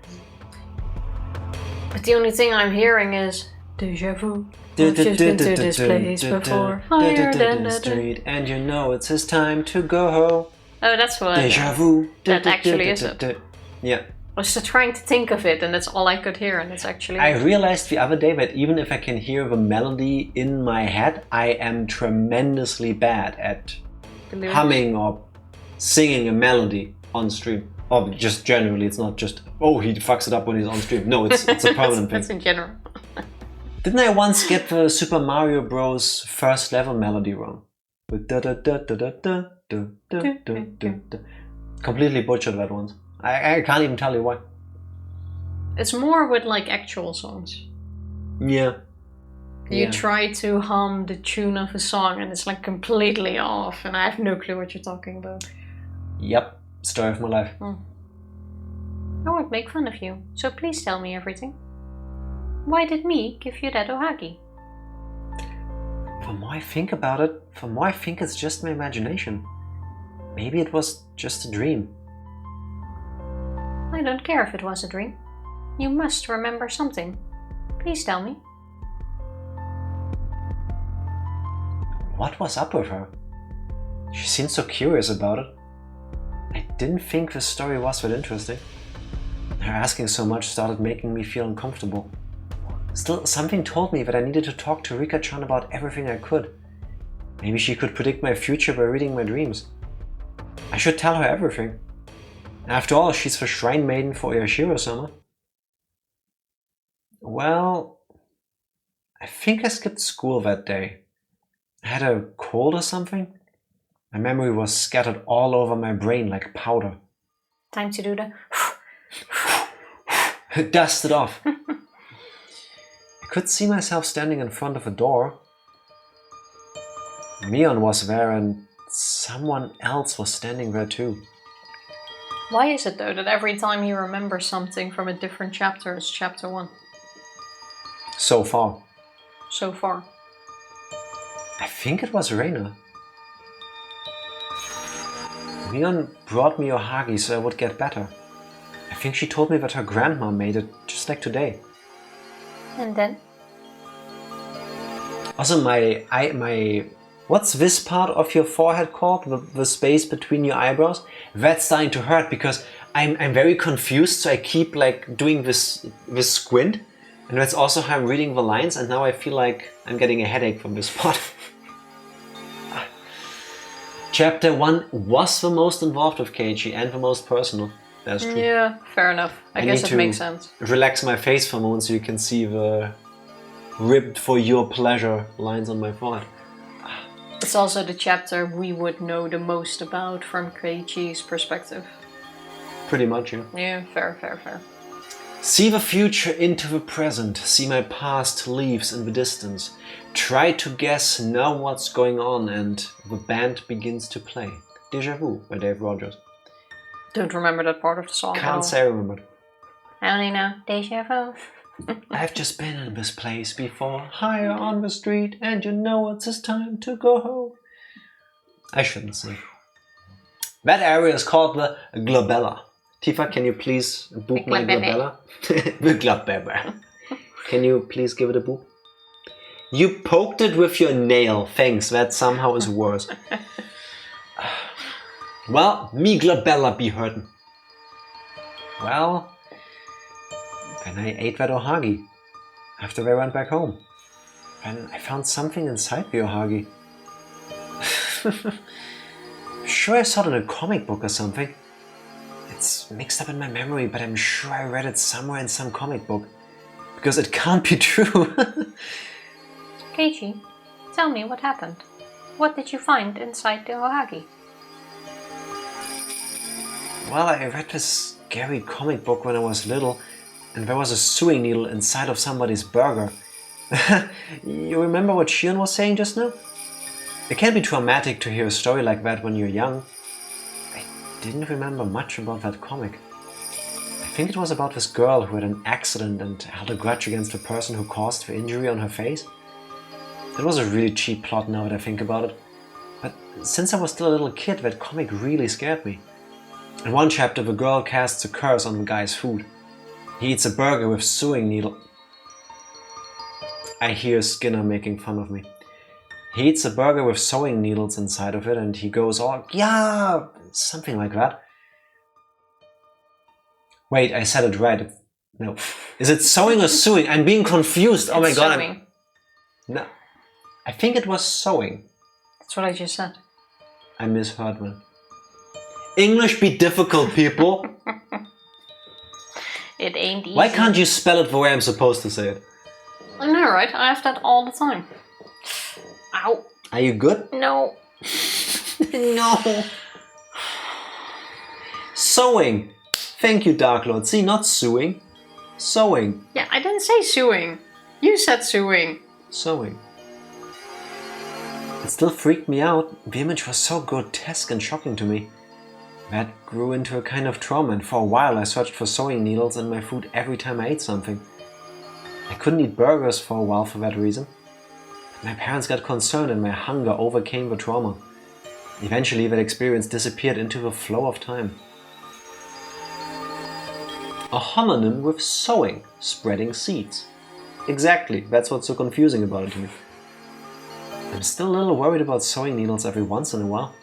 But the only thing I'm hearing is déjà vu. She's been to this place before. Higher than the street, and you know it's his time to go. Oh, that's what. Deja vu. That actually is it. Yeah. I was just trying to think of it, and that's all I could hear, and it's actually. I realized the other day that even if I can hear the melody in my head, I am tremendously bad at humming or singing a melody on stream. Or just generally, it's not just, oh, he fucks it up when he's on stream. No, it's a permanent thing. That's in general. Didn't I once get the Super Mario Bros. First level melody wrong? With da da da da da da da da da da. Completely butchered that once. I can't even tell you why. It's more with like actual songs. Yeah. You try to hum the tune of a song and it's like completely off, and I have no clue what you're talking about. Yep. Story of my life. I won't make fun of you, so please tell me everything. Why did me give you that ohagi? The more I think about it, the more I think it's just my imagination. Maybe it was just a dream. I don't care if it was a dream. You must remember something. Please tell me. What was up with her? She seemed so curious about it. I didn't think the story was that interesting. Her asking so much started making me feel uncomfortable. Still, something told me that I needed to talk to Rika-chan about everything I could. Maybe she could predict my future by reading my dreams. I should tell her everything. After all, she's the shrine maiden for Oyashiro-sama. Well, I think I skipped school that day. I had a cold or something. My memory was scattered all over my brain like powder. Time to do the... Dust it off. I could see myself standing in front of a door. Mion was there and someone else was standing there too. Why is it though that every time you remember something from a different chapter, it's chapter 1? So far. So far. I think it was Reina. Mion brought me ohagi so I would get better. I think she told me that her grandma made it just like today. And then? Also my what's this part of your forehead called? The space between your eyebrows? That's starting to hurt because I'm very confused, so I keep like doing this squint. And that's also how I'm reading the lines, and now I feel like I'm getting a headache from this spot. Chapter 1 was the most involved with Keiichi and the most personal. That's true. Yeah, fair enough. I guess it makes sense. Relax my face for a moment so you can see the ribbed for your pleasure lines on my forehead. It's also the chapter we would know the most about from Keiichi's perspective. Pretty much, yeah. Yeah, fair. See the future into the present, see my past leaves in the distance. Try to guess now what's going on, and the band begins to play. Deja Vu by Dave Rogers. Don't remember that part of the song. Can't say I remember. I only know Deja Vu. I've just been in this place before, higher on the street, and you know it's his time to go home. I shouldn't sing. That area is called the glabella. Tifa, can you please boop my glabella? The glabella. Can you please give it a boop? You poked it with your nail. Thanks, that somehow is worse. Well, me glabella be hurtin'. Well, then I ate that ohagi. After I went back home. And I found something inside the ohagi. Sure I saw it in a comic book or something. It's mixed up in my memory, but I'm sure I read it somewhere in some comic book. Because it can't be true. Keiichi, tell me what happened. What did you find inside the ohagi? Well, I read this scary comic book when I was little, and there was a sewing needle inside of somebody's burger. You remember what Shion was saying just now? It can be traumatic to hear a story like that when you're young. I didn't remember much about that comic. I think it was about this girl who had an accident and held a grudge against the person who caused the injury on her face. It was a really cheap plot now that I think about it. But since I was still a little kid, that comic really scared me. In one chapter, the girl casts a curse on the guy's food. He eats a burger with sewing needle. I hear Skinner making fun of me. He eats a burger with sewing needles inside of it and he goes all, yeah, something like that. Wait, I said it right. No. Is it sewing or sewing? I'm being confused. Oh my god. Sewing. No. I think it was sewing. That's what I just said. I misheard, man. English be difficult, people. It ain't easy. Why can't you spell it the way I'm supposed to say it? I know, right? I have that all the time. Ow. Are you good? No. No. Sewing. Thank you, Dark Lord. See, not suing. Sewing. Yeah, I didn't say sewing. You said sewing. Sewing. It still freaked me out. The image was so grotesque and shocking to me. That grew into a kind of trauma, and for a while I searched for sewing needles in my food every time I ate something. I couldn't eat burgers for a while for that reason. My parents got concerned and my hunger overcame the trauma. Eventually that experience disappeared into the flow of time. A homonym with sowing, spreading seeds. Exactly, that's what's so confusing about it to me. I'm still a little worried about sewing needles every once in a while.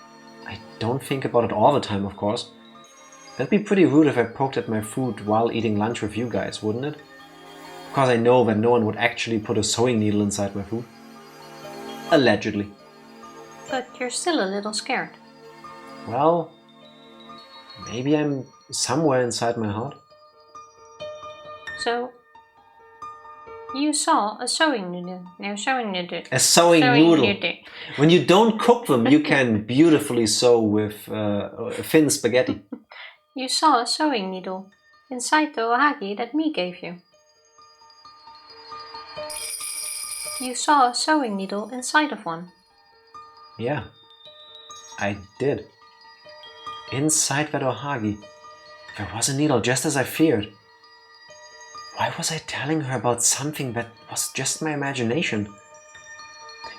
I don't think about it all the time, of course. That'd be pretty rude if I poked at my food while eating lunch with you guys, wouldn't it? Of course I know that no one would actually put a sewing needle inside my food. Allegedly. But you're still a little scared. Well, maybe I'm somewhere inside my heart. So, you saw a sewing noodle. No, sewing noodle. A sewing noodle. When you don't cook them, you can beautifully sew with thin spaghetti. You saw a sewing needle inside the ohagi that me gave you. You saw a sewing needle inside of one. Yeah, I did. Inside that ohagi, there was a needle just as I feared. Why was I telling her about something that was just my imagination?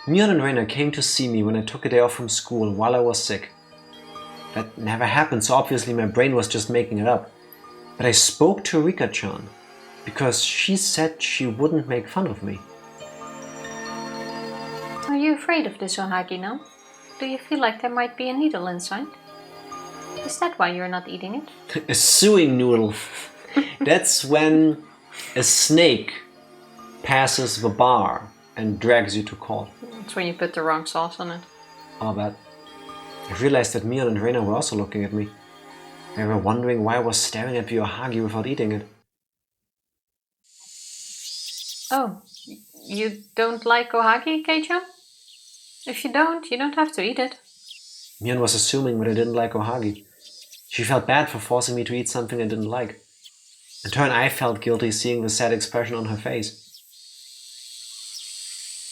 Mion and Reina came to see me when I took a day off from school while I was sick. That never happened, so obviously my brain was just making it up. But I spoke to Rika-chan, because she said she wouldn't make fun of me. Are you afraid of this ohagi now? Do you feel like there might be a needle inside? Is that why you're not eating it? A sewing noodle. That's when a snake passes the bar and drags you to court. That's when you put the wrong sauce on it. Oh, bad. I realized that Mion and Reina were also looking at me. They were wondering why I was staring at the ohagi without eating it. Oh, you don't like ohagi, Keiichi? If you don't have to eat it. Mion was assuming that I didn't like ohagi. She felt bad for forcing me to eat something I didn't like. In turn, I felt guilty seeing the sad expression on her face.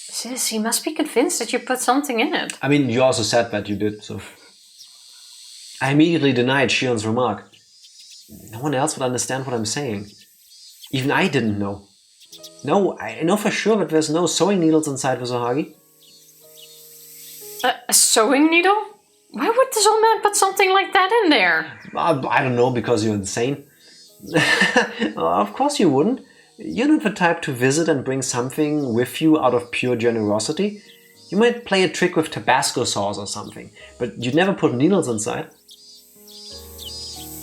Sis, he must be convinced that you put something in it. I mean, you also said that you did, so... I immediately denied Shion's remark. No one else would understand what I'm saying. Even I didn't know. No, I know for sure that there's no sewing needles inside the ohagi. A sewing needle? Why would this old man put something like that in there? I don't know, because you're insane. Of course you wouldn't. You're not the type to visit and bring something with you out of pure generosity. You might play a trick with Tabasco sauce or something, but you'd never put needles inside.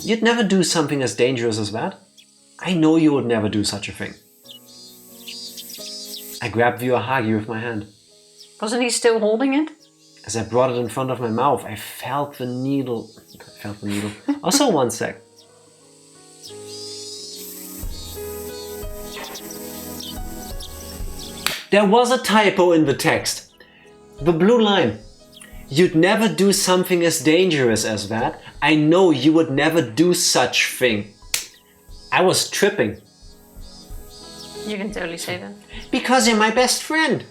You'd never do something as dangerous as that. I know you would never do such a thing. I grabbed the ohagi with my hand. Wasn't he still holding it? As I brought it in front of my mouth, I felt the needle. Also, one sec. There was a typo in the text. The blue line. You'd never do something as dangerous as that. I know you would never do such thing. I was tripping. You can totally say that. Because you're my best friend.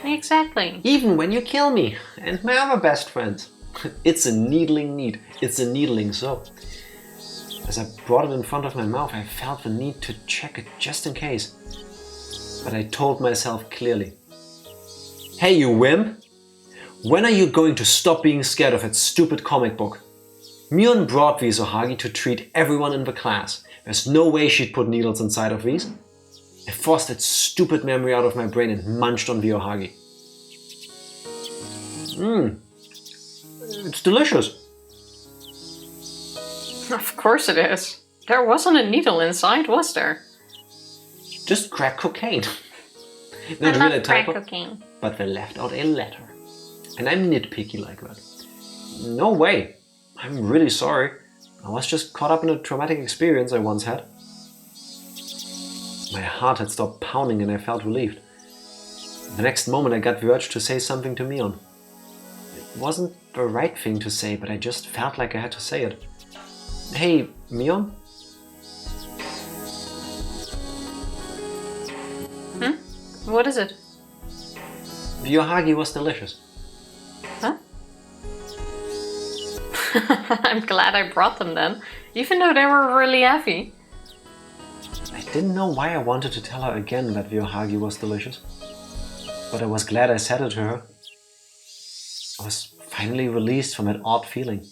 Exactly. Even when you kill me and my other best friends. It's a needling need. It's a needling so. As I brought it in front of my mouth, I felt the need to check it just in case. But I told myself clearly. Hey, you wimp! When are you going to stop being scared of that stupid comic book? Mion brought these ohagi to treat everyone in the class. There's no way she'd put needles inside of these. I forced that stupid memory out of my brain and munched on the ohagi. It's delicious. Of course it is. There wasn't a needle inside, was there? Just crack cocaine. I Not love really a crack typo, cocaine. but they left out a letter. And I'm nitpicky like that. No way. I'm really sorry. I was just caught up in a traumatic experience I once had. My heart had stopped pounding and I felt relieved. The next moment I got the urge to say something to Mion. It wasn't the right thing to say, but I just felt like I had to say it. Hey, Mion? What is it? The ohagi was delicious. Huh? I'm glad I brought them then, even though they were really heavy. I didn't know why I wanted to tell her again that the ohagi was delicious. But I was glad I said it to her. I was finally released from that odd feeling.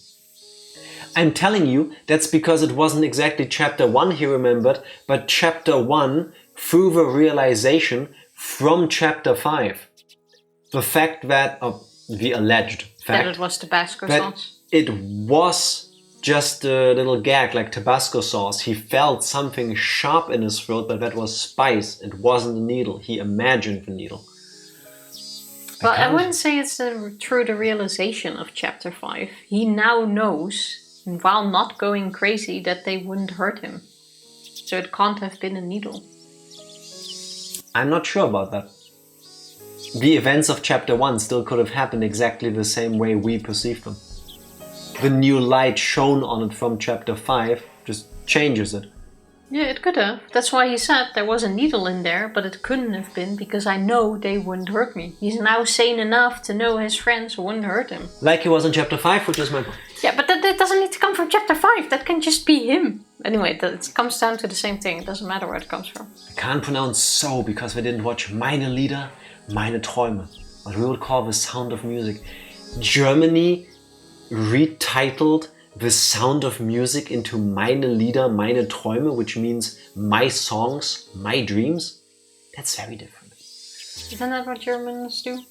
I'm telling you, that's because it wasn't exactly chapter 1 he remembered, but chapter 1 through the realization from chapter 5. The fact that, the alleged fact, That it was Tabasco that sauce. it was just a little gag like Tabasco sauce. He felt something sharp in his throat, but that was spice. It wasn't a needle. He imagined the needle. Well, I wouldn't say it's through the realization of chapter 5. He now knows, while not going crazy, that they wouldn't hurt him. So it can't have been a needle. I'm not sure about that. The events of chapter 1 still could have happened exactly the same way we perceive them. The new light shown on it from chapter 5 just changes it. Yeah, it could have. That's why he said there was a needle in there, but it couldn't have been because I know they wouldn't hurt me. He's now sane enough to know his friends wouldn't hurt him. Like he was in chapter 5, which is my point. Yeah, but that doesn't need to come from chapter 5. That can just be him. Anyway, it comes down to the same thing. It doesn't matter where it comes from. I can't pronounce so because we didn't watch Meine Lieder, Meine Träume, what we would call The Sound of Music. Germany retitled The Sound of Music into Meine Lieder, Meine Träume, which means my songs, my dreams. That's very different. Isn't that what Germans do?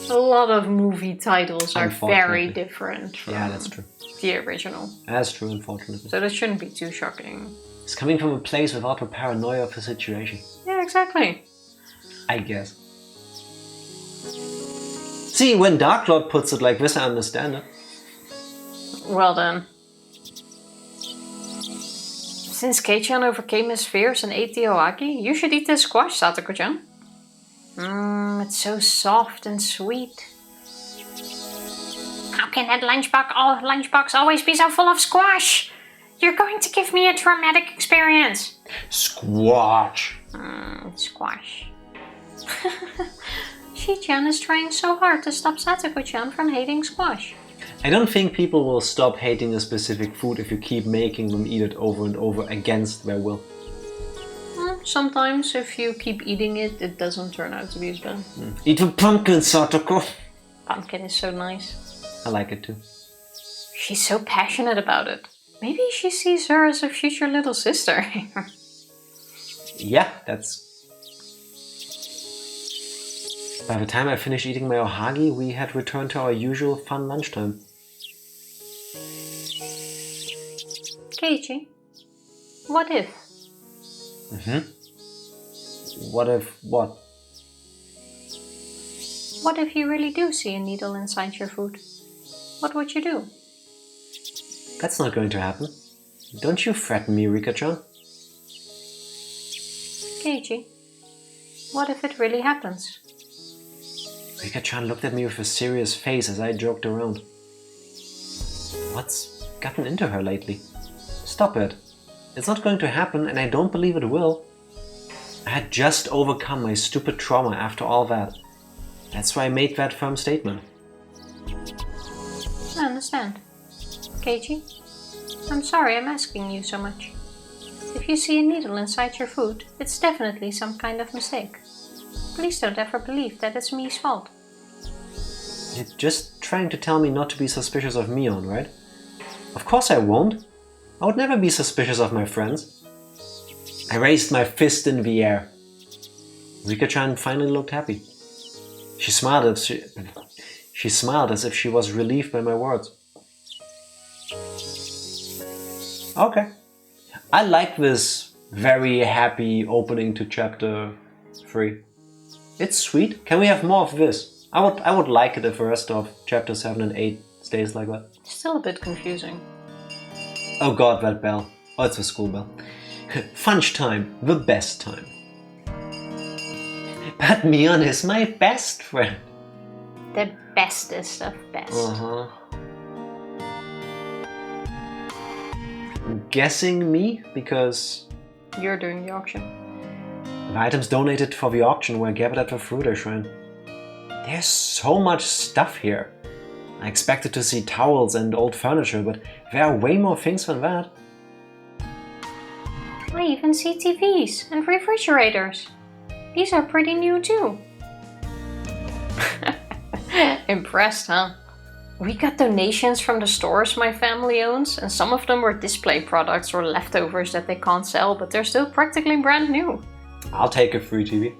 A lot of movie titles are very different from that's true. the original. That's true, unfortunately. So that shouldn't be too shocking. It's coming from a place without the paranoia of the situation. Yeah, exactly. I guess. See, when Dark Lord puts it like this, I understand it. Well then. Since Kei-chan overcame his fears and ate the ohagi, you should eat this squash, Satoko-chan. It's so soft and sweet. How can that lunchbox always be so full of squash? You're going to give me a traumatic experience. Squash. Squash. Shi-chan is trying so hard to stop Satoko-chan from hating squash. I don't think people will stop hating a specific food if you keep making them eat it over and over against their will. Sometimes if you keep eating it, it doesn't turn out to be as bad. Eat the pumpkin, Satoko. Pumpkin is so nice. I like it too. She's so passionate about it. Maybe she sees her as a future little sister. Yeah, that's... By the time I finished eating my ohagi, we had returned to our usual fun lunchtime. Keiichi, what if? What if what? What if you really do see a needle inside your food? What would you do? That's not going to happen. Don't you threaten me, Rika-chan. Keiichi, what if it really happens? Rika-chan looked at me with a serious face as I joked around. What's gotten into her lately? Stop it. It's not going to happen and I don't believe it will. I had just overcome my stupid trauma after all that. That's why I made that firm statement. I understand. Keiichi, I'm sorry I'm asking you so much. If you see a needle inside your food, it's definitely some kind of mistake. Please don't ever believe that it's me's fault. You're just trying to tell me not to be suspicious of Mion, right? Of course I won't. I would never be suspicious of my friends. I raised my fist in the air. Rika-chan finally looked happy. She smiled as if she was relieved by my words. Okay. I like this very happy opening to chapter 3. It's sweet. Can we have more of this? I would like it if the rest of chapter 7 and 8 stays like that. Still a bit confusing. Oh god, that bell. Oh, it's the school bell. Funch time, the best time. But Mion is my best friend. The bestest of best. Uh-huh. I'm guessing me, because you're doing the auction. The items donated for the auction were gathered at the Fruiter Shrine. There's so much stuff here. I expected to see towels and old furniture, but there are way more things than that. I even see TVs and refrigerators. These are pretty new too. Impressed, huh? We got donations from the stores my family owns, and some of them were display products or leftovers that they can't sell, but they're still practically brand new. I'll take a free TV.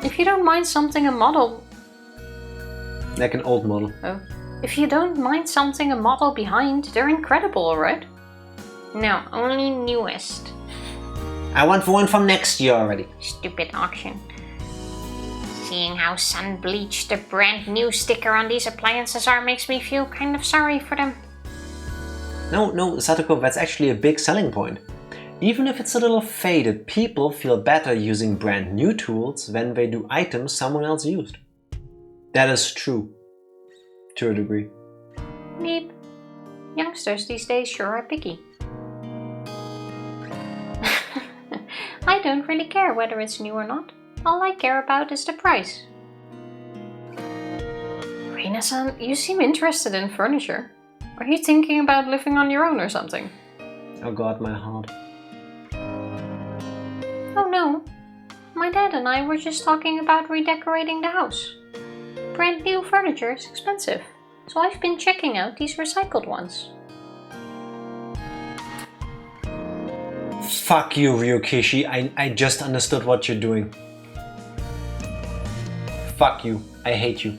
If you don't mind something a model... Like an old model. Oh. If you don't mind something a model behind, they're incredible, alright? No, only newest. I want the one from next year already. Stupid auction. Seeing how sun-bleached the brand new sticker on these appliances are makes me feel kind of sorry for them. No, Satoko, that's actually a big selling point. Even if it's a little faded, people feel better using brand new tools than they do items someone else used. That is true. To a degree. Meep. Youngsters these days sure are picky. I don't really care whether it's new or not. All I care about is the price. Reina-san, you seem interested in furniture. Are you thinking about living on your own or something? Oh god, my heart. Oh no. My dad and I were just talking about redecorating the house. Brand new furniture is expensive, so I've been checking out these recycled ones. Fuck you, Ryukishi. I just understood what you're doing. Fuck you. I hate you.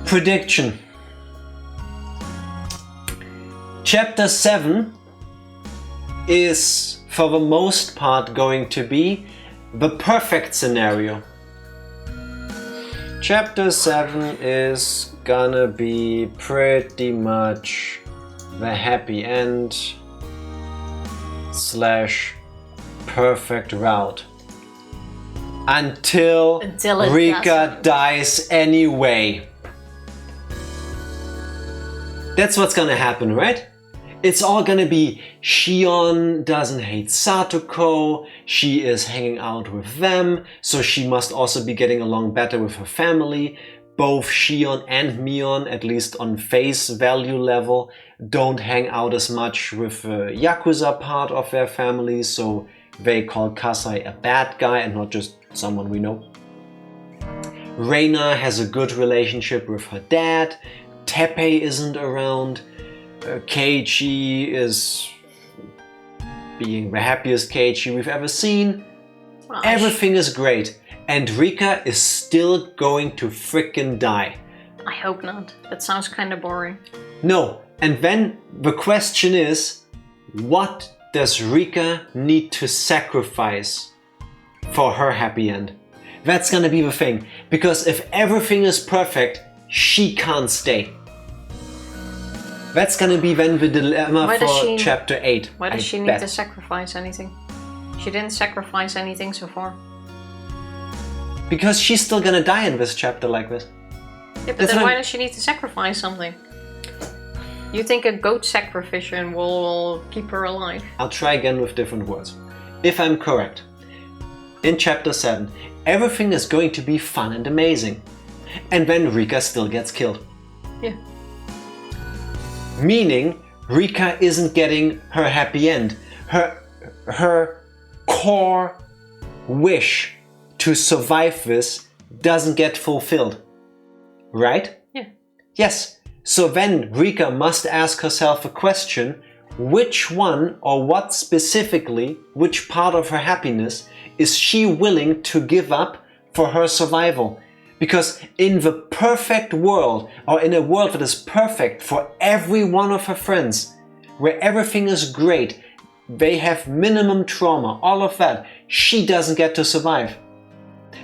Prediction. Chapter 7 is, for the most part, going to be the perfect scenario. Chapter 7 is gonna be pretty much the happy end / perfect route. Until Rika dies anyway. That's what's gonna happen, right? It's all gonna be Shion doesn't hate Satoko, she is hanging out with them, so she must also be getting along better with her family. Both Shion and Mion, at least on face value level, don't hang out as much with the Yakuza part of their family, so they call Kasai a bad guy and not just someone we know. Reina has a good relationship with her dad, Teppei isn't around, Keiichi is being the happiest Keiichi we've ever seen. Well, everything is great. And Rika is still going to frickin' die. I hope not. That sounds kind of boring. No. And then the question is, what does Rika need to sacrifice for her happy end? That's gonna be the thing. Because if everything is perfect, she can't stay. That's gonna be then the dilemma for chapter 8. Why does she need to sacrifice anything? She didn't sacrifice anything so far. Because she's still gonna die in this chapter like this. Yeah, but then why does she need to sacrifice something? You think a goat sacrificial will keep her alive? I'll try again with different words. If I'm correct, in chapter 7, everything is going to be fun and amazing. And then Rika still gets killed. Yeah. Meaning, Rika isn't getting her happy end. Her core wish to survive this doesn't get fulfilled. Right? Yeah. Yes. So then Rika must ask herself a question, which one or what specifically, which part of her happiness is she willing to give up for her survival? Because in the perfect world, or in a world that is perfect for every one of her friends, where everything is great, they have minimum trauma, all of that, she doesn't get to survive.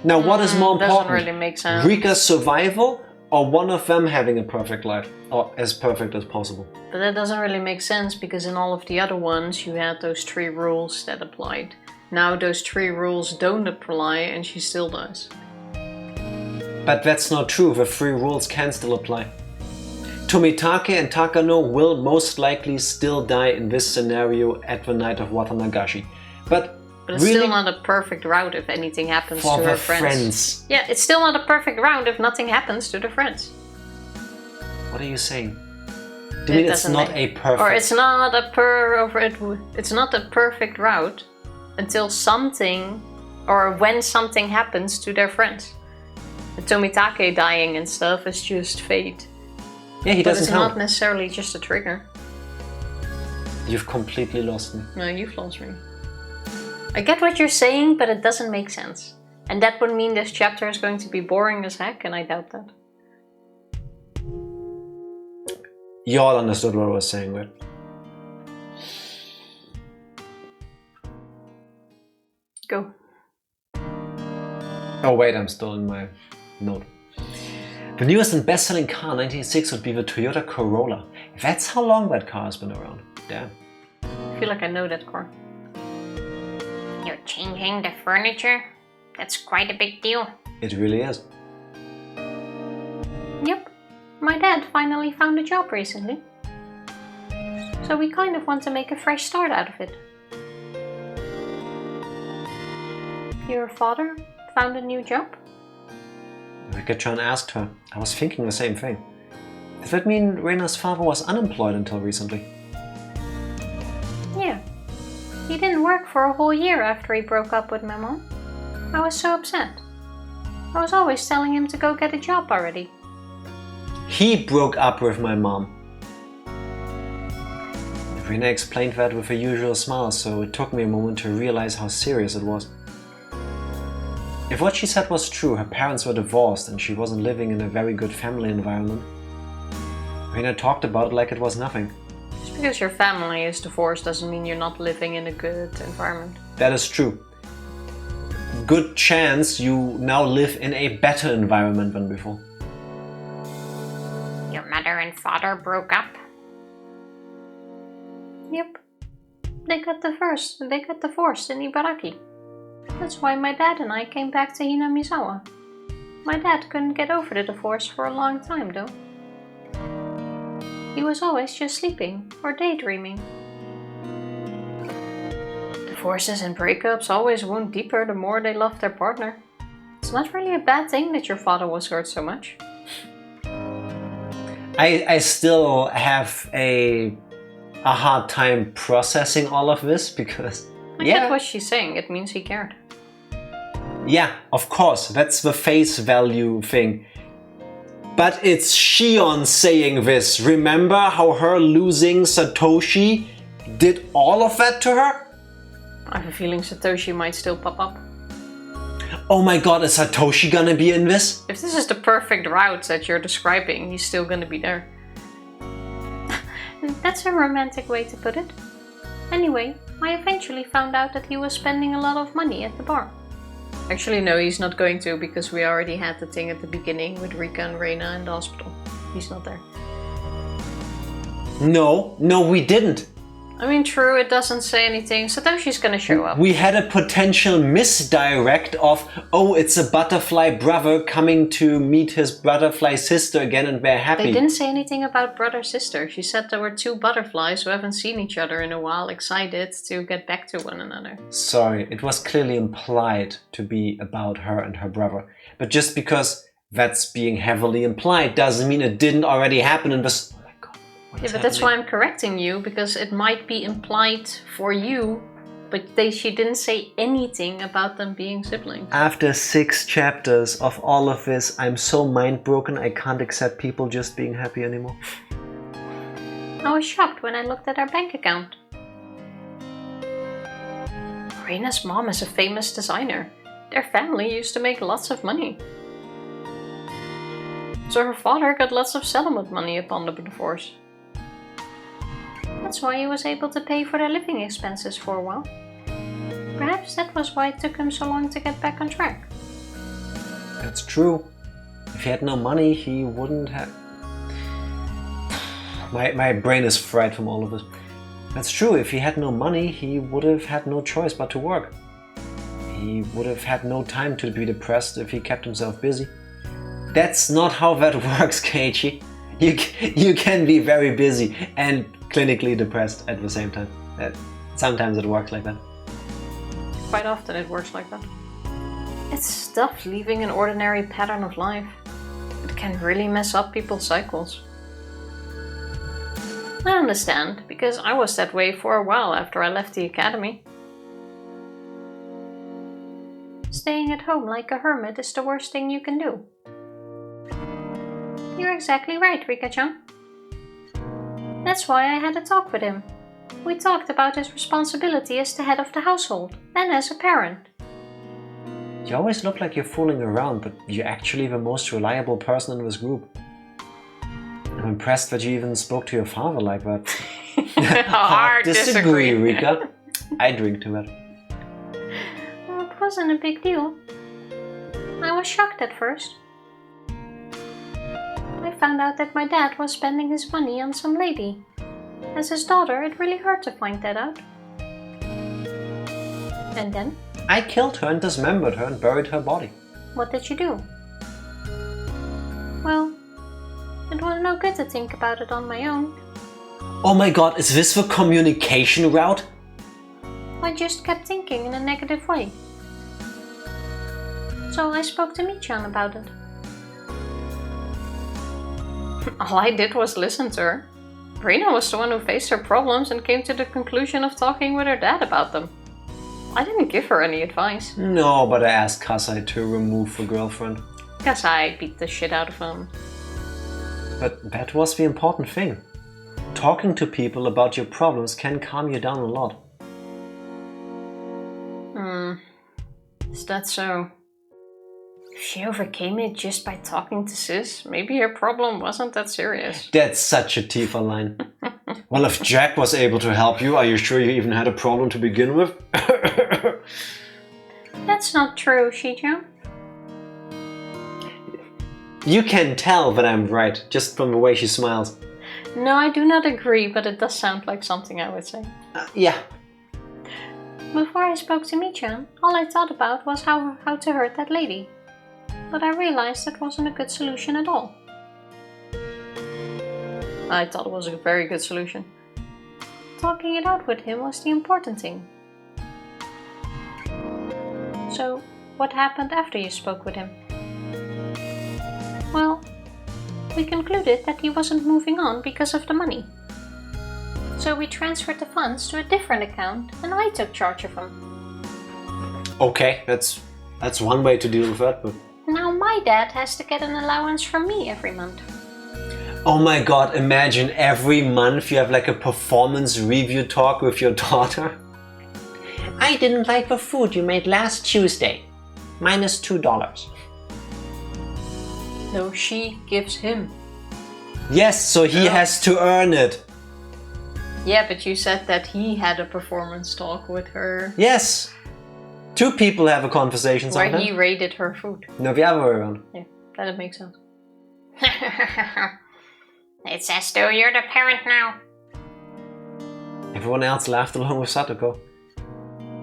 Now what is more important? Doesn't really make sense. Rika's survival or one of them having a perfect life, or as perfect as possible? But that doesn't really make sense because in all of the other ones you had those 3 rules that applied. Now those 3 rules don't apply and she still does. But that's not true, the 3 rules can still apply. Tomitake and Takano will most likely still die in this scenario at the night of Watanagashi. But it's really, still not a perfect route if anything happens to her friends. Yeah, it's still not a perfect route if nothing happens to the friends. What are you saying? Do you mean it's not a perfect... Or it's not a perfect route until something, or when something happens to their friends. The Tomitake dying and stuff is just fate. Yeah, he doesn't count. It's not necessarily just a trigger. You've completely lost me. No, you've lost me. I get what you're saying, but it doesn't make sense. And that would mean this chapter is going to be boring as heck, and I doubt that. You all understood what I was saying, right? Go. Oh wait, I'm still in my note. The newest and best-selling car in 1986 would be the Toyota Corolla. That's how long that car has been around. Damn. I feel like I know that car. You're changing the furniture? That's quite a big deal. It really is. Yep. My dad finally found a job recently. So we kind of want to make a fresh start out of it. Your father found a new job? We could try and ask her. I was thinking the same thing. Does that mean Reina's father was unemployed until recently? Yeah. He didn't work for a whole year after he broke up with my mom. I was so upset. I was always telling him to go get a job already. He broke up with my mom. Reina explained that with her usual smile, so it took me a moment to realize how serious it was. If what she said was true, her parents were divorced and she wasn't living in a very good family environment. Reina talked about it like it was nothing. Just because your family is divorced doesn't mean you're not living in a good environment. That is true. Good chance you now live in a better environment than before. Your mother and father broke up? Yep. They got divorced in Ibaraki. That's why my dad and I came back to Hinamizawa. My dad couldn't get over the divorce for a long time though. He was always just sleeping or daydreaming. Divorces and breakups always wound deeper the more they love their partner. It's not really a bad thing that your father was hurt so much. I still have a hard time processing all of this because... I get what she's saying, it means he cared. Yeah, of course, that's the face value thing. But it's Shion saying this. Remember how her losing Satoshi did all of that to her? I have a feeling Satoshi might still pop up. Oh my god, is Satoshi gonna be in this? If this is the perfect route that you're describing, he's still gonna be there. That's a romantic way to put it. Anyway, I eventually found out that he was spending a lot of money at the bar. Actually, no, he's not going to, because we already had the thing at the beginning with Rika and Reina in the hospital. He's not there. No, we didn't. I mean, true, it doesn't say anything. Satoshi's gonna show up. We had a potential misdirect of, oh, it's a butterfly brother coming to meet his butterfly sister again and they're happy. They didn't say anything about brother-sister. She said there were 2 butterflies who haven't seen each other in a while, excited to get back to one another. Sorry, it was clearly implied to be about her and her brother. But just because that's being heavily implied doesn't mean it didn't already happen in this... Yeah, but that's why I'm correcting you, because it might be implied for you, but she didn't say anything about them being siblings. After 6 chapters of all of this, I'm so mind broken I can't accept people just being happy anymore. I was shocked when I looked at our bank account. Reina's mom is a famous designer. Their family used to make lots of money. So her father got lots of settlement money upon the divorce. That's why he was able to pay for their living expenses for a while. Perhaps that was why it took him so long to get back on track. That's true. If he had no money, he wouldn't have... My brain is fried from all of this. That's true. If he had no money, he would have had no choice but to work. He would have had no time to be depressed if he kept himself busy. That's not how that works, Keiichi. You can be very busy and clinically depressed at the same time. Sometimes it works like that. Quite often it works like that. It's tough leaving an ordinary pattern of life. It can really mess up people's cycles. I understand, because I was that way for a while after I left the academy. Staying at home like a hermit is the worst thing you can do. You're exactly right, Rika-chan. That's why I had a talk with him. We talked about his responsibility as the head of the household and as a parent. You always look like you're fooling around, but you're actually the most reliable person in this group. I'm impressed that you even spoke to your father like that. Hard disagree, Rika. I drink too much. Well, it wasn't a big deal. I was shocked at first. I found out that my dad was spending his money on some lady. As his daughter, it really hurt to find that out. And then? I killed her and dismembered her and buried her body. What did you do? Well, it was no good to think about it on my own. Oh my god, is this the communication route? I just kept thinking in a negative way. So I spoke to Michan about it. All I did was listen to her. Reina was the one who faced her problems and came to the conclusion of talking with her dad about them. I didn't give her any advice. No, but I asked Kasai to remove the girlfriend. Kasai beat the shit out of him. But that was the important thing. Talking to people about your problems can calm you down a lot. Is that so? If she overcame it just by talking to Sis, maybe her problem wasn't that serious. That's such a Tifa line. Well, if Jack was able to help you, are you sure you even had a problem to begin with? That's not true, Shijo. You can tell that I'm right, just from the way she smiles. No, I do not agree, but it does sound like something I would say. Yeah. Before I spoke to Michan, all I thought about was how to hurt that lady. But I realized that wasn't a good solution at all. I thought it was a very good solution. Talking it out with him was the important thing. So, what happened after you spoke with him? Well, we concluded that he wasn't moving on because of the money. So we transferred the funds to a different account and I took charge of them. Okay, that's one way to deal with that, but... Now my dad has to get an allowance from me every month. Oh my god, imagine every month you have like a performance review talk with your daughter. I didn't like the food you made last Tuesday. Minus $2. No, she gives him. Yes, so he has to earn it. Yeah, but you said that he had a performance talk with her. Yes. Two people have a conversation where sometimes. He rated her food. No, the other way around. Yeah, that makes sense. It's as though you're the parent now. Everyone else laughed along with Satoko.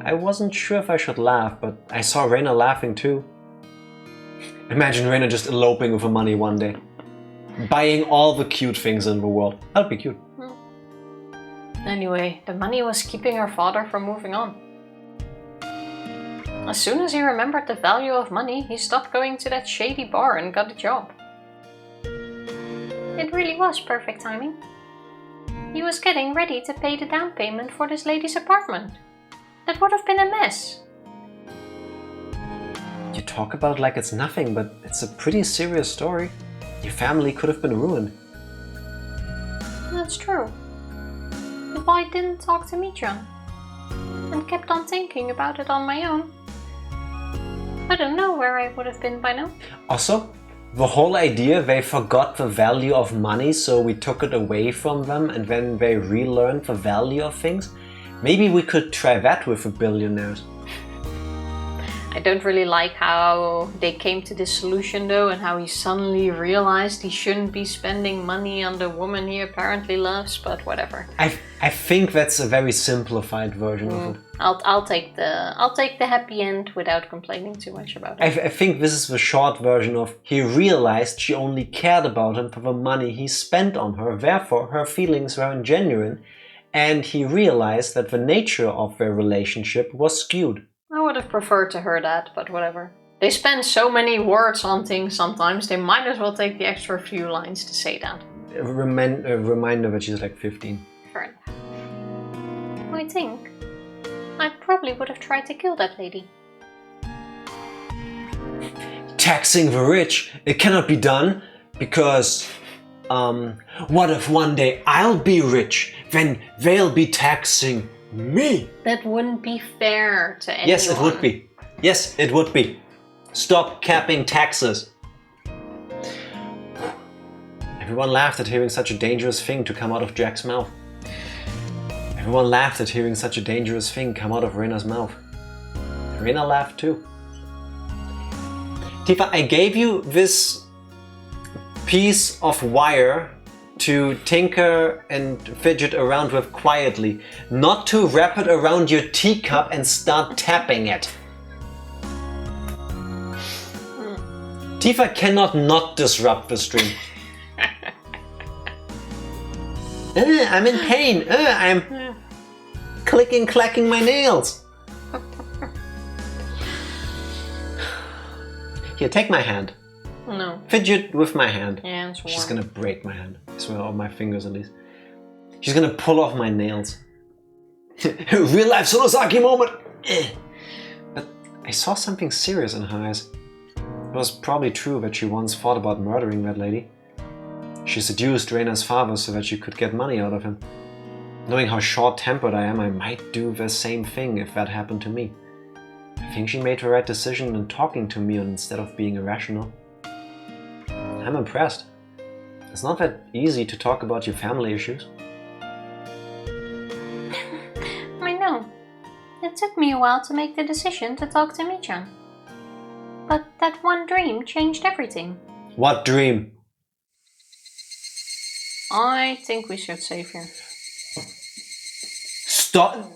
I wasn't sure if I should laugh, but I saw Reina laughing too. Imagine Reina just eloping with her money one day. Buying all the cute things in the world. That'd be cute. Anyway, the money was keeping her father from moving on. As soon as he remembered the value of money, he stopped going to that shady bar and got a job. It really was perfect timing. He was getting ready to pay the down payment for this lady's apartment. That would have been a mess. You talk about it like it's nothing, but it's a pretty serious story. Your family could have been ruined. That's true. But I didn't talk to Michan and kept on thinking about it on my own. I don't know where I would have been by now. Also, the whole idea they forgot the value of money, so we took it away from them, and then they relearned the value of things. Maybe we could try that with the billionaires. I don't really like how they came to this solution though, and how he suddenly realized he shouldn't be spending money on the woman he apparently loves, but whatever. I think that's a very simplified version of it. I'll take the happy end without complaining too much about it. I think this is the short version of he realized she only cared about him for the money he spent on her, therefore her feelings weren't genuine, and he realized that the nature of their relationship was skewed. I would have preferred to hear that, but whatever. They spend so many words on things sometimes, they might as well take the extra few lines to say that. A reminder that she's like 15. Fair enough. I think I probably would have tried to kill that lady. Taxing the rich, it cannot be done because, what if one day I'll be rich, then they'll be taxing me? That wouldn't be fair to anyone. Yes, it would be. Yes, it would be. Stop capping taxes. Everyone laughed at hearing such a dangerous thing to come out of Jack's mouth. Everyone laughed at hearing such a dangerous thing come out of Rena's mouth. Rena laughed too. Tifa, I gave you this piece of wire to tinker and fidget around with quietly, not to wrap it around your teacup and start tapping it. Tifa cannot not disrupt the stream. I'm in pain. I'm clacking my nails. Here, take my hand. No. Fidget with my hand. Yeah, it's warm. She's gonna break my hand. I swear, all my fingers at least. She's gonna pull off my nails. Real life Sonosaki moment! But I saw something serious in her eyes. It was probably true that she once thought about murdering that lady. She seduced Reina's father so that she could get money out of him. Knowing how short-tempered I am, I might do the same thing if that happened to me. I think she made the right decision in talking to me instead of being irrational. I'm impressed. It's not that easy to talk about your family issues. I know. It took me a while to make the decision to talk to Michan. But that one dream changed everything. What dream? I think we should save her. Stop!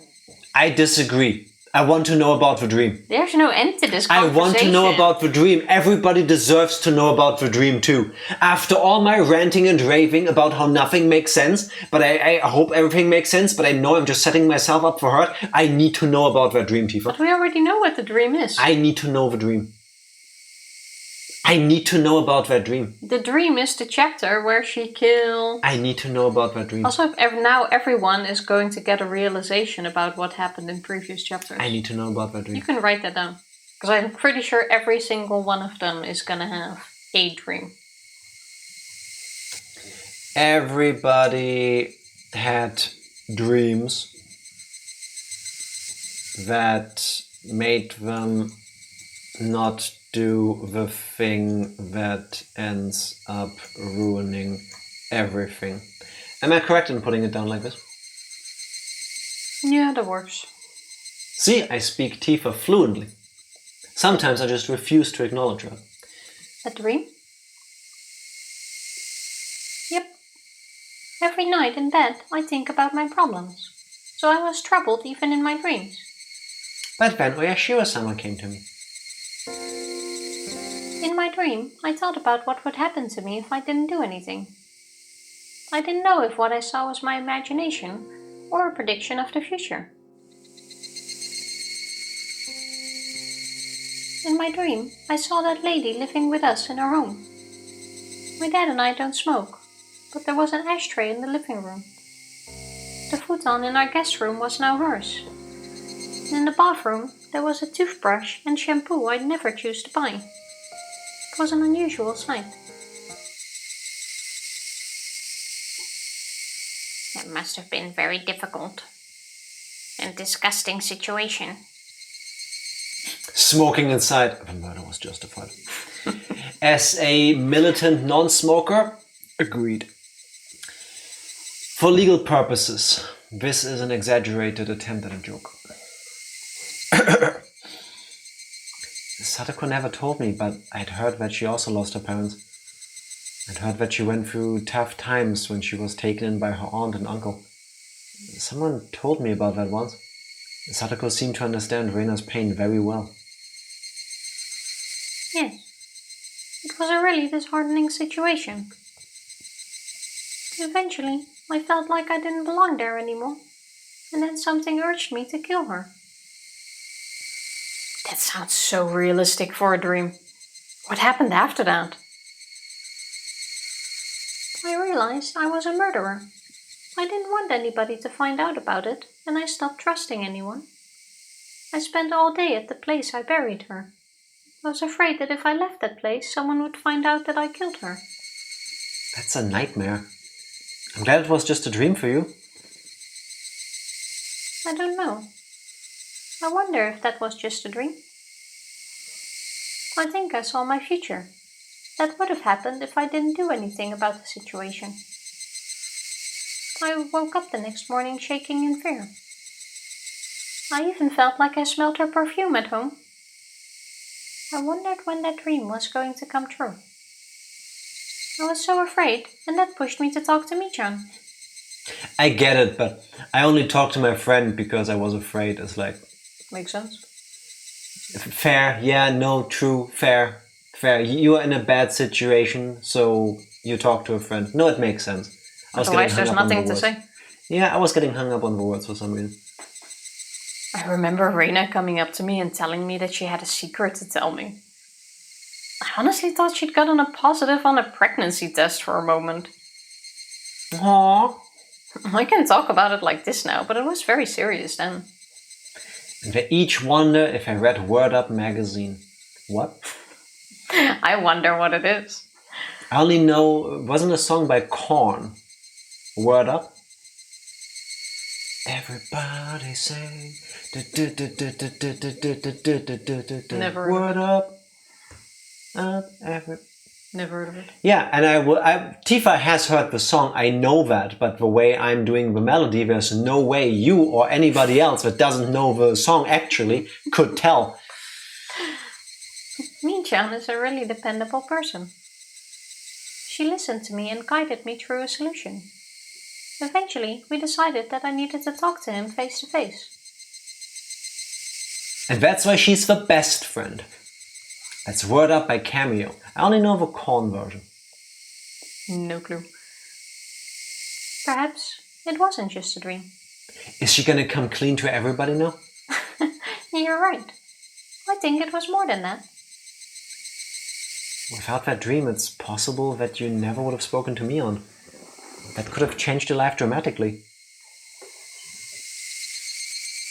I disagree. I want to know about the dream. There's no end to this I conversation. want to know about the dream. Everybody deserves to know about the dream too. After all my ranting and raving about how nothing makes sense, but I hope everything makes sense, but I know I'm just setting myself up for hurt, I need to know about that dream, Tifa. But we already know what the dream is. I need to know the dream. I need to know about that dream. The dream is the chapter where she killed... I need to know about that dream. Also, now everyone is going to get a realization about what happened in previous chapters. I need to know about that dream. You can write that down. Because I'm pretty sure every single one of them is going to have a dream. Everybody had dreams that made them not do the thing that ends up ruining everything. Am I correct in putting it down like this? Yeah, that works. See, I speak Tifa fluently. Sometimes I just refuse to acknowledge her. A dream? Yep. Every night in bed, I think about my problems. So I was troubled even in my dreams. But then Oyashiro-sama came to me. In my dream, I thought about what would happen to me if I didn't do anything. I didn't know if what I saw was my imagination or a prediction of the future. In my dream, I saw that lady living with us in our home. My dad and I don't smoke, but there was an ashtray in the living room. The futon in our guest room was now hers. In the bathroom, there was a toothbrush and shampoo I'd never choose to buy. It was an unusual sight. Yeah. It must have been very difficult and disgusting situation. Smoking inside, the murder was justified. As a militant non-smoker, agreed. For legal purposes, this is an exaggerated attempt at a joke. Satoko never told me, but I'd heard that she also lost her parents. I'd heard that she went through tough times when she was taken in by her aunt and uncle. Someone told me about that once. Satoko seemed to understand Reina's pain very well. Yes, it was a really disheartening situation. Eventually, I felt like I didn't belong there anymore, and then something urged me to kill her. That sounds so realistic for a dream. What happened after that? I realized I was a murderer. I didn't want anybody to find out about it, and I stopped trusting anyone. I spent all day at the place I buried her. I was afraid that if I left that place, someone would find out that I killed her. That's a nightmare. I'm glad it was just a dream for you. I don't know. I wonder if that was just a dream. I think I saw my future. That would have happened if I didn't do anything about the situation. I woke up the next morning shaking in fear. I even felt like I smelled her perfume at home. I wondered when that dream was going to come true. I was so afraid, and that pushed me to talk to Michan. I get it, but I only talked to my friend because I was afraid. It's like... Makes sense. Fair, yeah, no, true, fair. You are in a bad situation, so you talk to a friend. No, it makes sense. Otherwise, there's nothing to say. Yeah, I was getting hung up on the words for some reason. I remember Reina coming up to me and telling me that she had a secret to tell me. I honestly thought she'd gotten a positive on a pregnancy test for a moment. Aww. I can talk about it like this now, but it was very serious then. And they each wonder if I read Word Up magazine. What? I wonder what it is. I only know, it wasn't a song by Korn. Word Up? Everybody say Never Word Up. Every... Never heard of it. Yeah, and Tifa has heard the song, I know that, but the way I'm doing the melody, there's no way you or anybody else that doesn't know the song actually could tell. Michan is a really dependable person. She listened to me and guided me through a solution. Eventually, we decided that I needed to talk to him face to face. And that's why she's the best friend. That's Word Up by Cameo. I only know the Korn version. No clue. Perhaps it wasn't just a dream. Is she gonna come clean to everybody now? You're right. I think it was more than that. Without that dream, it's possible that you never would have spoken to me on. That could have changed your life dramatically.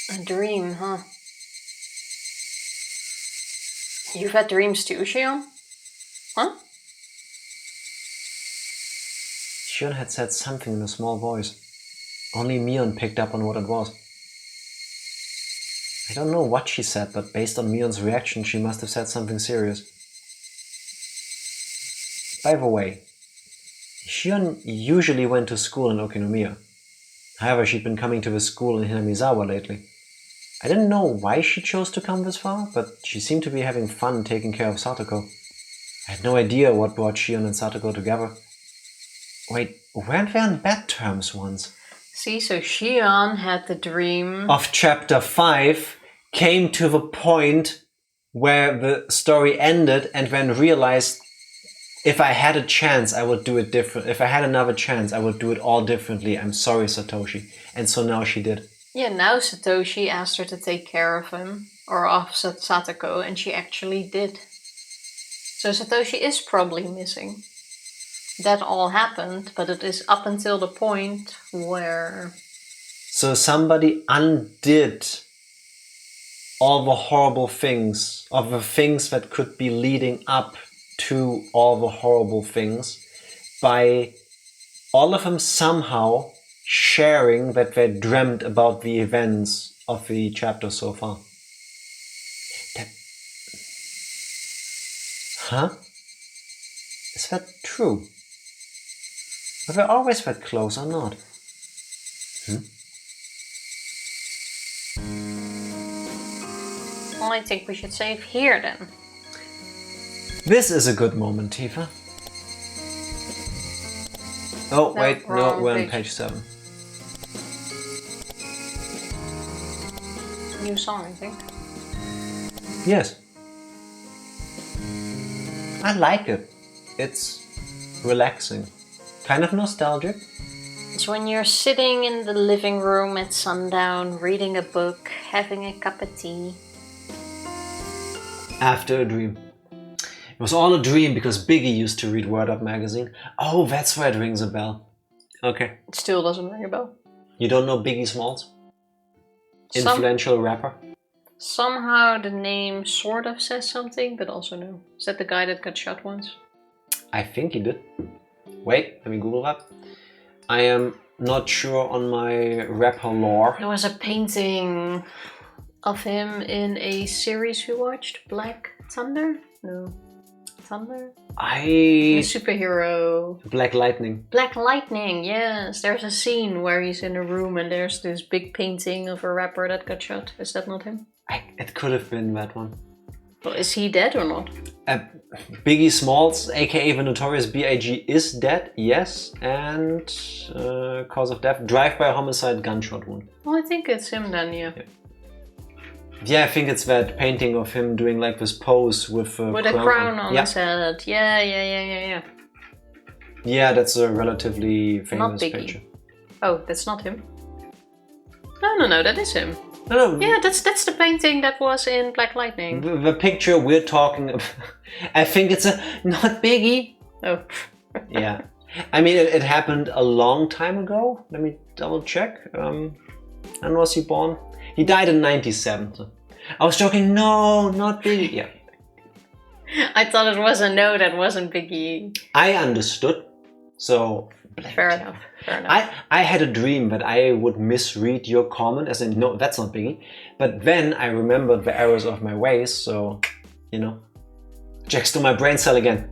A dream, huh? You've had dreams too, Shion? Huh? Shion had said something in a small voice. Only Mion picked up on what it was. I don't know what she said, but based on Mion's reaction, she must have said something serious. By the way, Shion usually went to school in Okinomiya. However, she'd been coming to the school in Hinamizawa lately. I didn't know why she chose to come this far, but she seemed to be having fun taking care of Satoko. I had no idea what brought Shion and Satoko together. Wait, weren't they on bad terms once? See, so Shion had the dream of chapter 5, came to the point where the story ended and then realized if I had a chance, I would do it different. If I had another chance, I would do it all differently. I'm sorry, Satoshi. And so now she did. Yeah, now Satoshi asked her to take care of him, or of Satoko, and she actually did. So Satoshi is probably missing. That all happened, but it is up until the point where... So somebody undid all the horrible things, of the things that could be leading up to all the horrible things, by all of them somehow sharing that they dreamt about the events of the chapter so far. Huh? Is that true? Were they always that close or not? Well, I think we should save here then. This is a good moment, Tifa. Oh, No, wait, no, wrong we're on page. page 7. New song, I think. Yes. I like it. It's relaxing. Kind of nostalgic. It's when you're sitting in the living room at sundown, reading a book, having a cup of tea. After a dream. It was all a dream because Biggie used to read Word Up magazine. Oh, that's why it rings a bell. Okay. It still doesn't ring a bell. You don't know Biggie Smalls? Influential rapper? Somehow the name sort of says something, but also no. Is that the guy that got shot once? I think he did. Wait, let me Google that. I am not sure on my rapper lore. There was a painting of him in a series we watched, Black Thunder? No. Thunder? A superhero. Black Lightning. Black Lightning, yes. There's a scene where he's in a room and there's this big painting of a rapper that got shot. Is that not him? It could have been that one. Well, is he dead or not? Biggie Smalls, aka the Notorious B.I.G. is dead, yes. And cause of death, drive-by homicide, gunshot wound. Well, I think it's him then, yeah. Yeah, I think it's that painting of him doing like this pose with a crown on his head. Yeah. Yeah, that's a relatively famous picture. Oh, that's not him. No, that is him. No. Yeah, that's the painting that was in Black Lightning. The picture we're talking about, I think it's not Biggie. Oh. Yeah. I mean, it happened a long time ago. Let me double check. When was he born? He died in 97. So. I was joking, no, not Biggie. Yeah. I thought it was a no that wasn't Biggie. I understood. So... Fair enough. I had a dream that I would misread your comment as in, no, that's not Biggie. But then I remembered the errors of my ways, so, you know. Jacks to my brain cell again.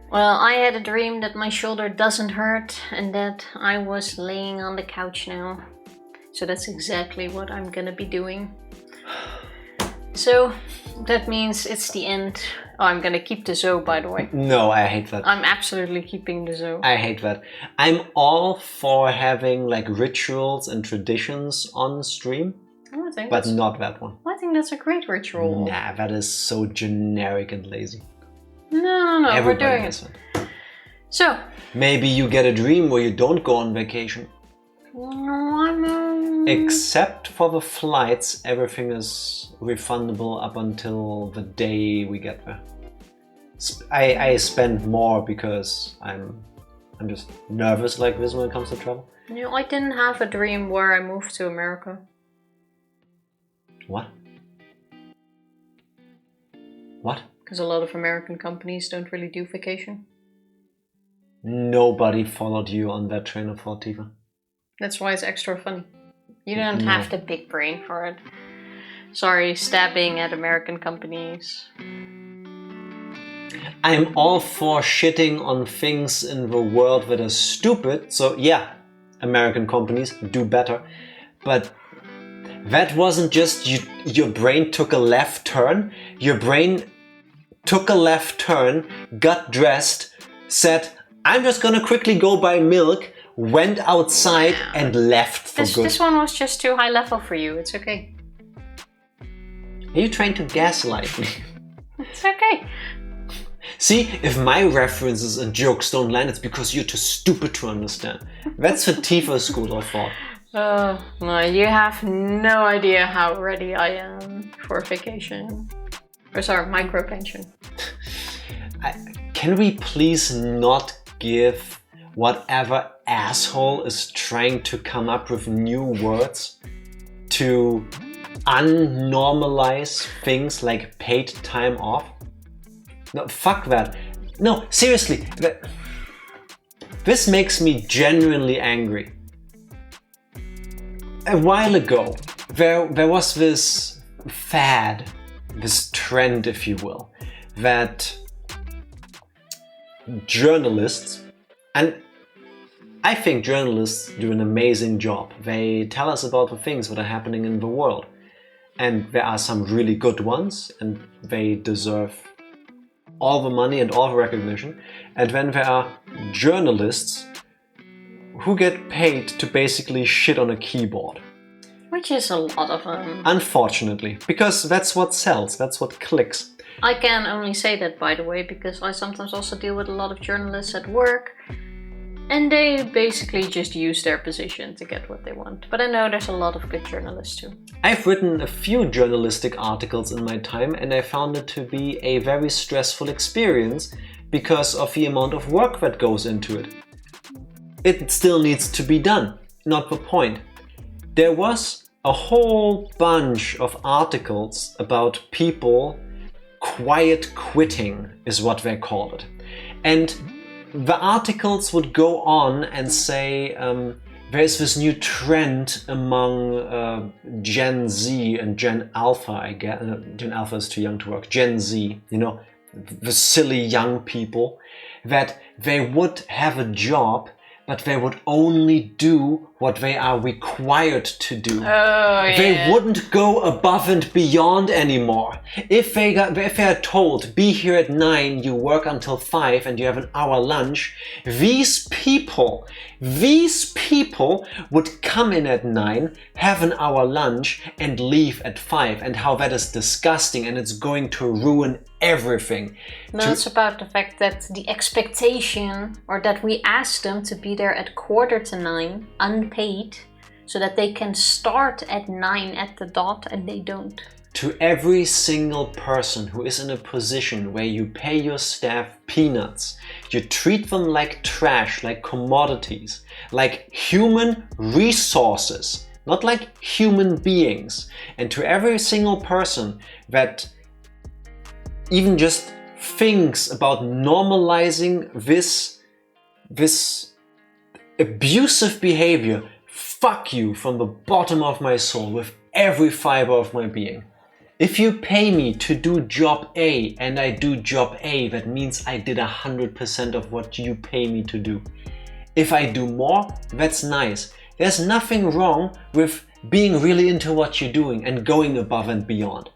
Well, I had a dream that my shoulder doesn't hurt and that I was laying on the couch now. So that's exactly what I'm gonna be doing. So that means it's the end. Oh, I'm gonna keep the zoo, by the way. No, I hate that. I'm absolutely keeping the zoo. I hate that. I'm all for having like rituals and traditions on stream, but not that one. I think that's a great ritual. Nah, that is so generic and lazy. No, Everybody we're doing has it. That. So. Maybe you get a dream where you don't go on vacation. Except for the flights, everything is refundable up until the day we get there. I spend more because I'm just nervous like this when it comes to travel. No, I didn't have a dream where I moved to America. What? What? Because a lot of American companies don't really do vacation. Nobody followed you on that train of thought, Tifa. That's why it's extra funny. You don't have the big brain for it. Sorry, stabbing at American companies. I'm all for shitting on things in the world that are stupid, so yeah, American companies do better. But that wasn't just your brain took a left turn. Your brain took a left turn, got dressed, said, I'm just gonna quickly go buy milk, went outside and left for good. This one was just too high level for you. It's okay. Are you trying to gaslight me? It's okay. See, if my references and jokes don't land, it's because you're too stupid to understand. That's the Tifa school of thought. No, you have no idea how ready I am for vacation. Or sorry, micro pension. Can we please not give whatever asshole is trying to come up with new words to unnormalize things like paid time off? No, fuck that. No, seriously. This makes me genuinely angry. A while ago, there was this fad, this trend, if you will, that journalists, and I think journalists do an amazing job. They tell us about the things that are happening in the world. And there are some really good ones, and they deserve all the money and all the recognition. And then there are journalists who get paid to basically shit on a keyboard. Which is a lot of them. Unfortunately, because that's what sells, that's what clicks. I can only say that, by the way, because I sometimes also deal with a lot of journalists at work. And they basically just use their position to get what they want. But I know there's a lot of good journalists too. I've written a few journalistic articles in my time, and I found it to be a very stressful experience because of the amount of work that goes into it. It still needs to be done, not the point. There was a whole bunch of articles about people quiet quitting, is what they called it. And the articles would go on and say there's this new trend among Gen Z and Gen Alpha, I guess. Gen Alpha is too young to work. Gen Z, you know, the silly young people, that they would have a job, but they would only do what they are required to do. They wouldn't go above and beyond anymore. If they are told, be here at 9, you work until 5 and you have an hour lunch, these people would come in at 9, have an hour lunch and leave at 5. And how that is disgusting, and it's going to ruin everything. No, it's about the fact that the expectation, or that we ask them to be there at 8:45, unpaid, so that they can start at 9 at the dot, and they don't. To every single person who is in a position where you pay your staff peanuts, you treat them like trash, like commodities, like human resources, not like human beings. And to every single person that even just thinks about normalizing this abusive behavior, fuck you from the bottom of my soul with every fiber of my being. If you pay me to do job A and I do job A, that means I did 100% of what you pay me to do. If I do more, that's nice. There's nothing wrong with being really into what you're doing and going above and beyond.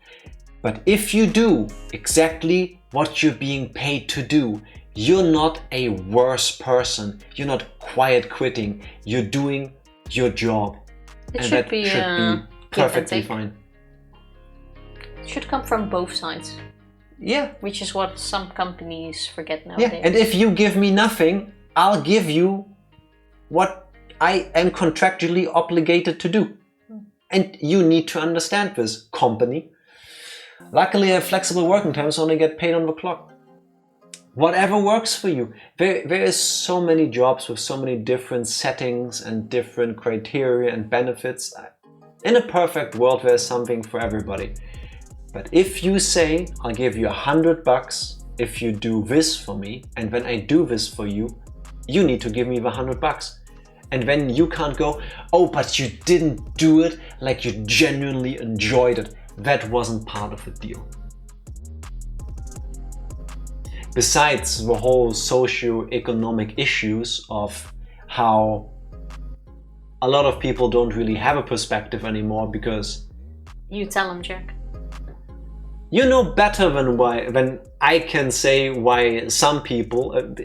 But if you do exactly what you're being paid to do, you're not a worse person. You're not quiet quitting. You're doing your job. It should be perfectly fine. It should come from both sides. Yeah. Which is what some companies forget nowadays. Yeah, and if you give me nothing, I'll give you what I am contractually obligated to do. And you need to understand this, company. Luckily, I have flexible working times, so I only get paid on the clock. Whatever works for you. There is so many jobs with so many different settings and different criteria and benefits. In a perfect world, there's something for everybody. But if you say, I'll give you $100 if you do this for me, and when I do this for you, you need to give me the $100. And then you can't go, oh, but you didn't do it like you genuinely enjoyed it. That wasn't part of the deal. Besides the whole socio-economic issues of how a lot of people don't really have a perspective anymore because... You tell them, Jack. You know better than I can say why some people,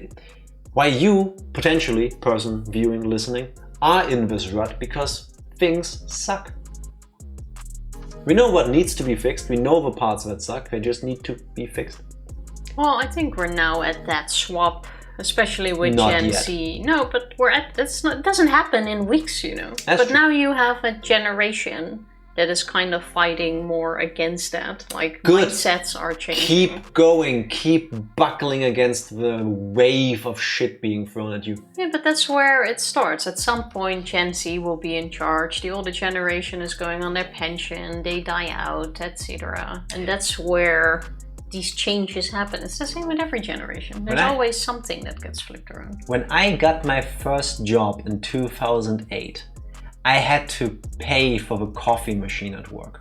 why you, potentially, person viewing, listening, are in this rut, because things suck. We know what needs to be fixed, we know the parts that suck, they just need to be fixed. Well, I think we're now at that swap, especially with Not Gen yet. Z. No, but we're at, it doesn't happen in weeks, you know. That's but true. now you have a generation that is kind of fighting more against that. Like, Good. mindsets are changing. Keep going, keep buckling against the wave of shit being thrown at you. Yeah, but that's where it starts. At some point, Gen Z will be in charge. The older generation is going on their pension. They die out, etc. And that's where these changes happen. It's the same with every generation. There's always something that gets flipped around. When I got my first job in 2008, I had to pay for the coffee machine at work.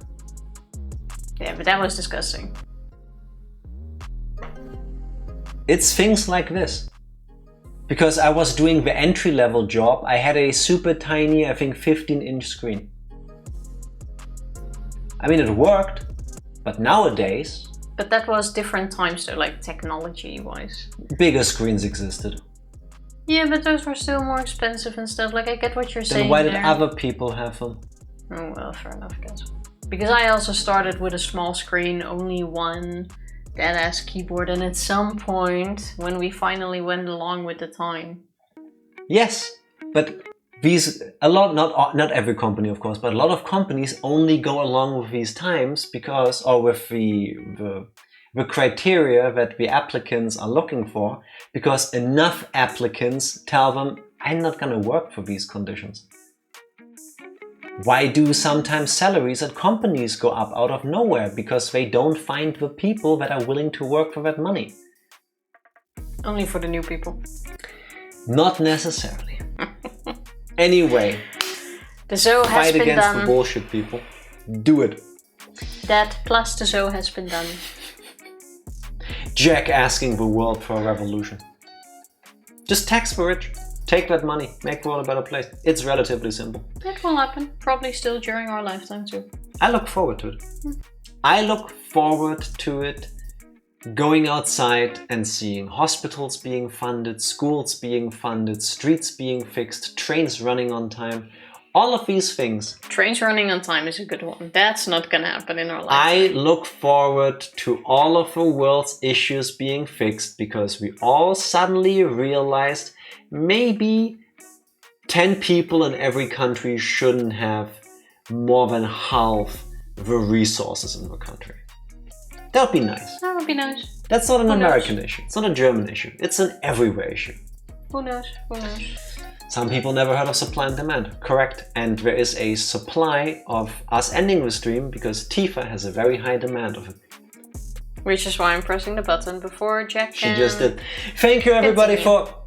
Yeah, but that was disgusting. It's things like this. Because I was doing the entry-level job, I had a super tiny, I think 15-inch screen. I mean, it worked, but nowadays... But that was different times though, like technology-wise. Bigger screens existed. Yeah, but those were still more expensive and stuff. Like, I get what you're saying. Then why did other people have them? Oh, well, fair enough, I guess. Because I also started with a small screen, only one dead-ass keyboard, and at some point, when we finally went along with the time. Yes, but not every company, of course, but a lot of companies only go along with these times because, or with the criteria that the applicants are looking for, because enough applicants tell them, I'm not going to work for these conditions. Why do sometimes salaries at companies go up out of nowhere? Because they don't find the people that are willing to work for that money. Only for the new people. Not necessarily. Anyway, the zoo has fight been against done. the bullshit, people. Do it. That plus the zoo has been done. Jack asking the world for a revolution. Just tax the rich. Take that money. Make the world a better place. It's relatively simple. It will happen. Probably still during our lifetime too. I look forward to it. I look forward to it going outside and seeing hospitals being funded, schools being funded, streets being fixed, trains running on time. All of these things. Trains running on time is a good one. That's not gonna happen in our I lifetime. look forward to all of the world's issues being fixed because we all suddenly realized maybe 10 people in every country shouldn't have more than half the resources in the country. That would be nice. That would be nice. That's not an American issue. It's not a German issue. It's an everywhere issue. Who knows? Who knows? Some people never heard of supply and demand. Correct. And there is a supply of us ending the stream because Tifa has a very high demand of it. Which is why I'm pressing the button before Jack She just did. Thank you everybody for...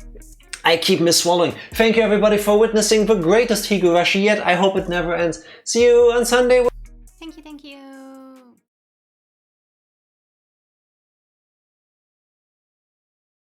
I keep misswallowing. Thank you everybody for witnessing the greatest Higurashi yet. I hope it never ends. See you on Sunday. Thank you, thank you.